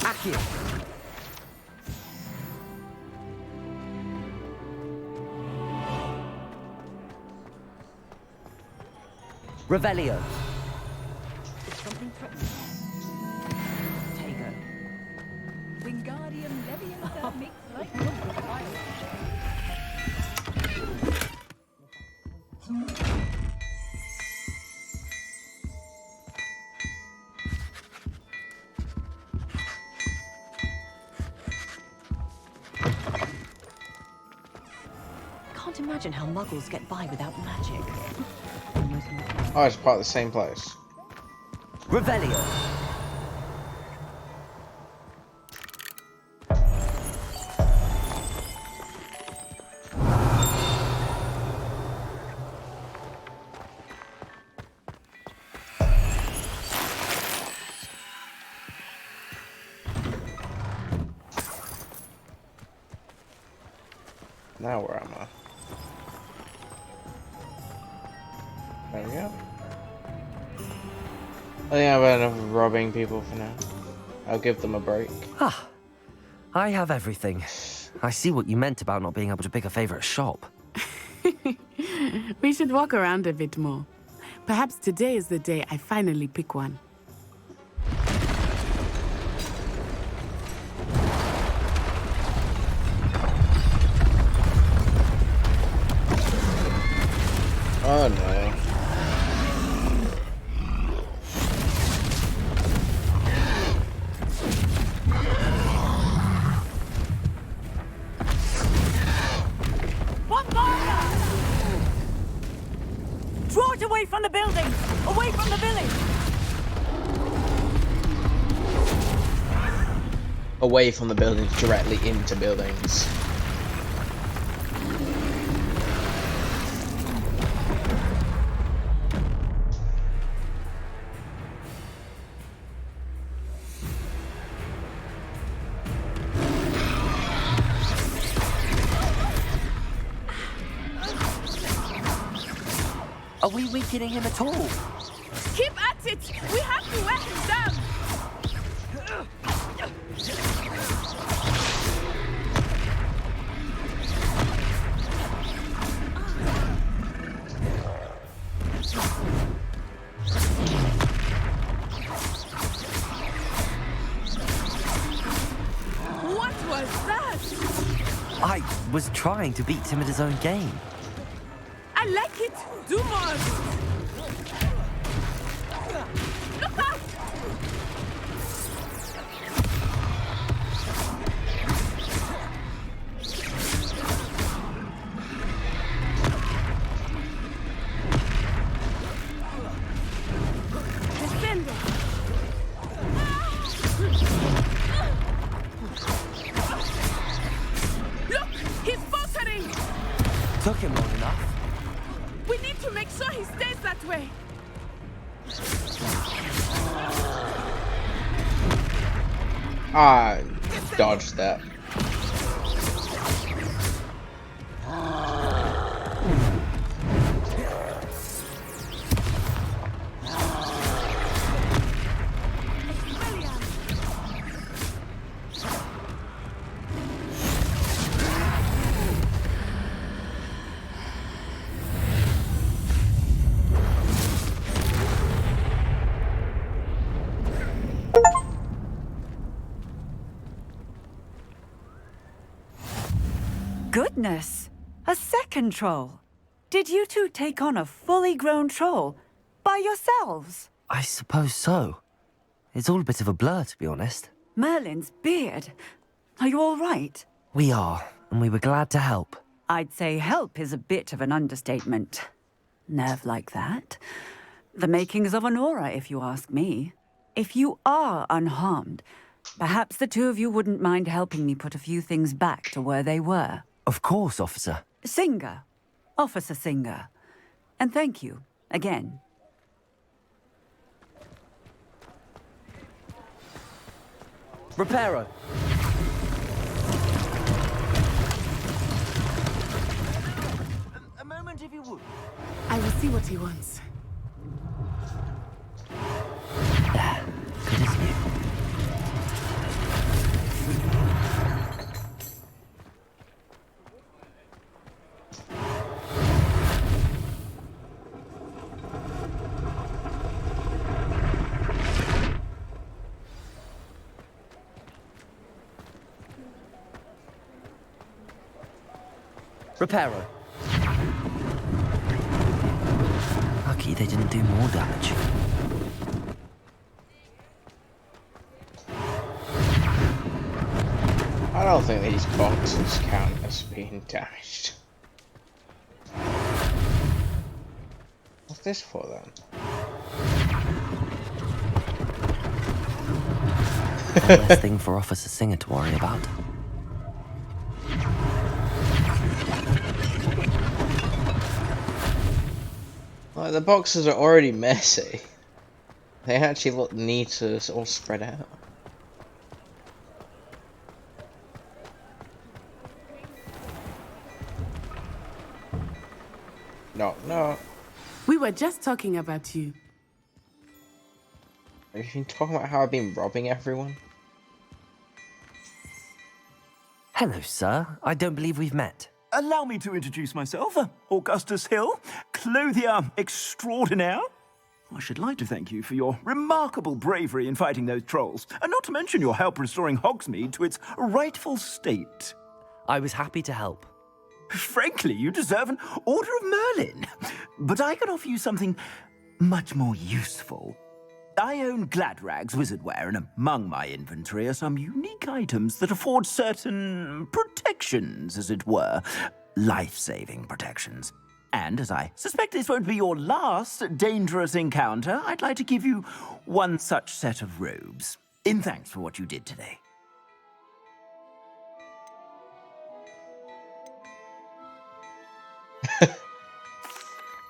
Accio. Revelio. Something threatening. Tego. Wingardium Leviosa makes light can't imagine how muggles get by without magic. Oh, it's part of the same place. Revelio. Now where am I? There we go. I think I've had enough of robbing people for now. I'll give them a break. Ah, I have everything. I see what you meant about not being able to pick a favorite shop. We should walk around a bit more. Perhaps today is the day I finally pick one. Oh no. Draw it away from the building! Away from the village! Away from the buildings, directly into buildings. Are we weakening him at all? Keep at it! We have to wear him down! What was that? I was trying to beat him at his own game. I like it. Do more. Look out! Descend. Look, he's faltering. Took him long enough. We need to make sure he stays that way. Ah, dodged that. Goodness! A second troll! Did you two take on a fully grown troll? By yourselves? I suppose so. It's all a bit of a blur, to be honest. Merlin's beard. Are you all right? We are, and we were glad to help. I'd say help is a bit of an understatement. Nerve like that. The makings of an aura, if you ask me. If you are unharmed, perhaps the two of you wouldn't mind helping me put a few things back to where they were. Of course, officer. Singer. Officer Singer. And thank you, again. Reparo. A moment, if you would. I will see what he wants. There. Good as new. Reparo. Lucky they didn't do more damage. I don't think these boxes count as being damaged. What's this for then? One less thing for Officer Singer to worry about. Like, the boxes are already messy. They actually look neater, all spread out. No. We were just talking about you. Have you been talking about how I've been robbing everyone? Hello, sir. I don't believe we've met. Allow me to introduce myself, Augustus Hill, clothier extraordinaire. I should like to thank you for your remarkable bravery in fighting those trolls, and not to mention your help restoring Hogsmeade to its rightful state. I was happy to help. Frankly, you deserve an Order of Merlin. But I can offer you something much more useful. I own Gladrag's wizardware, and among my inventory are some unique items that afford certain protections, as it were. Life-saving protections. And as I suspect this won't be your last dangerous encounter, I'd like to give you one such set of robes, in thanks for what you did today.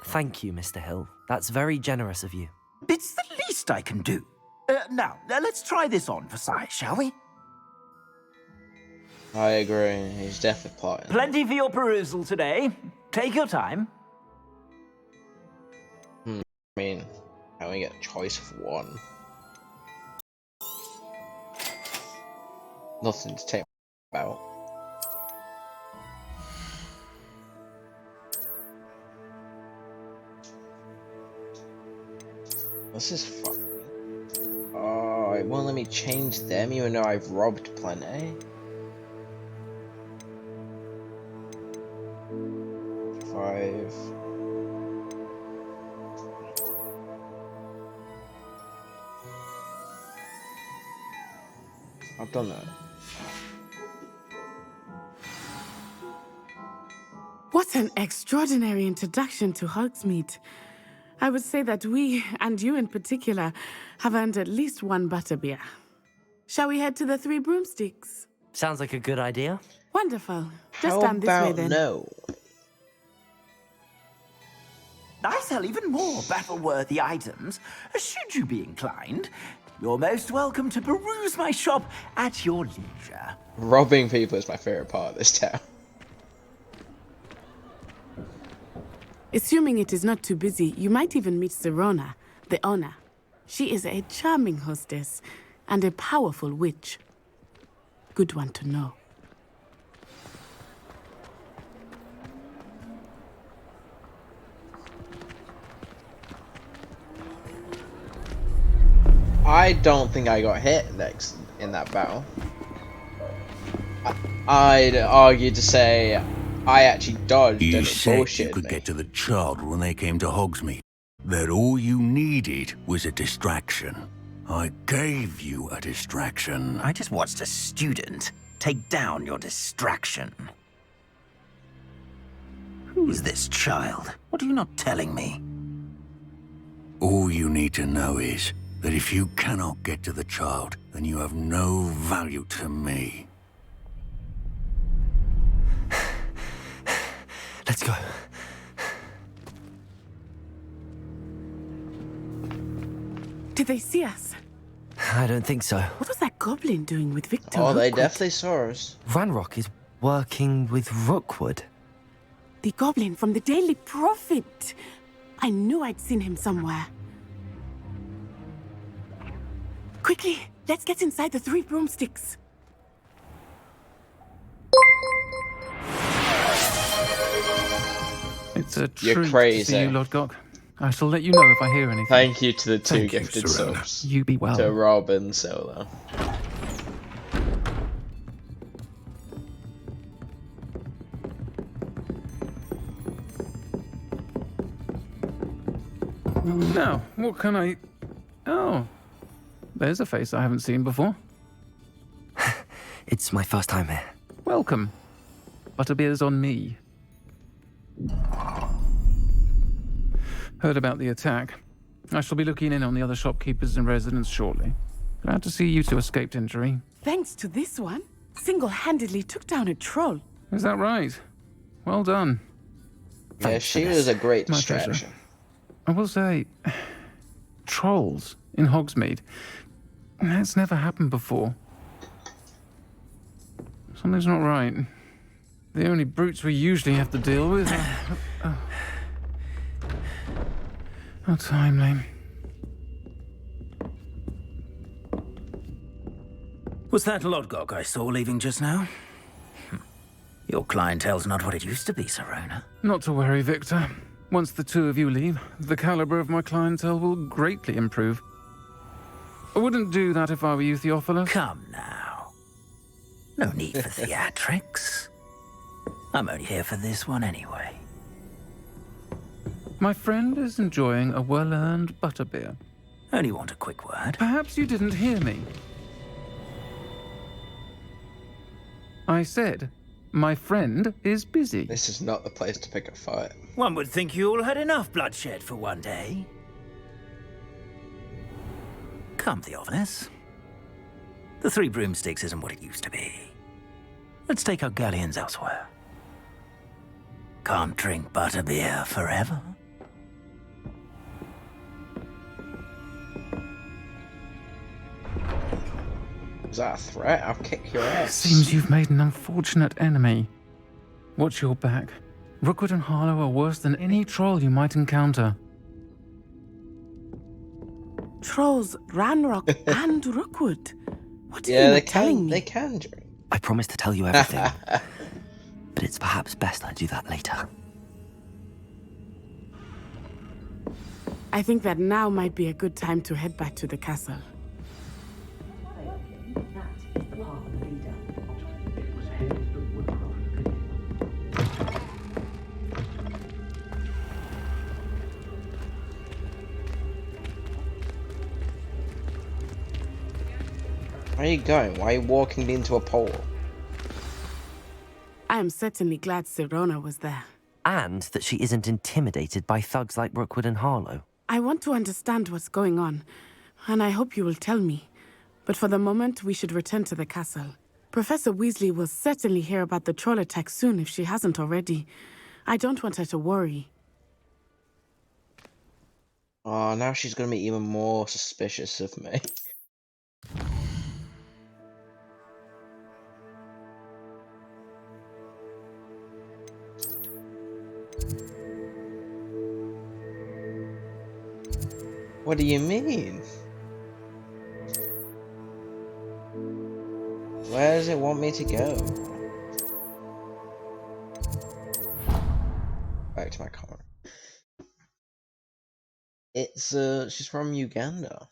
Thank you, Mr. Hill. That's very generous of you. It's the least I can do. Now, let's try this on for size, shall we? I agree. He's definitely plotting. Plenty for your perusal today. Take your time. I mean, I only get a choice of one. Nothing to take about. This is fucking. Oh, it won't let me change them even though I've robbed plenty. Five. I've done that. What an extraordinary introduction to Hogsmeade. I would say that we, and you in particular, have earned at least one butterbeer. Shall we head to the Three Broomsticks? Sounds like a good idea. Wonderful. Just How down this way about then. no? I sell even more battle-worthy items, should you be inclined. You're most welcome to peruse my shop at your leisure. Robbing people is my favorite part of this town. Assuming it is not too busy, you might even meet Serona, the owner. She is a charming hostess and a powerful witch. Good one to know. I don't think I got hit next in that battle. I'd argue to say I actually dodged You and it said you bullshitted could me. get to the child when they came to Hogsmeade. That all you needed was a distraction. I gave you a distraction. I just watched a student take down your distraction. Who is this child? What are you not telling me? All you need to know is that if you cannot get to the child, then you have no value to me. Let's go. Did they see us? I don't think so. What was that goblin doing with Victor? Oh, they Rookwood? definitely saw us. Ranrock is working with Rookwood. The goblin from the Daily Prophet. I knew I'd seen him somewhere. Quickly, let's get inside the Three Broomsticks. It's a You're treat crazy. to see you, Lord Gok. I shall let you know if I hear anything. Thank you to the two Thank you, gifted Serona. subs. You be well. To Rob and Solo. Now, what can I... Oh, there's a face I haven't seen before. It's my first time here. Welcome. Butterbeer's on me. Heard about the attack. I shall be looking in on the other shopkeepers and residents shortly. Glad to see you two escaped injury. Thanks to this one, single-handedly took down a troll. Is that right? Well done. Yeah, she was a great My distraction. pleasure. I will say, trolls in Hogsmeade. That's never happened before. Something's not right. The only brutes we usually have to deal with are... How timely. Was that Lodgok I saw leaving just now? Your clientele's not what it used to be, Serona. Not to worry, Victor. Once the two of you leave, the caliber of my clientele will greatly improve. I wouldn't do that if I were you, Theophilus. Come now. No need for theatrics. I'm only here for this one anyway. My friend is enjoying a well-earned butterbeer. Only want a quick word. Perhaps you didn't hear me. I said, my friend is busy. This is not the place to pick a fight. One would think you all had enough bloodshed for one day. Come, Theophilus. The Three Broomsticks isn't what it used to be. Let's take our galleons elsewhere. Can't drink butterbeer forever. Is that a threat? I'll kick your ass. Seems you've made an unfortunate enemy. Watch your back. Rookwood and Harlow are worse than any troll you might encounter. Trolls, Ranrock, and Rookwood. What are Yeah, you they not telling me? They can drink. I promise to tell you everything. But it's perhaps best I do that later. I think that now might be a good time to head back to the castle. Where are you going? Why are you walking into a pole? I am certainly glad Serona was there. And that she isn't intimidated by thugs like Rookwood and Harlow. I want to understand what's going on, and I hope you will tell me. But for the moment, we should return to the castle. Professor Weasley will certainly hear about the troll attack soon if she hasn't already. I don't want her to worry. Oh, now she's gonna be even more suspicious of me. What do you mean? Where does it want me to go? Back to my car. It's she's from Uganda.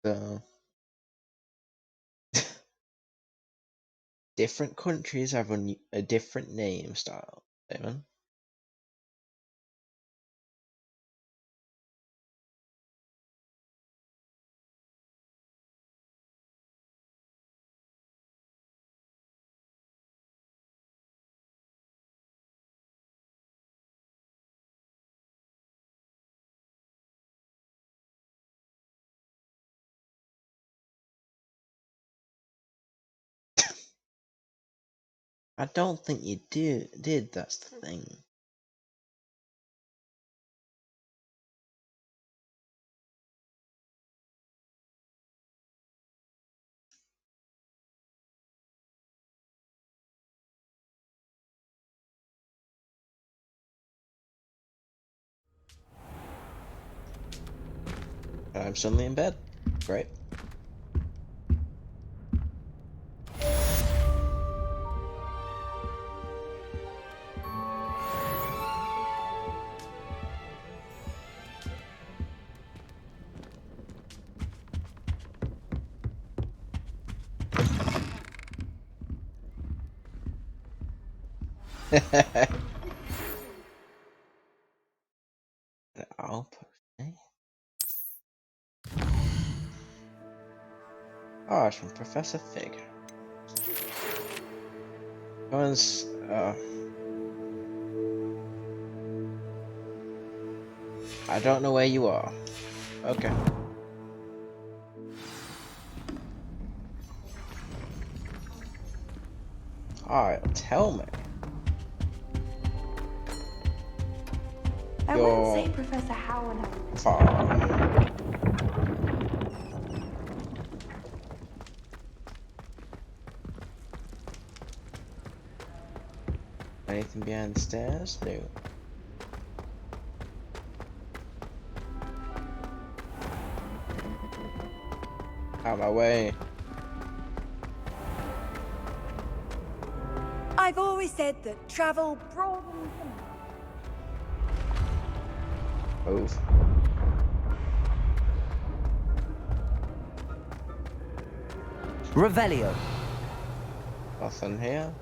So different countries have a different name style, Damon. I don't think you did, that's the thing. I'm suddenly in bed. Great. Outpost, eh? Oh, it's from Professor Fig. I don't know where you are. Okay. Alright, tell me. I wouldn't say Professor Howard. Far. Anything behind the stairs? No. Out of my way. I've always said that travel broadens the Move. Revelio. Nothing here.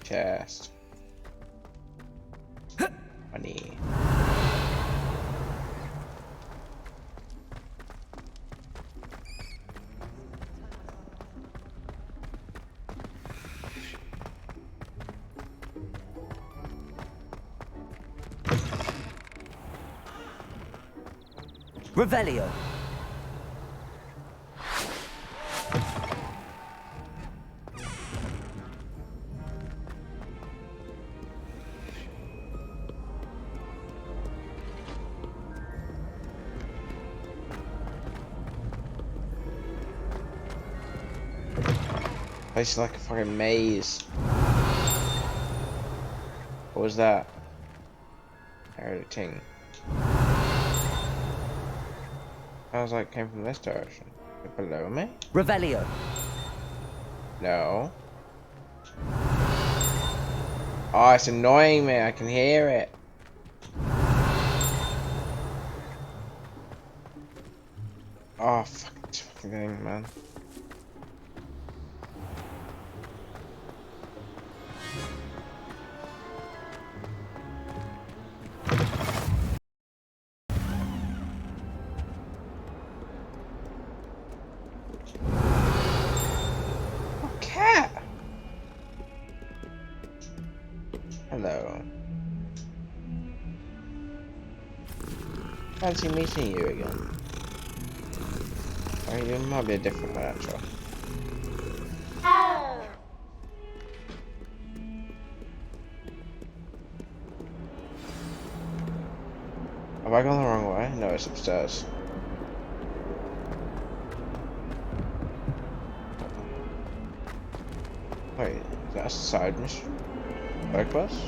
Chest. Money. Revelio. Place is like a fucking maze. What was that? I heard a ting. Sounds like it came from this direction. Below me? Revelio. No. Oh, it's annoying me. I can hear it. Oh, fuck this fucking thing, man. Cat. Hello. Fancy meeting you again. Or you might be a different one, actually. Have I gone the wrong way? No, it's upstairs. Wait, is that a side mission? Side quest?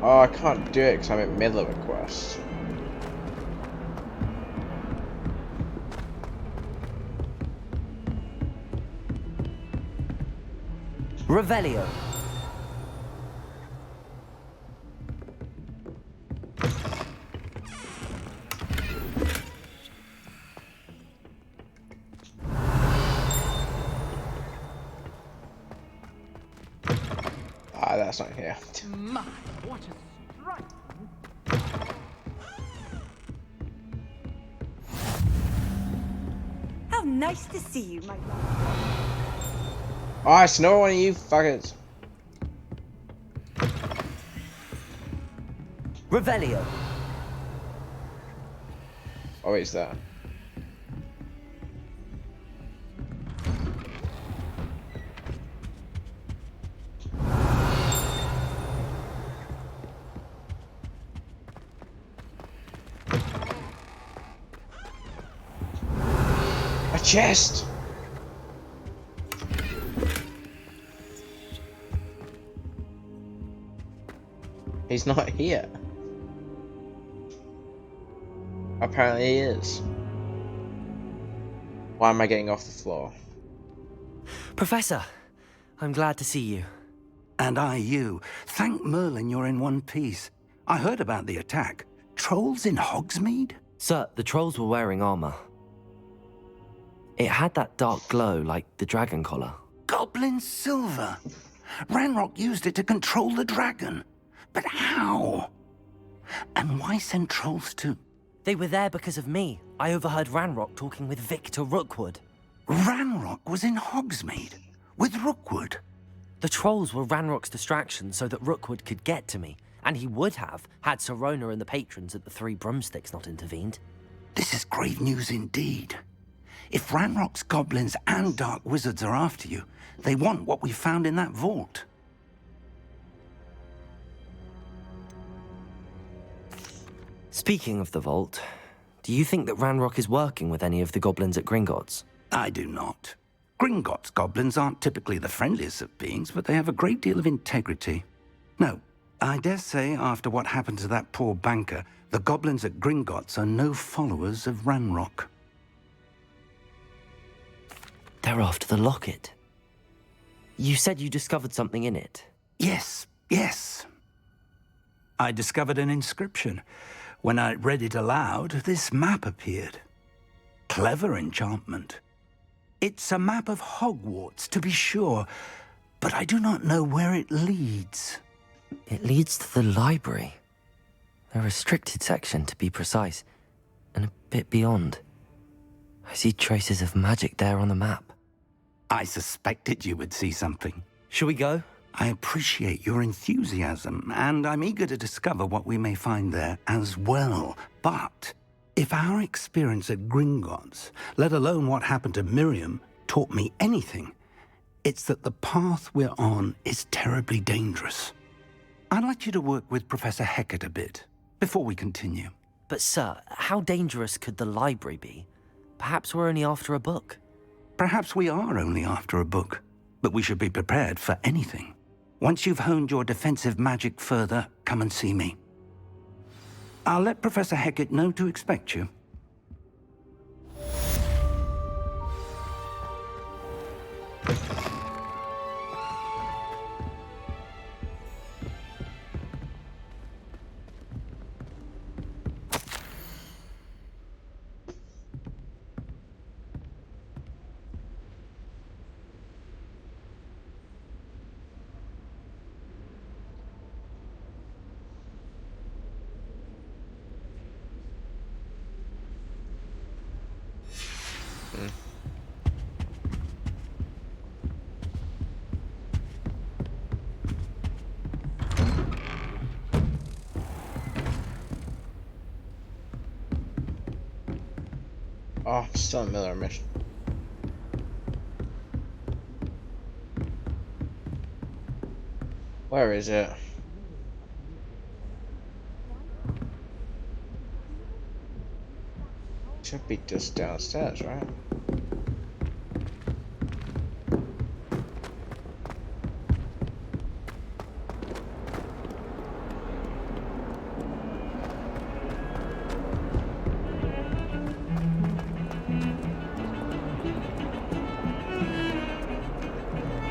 Oh, I can't do it because I'm in the middle of a quest. Revelio. Ah, that's not here. My, what a striking. How nice to see you, my love. Oh, it's another one of you fuckers. Revelio. Oh, it's that. A chest. He's not here. Apparently he is. Why am I getting off the floor? Professor, I'm glad to see you. And I you. Thank Merlin you're in one piece. I heard about the attack. Trolls in Hogsmeade? Sir, the trolls were wearing armor. It had that dark glow like the dragon collar. Goblin silver. Ranrock used it to control the dragon. But how? And why send trolls too? They were there because of me. I overheard Ranrock talking with Victor Rookwood. Ranrock was in Hogsmeade with Rookwood. The trolls were Ranrock's distraction so that Rookwood could get to me, and he would have had Sirona and the patrons at the Three Broomsticks not intervened. This is grave news indeed. If Ranrock's goblins and dark wizards are after you, they want what we found in that vault. Speaking of the vault, do you think that Ranrock is working with any of the goblins at Gringotts? I do not. Gringotts goblins aren't typically the friendliest of beings, but they have a great deal of integrity. No, I dare say after what happened to that poor banker, the goblins at Gringotts are no followers of Ranrock. They're after the locket. You said you discovered something in it. Yes. I discovered an inscription. When I read it aloud, this map appeared. Clever enchantment. It's a map of Hogwarts, to be sure, but I do not know where it leads. It leads to the library. A restricted section, to be precise, and a bit beyond. I see traces of magic there on the map. I suspected you would see something. Shall we go? I appreciate your enthusiasm, and I'm eager to discover what we may find there as well. But if our experience at Gringotts, let alone what happened to Miriam, taught me anything, it's that the path we're on is terribly dangerous. I'd like you to work with Professor Hecat a bit before we continue. But sir, how dangerous could the library be? Perhaps we're only after a book. Perhaps we are only after a book, but we should be prepared for anything. Once you've honed your defensive magic further, come and see me. I'll let Professor Hecat know to expect you. Oh, still a Miller mission. Where is it? Should be just downstairs, right?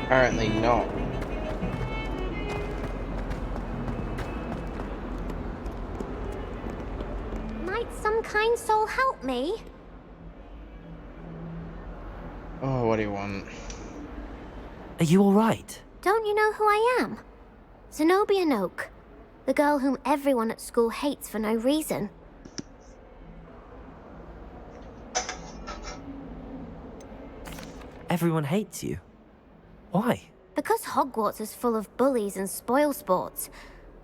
Apparently not. Might some kind soul help me? Oh, what do you want? Are you alright? Don't you know who I am? Zenobia Noak, the girl whom everyone at school hates for no reason. Everyone hates you. Why? Because Hogwarts is full of bullies and spoilsports.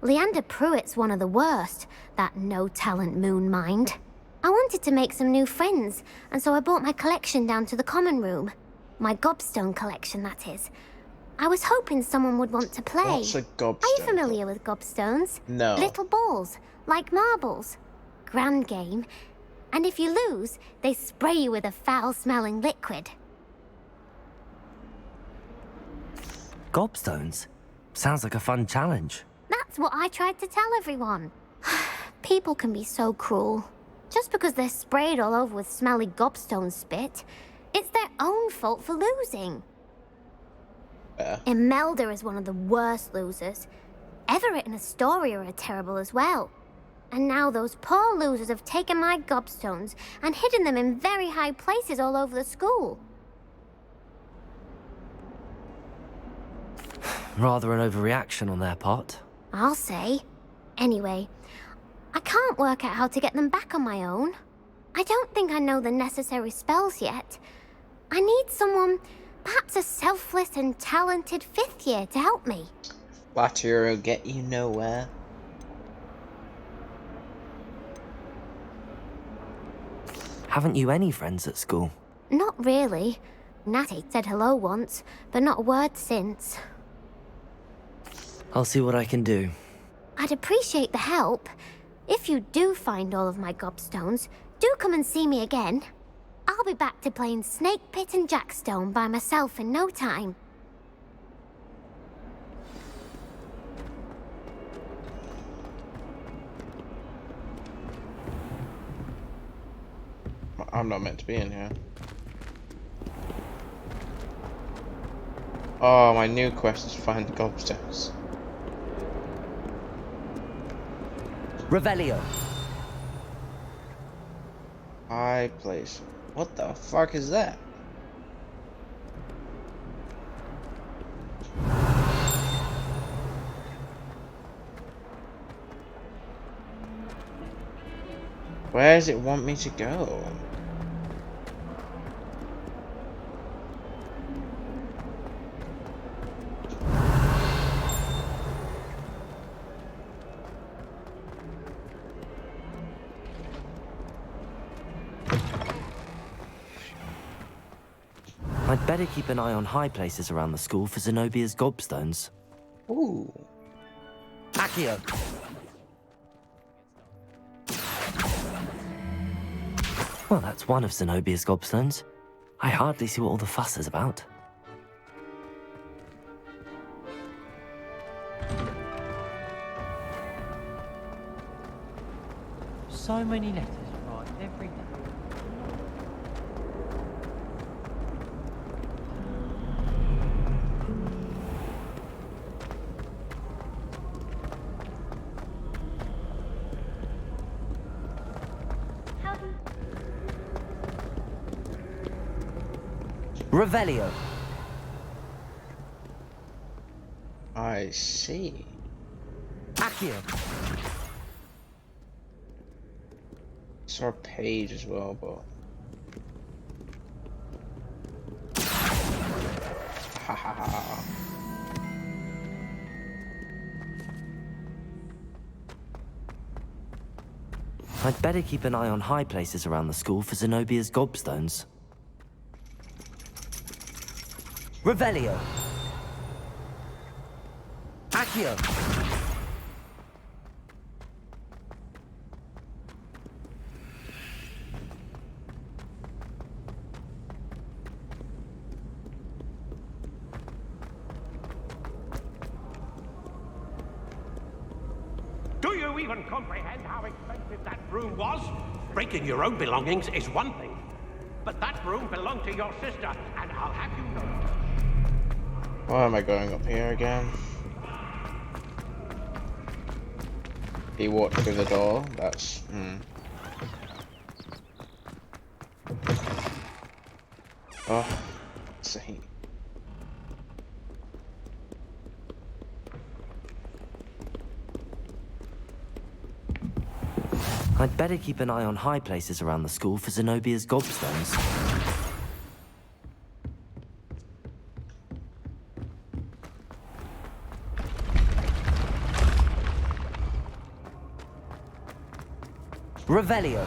Leander Pruitt's one of the worst, that no-talent moon mind. I wanted to make some new friends, and so I brought my collection down to the common room. My gobstone collection, that is. I was hoping someone would want to play. What's a gobstone? Are you familiar with gobstones? No. Little balls, like marbles. Grand game. And if you lose, they spray you with a foul-smelling liquid. Gobstones? Sounds like a fun challenge. That's what I tried to tell everyone. People can be so cruel. Just because they're sprayed all over with smelly gobstone spit, it's their own fault for losing. Imelda is one of the worst losers. Everett and Astoria are terrible as well. And now those poor losers have taken my gobstones and hidden them in very high places all over the school. Rather an overreaction on their part. I'll say. Anyway, I can't work out how to get them back on my own. I don't think I know the necessary spells yet. I need someone, perhaps a selfless and talented 5th year to help me. Flattery will get you nowhere. Haven't you any friends at school? Not really. Natty said hello once, but not a word since. I'll see what I can do. I'd appreciate the help. If you do find all of my gobstones, do come and see me again. I'll be back to playing Snake Pit and Jackstone by myself in no time. I'm not meant to be in here. Oh, my new quest is find the gobstones. Revelio. High place. What the fuck is that? Where does it want me to go? I'd better keep an eye on high places around the school for Zenobia's gobstones. Ooh. Accio. Well, that's one of Zenobia's gobstones. I hardly see what all the fuss is about. So many letters arrive every day. Revelio. I see. Accio. Saw a page as well, but ha ha ha. I'd better keep an eye on high places around the school for Zenobia's gobstones. Revelio. Accio. Do you even comprehend how expensive that broom was? Breaking your own belongings is one thing, but that broom belonged to your sister, and I'll have you know. Why am I going up here again? He walked through the door. That's Oh, see. I'd better keep an eye on high places around the school for Zenobia's gobstones. Revelio.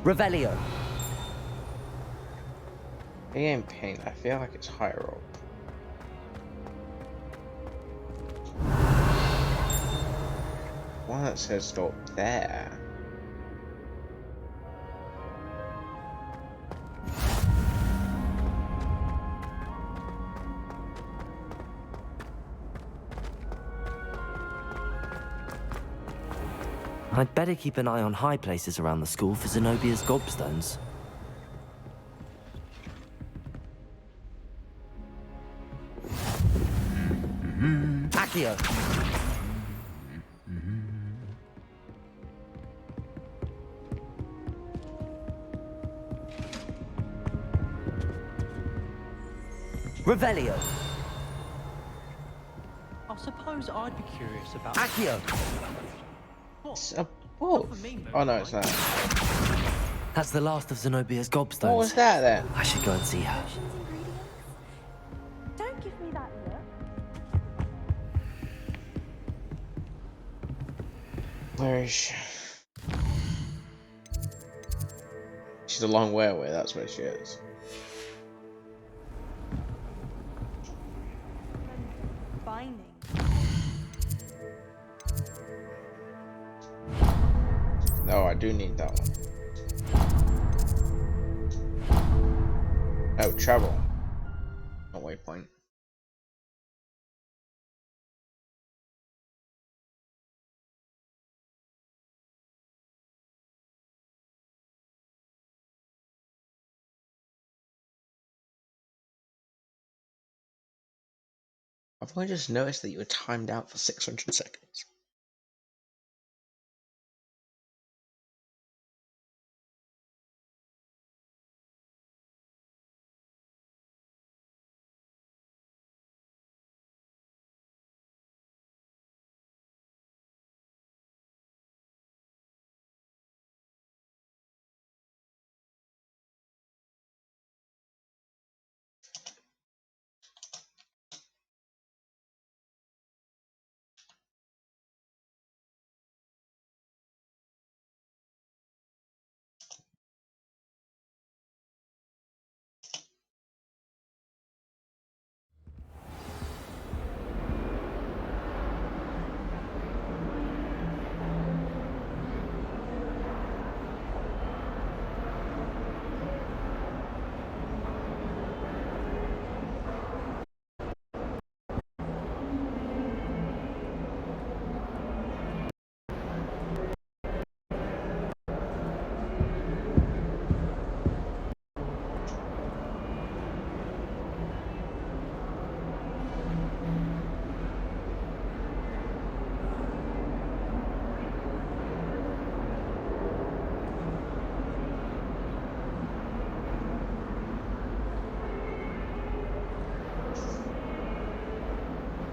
Revelio. Being paint, I feel like it's higher up. One that says stop there. I'd better keep an eye on high places around the school for Zenobia's gobstones. Accio! Revelio! I suppose I'd be curious about... Accio! It's a wolf. Oh no, it's not. That's the last of Zenobia's gobstones. What was that then? I should go and see her. Don't give me that look. Where is she? She's a long way away, that's where she is. Binding. No, I do need that one. Oh, travel. No waypoint. I've only just noticed that you were timed out for 600 seconds.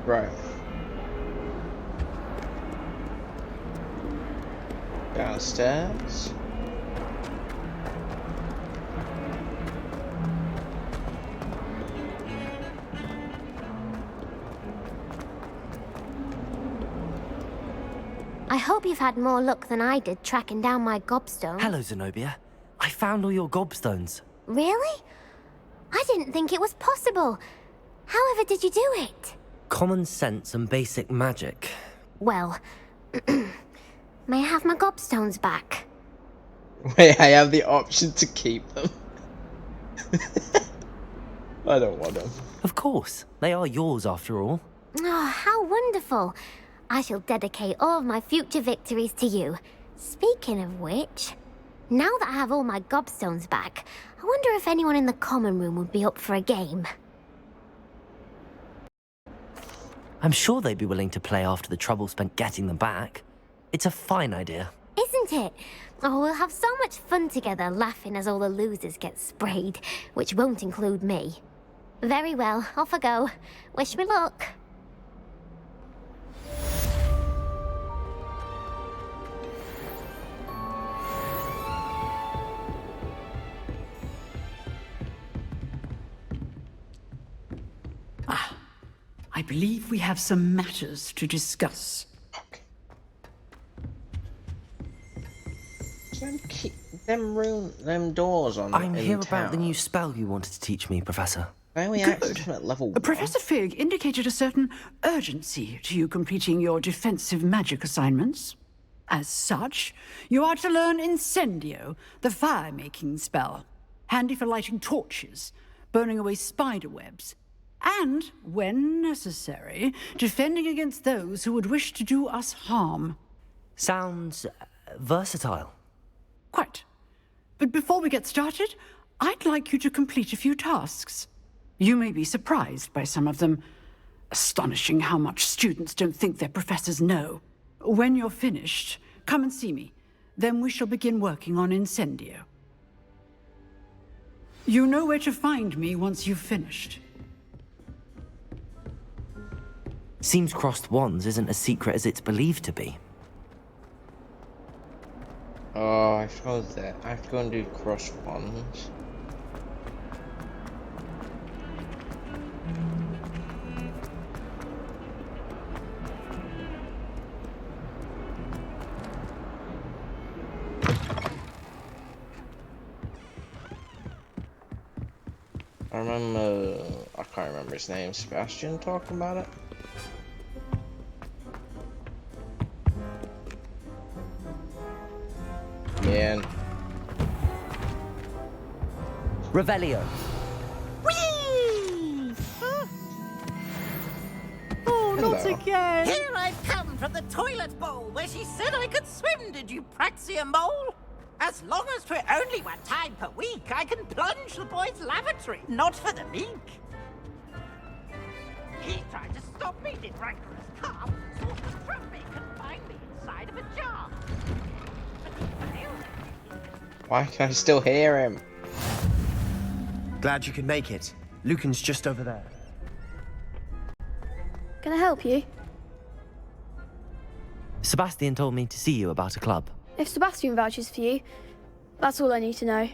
Right. Downstairs. I hope you've had more luck than I did tracking down my gobstone. Hello, Zenobia. I found all your gobstones. Really? I didn't think it was possible. However did you do it? Common sense and basic magic. Well, may I have my gobstones back? Wait, I have the option to keep them. I don't want them. Of course. They are yours after all. Oh, how wonderful. I shall dedicate all of my future victories to you. Speaking of which, now that I have all my gobstones back, I wonder if anyone in the common room would be up for a game. I'm sure they'd be willing to play after the trouble spent getting them back. It's a fine idea. Isn't it? Oh, we'll have so much fun together laughing as all the losers get sprayed, which won't include me. Very well, off I go. Wish me luck. I believe we have some matters to discuss. them doors on. I'm in here town. about the new spell you wanted to teach me, Professor. Why are we access at level 1? Professor Fig indicated a certain urgency to you completing your defensive magic assignments. As such, you are to learn Incendio, the fire-making spell, handy for lighting torches, burning away spider webs, and, when necessary, defending against those who would wish to do us harm. Sounds versatile. Quite. But before we get started, I'd like you to complete a few tasks. You may be surprised by some of them. Astonishing how much students don't think their professors know. When you're finished, come and see me. Then we shall begin working on Incendio. You know where to find me once you've finished. Seems crossed wands isn't as secret as it's believed to be. Oh, I forgot that. I have to go and do cross ones. I can't remember his name, Sebastian talking about it. Man. Revelio. Whee! Oh, not Hello. again! Here I've come from the toilet bowl where she said I could swim, did you praxia mole? As long as 'twere only 1 time per week, I can plunge the boy's lavatory, not for the meek. He tried to stop me, did rancorous calf, sought to trap me, confined me inside of a jar. But he failed. Why can I still hear him? Glad you could make it. Lucan's just over there. Can I help you? Sebastian told me to see you about a club. If Sebastian vouches for you, that's all I need to know.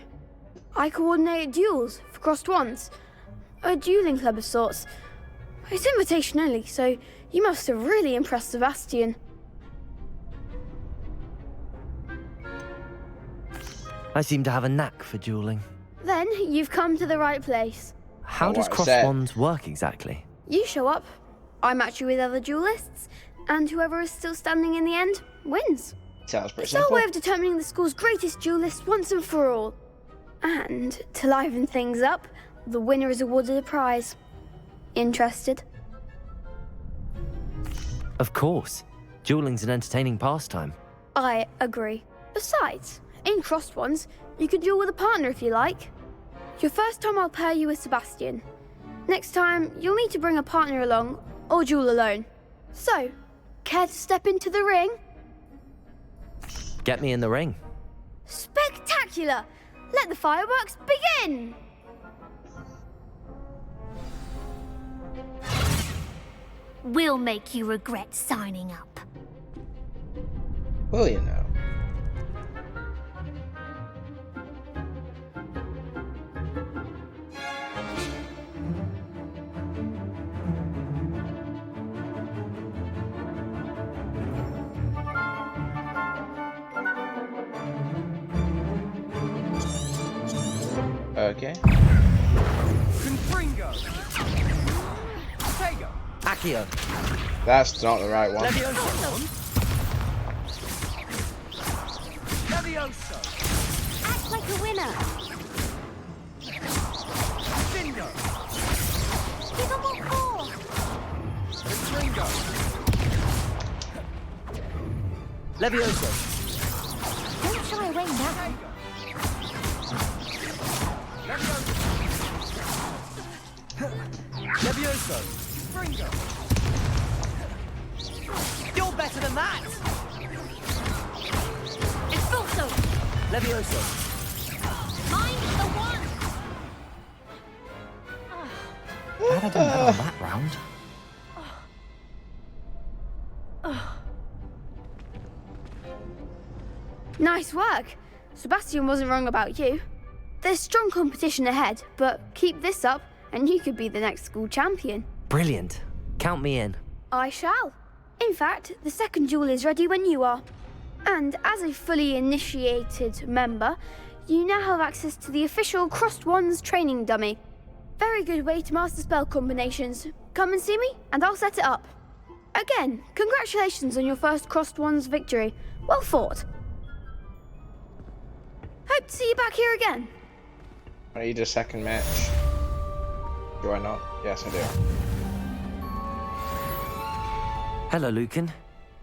I coordinate duels for crossed wands. A dueling club of sorts. It's invitation only, so you must have really impressed Sebastian. I seem to have a knack for dueling. Then you've come to the right place. How does what I cross said. wands work exactly? You show up, I match you with other duelists, and whoever is still standing in the end wins. Sounds pretty It's our simple. way of determining the school's greatest duelist once and for all. And to liven things up, the winner is awarded a prize. Interested? Of course. Dueling's an entertaining pastime. I agree. Besides, in crossed ones, you can duel with a partner if you like. Your first time I'll pair you with Sebastian. Next time, you'll need to bring a partner along, or duel alone. So, care to step into the ring? Get me in the ring. Spectacular! Let the fireworks begin! We'll make you regret signing up. Will you know? Okay. Confringo. Tego. Accio. That's not the right one. Levioso. Levioso. Act like a winner. Bingo. Give them all 4. Confringo. Levioso. Don't shy away now. Levioso. Fringo. You're better than that. Expulso. Levioso. Mind the one. How'd I do better on that round? Nice work. Sebastian wasn't wrong about you. There's strong competition ahead, but keep this up and you could be the next school champion. Brilliant. Count me in. I shall. In fact, the second duel is ready when you are. And as a fully initiated member, you now have access to the official Crossed Wands training dummy. Very good way to master spell combinations. Come and see me, and I'll set it up. Again, congratulations on your first Crossed Wands victory. Well fought. Hope to see you back here again. I need a second match. Do I not? Yes, I do. Hello, Lucan.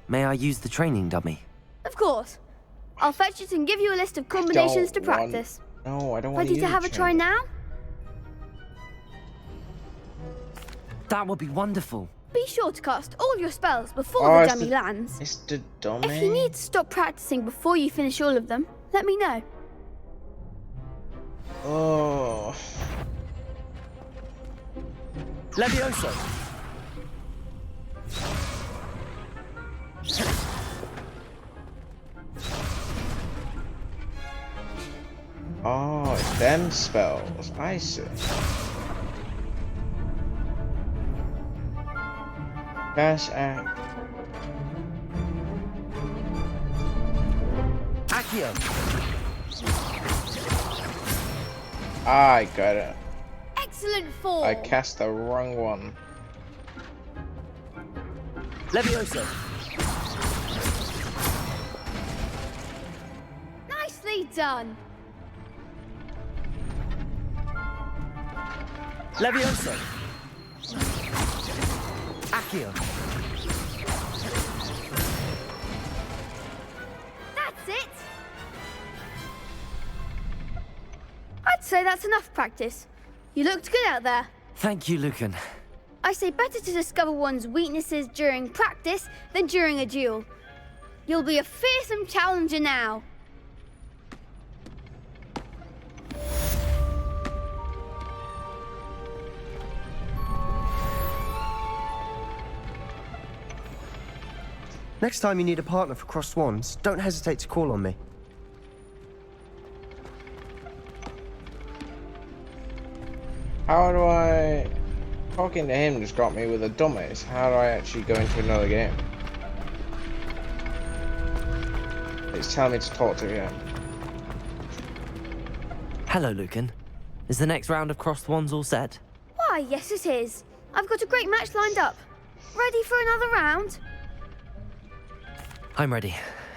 May I use the training dummy? Of course. I'll fetch it and give you a list of combinations to practice. No, I don't want Ready to have a try now? That would be wonderful. Be sure to cast all your spells before the dummy lands. It's the dummy. If you need to stop practicing before you finish all of them, let me know. Oh. Levioso. Oh, it's them spells. I see. Dash act. Accio. I got it. Excellent form. I cast the wrong one. Levioso. Nicely done. Levioso. Accio. That's it. I'd say that's enough practice. You looked good out there. Thank you, Lucan. I say better to discover one's weaknesses during practice than during a duel. You'll be a fearsome challenger now. Next time you need a partner for Crossed Wands, don't hesitate to call on me. How do I... Talking to him just got me with the dummies. How do I actually go into another game? It's telling me to talk to him. Hello, Lucan. Is the next round of Crossed Wands all set? Why, yes it is. I've got a great match lined up. Ready for another round? I'm ready.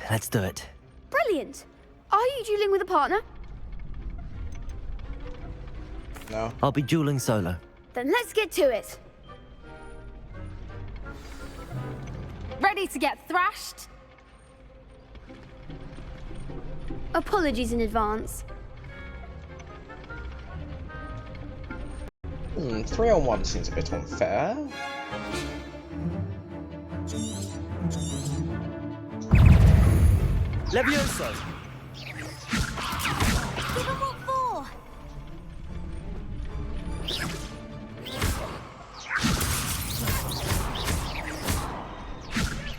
Let's do it. Brilliant. Are you dueling with a partner? No. I'll be dueling solo. Then let's get to it. Ready to get thrashed? Apologies in advance. 3-on-1 seems a bit unfair. Levioso. Give him what for?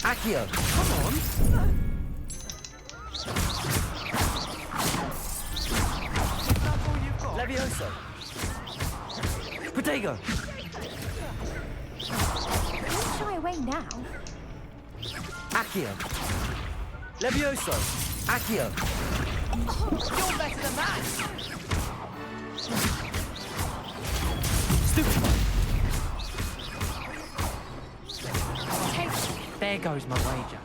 Accio. Come on. Levioso. Protego. Don't shy away now. Accio. Levioso. Accio. You're better than that. Stupid one. There goes my wager.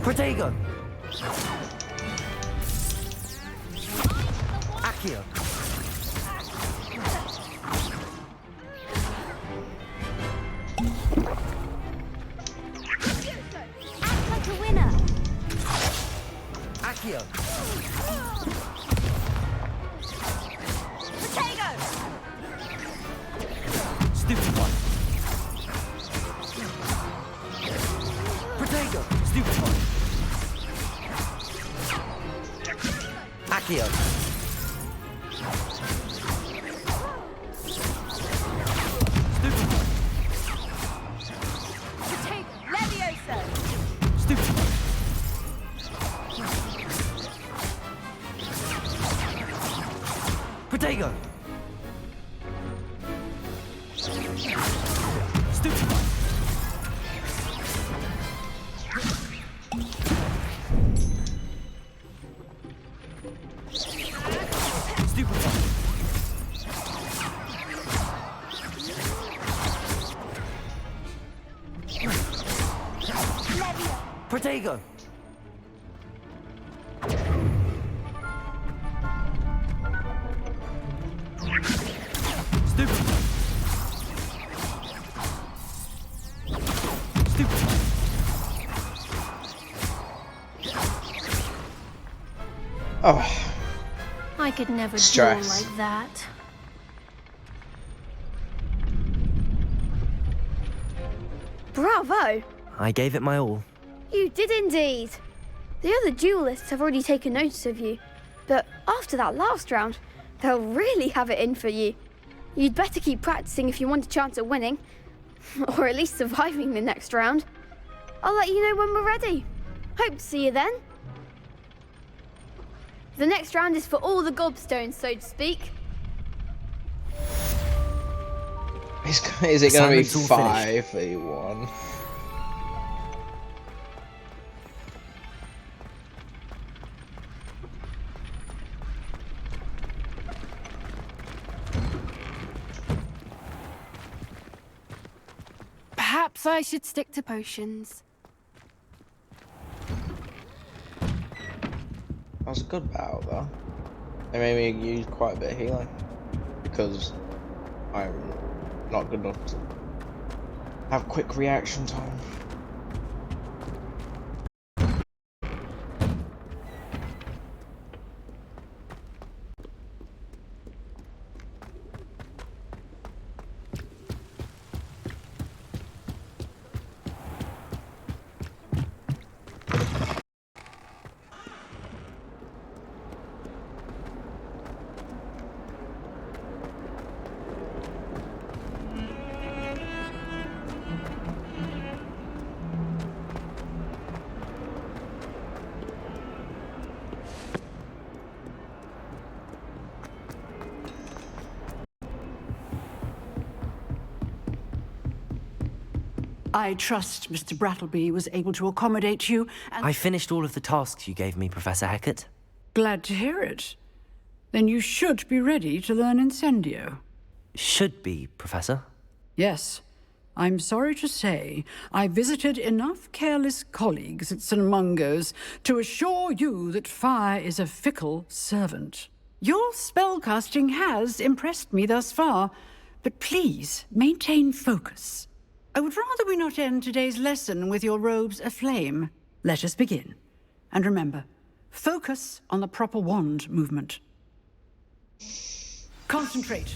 Protego. Accio. Act like a winner. Accio. Potato! Stupid one. Protego. Stupid one. Accio. Stupid one. Potato! Levioso! Stupid one. Protego. Stupid one. Protego! Stupid! Stupid! Oh. I could never Stress. duel like that. Bravo! I gave it my all. You did indeed. The other duelists have already taken notice of you, but after that last round, they'll really have it in for you. You'd better keep practicing if you want a chance at winning, or at least surviving the next round. I'll let you know when we're ready. Hope to see you then. The next round is for all the gobstones, so to speak. Is it going to be Assignment's all finished. 5v1? Perhaps I should stick to potions. That was a good battle though. It made me use quite a bit of healing because I'm not good enough to have quick reaction time. I trust Mr. Brattleby was able to accommodate you, and I finished all of the tasks you gave me, Professor Hackett. glad to hear it. Then you should be ready to learn Incendio. Should be, Professor. Yes. I'm sorry to say, I visited enough careless colleagues at St. Mungo's to assure you that fire is a fickle servant. Your spellcasting has impressed me thus far, but please maintain focus. I would rather we not end today's lesson with your robes aflame. Let us begin. And remember, focus on the proper wand movement. Concentrate,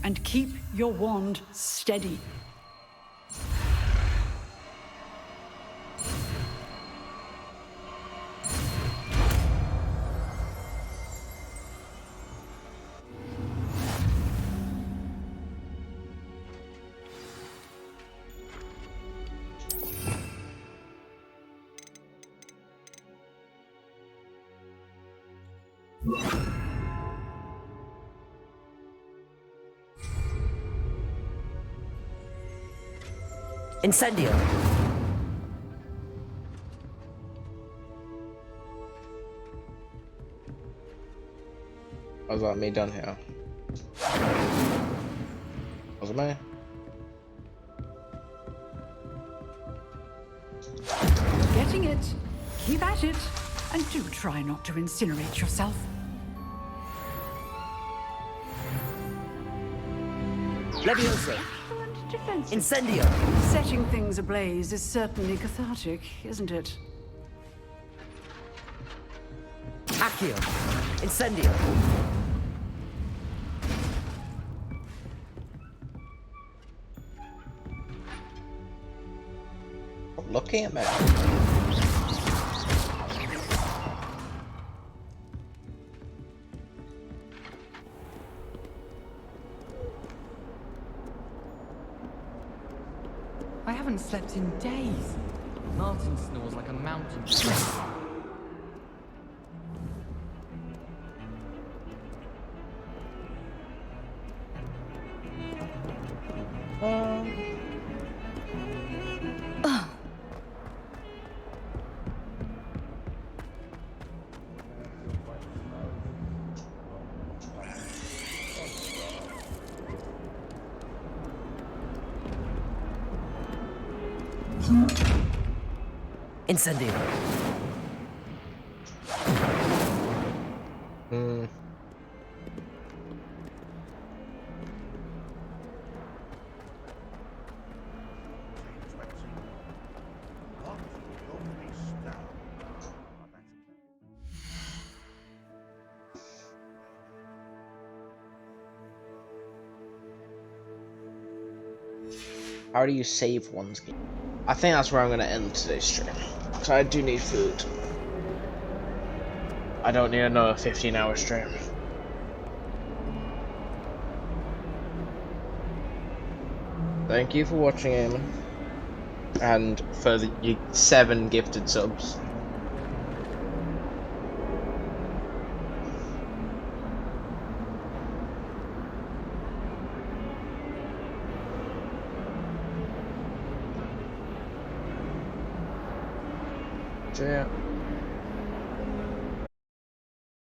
and keep your wand steady. Incendio! How's that me done here? Was it me? Getting it. Keep at it. And do try not to incinerate yourself. Leviosa! Incendio! Setting things ablaze is certainly cathartic, isn't it? Accio! Incendio! Stop looking at me. I haven't slept in days. Martin snores like a mountain. Incendio. How do you save one's game? I think that's where I'm going to end today's stream. So I do need food. I don't need another 15-hour stream. Thank you for watching, Eamon. And for the 7 gifted subs. Yeah.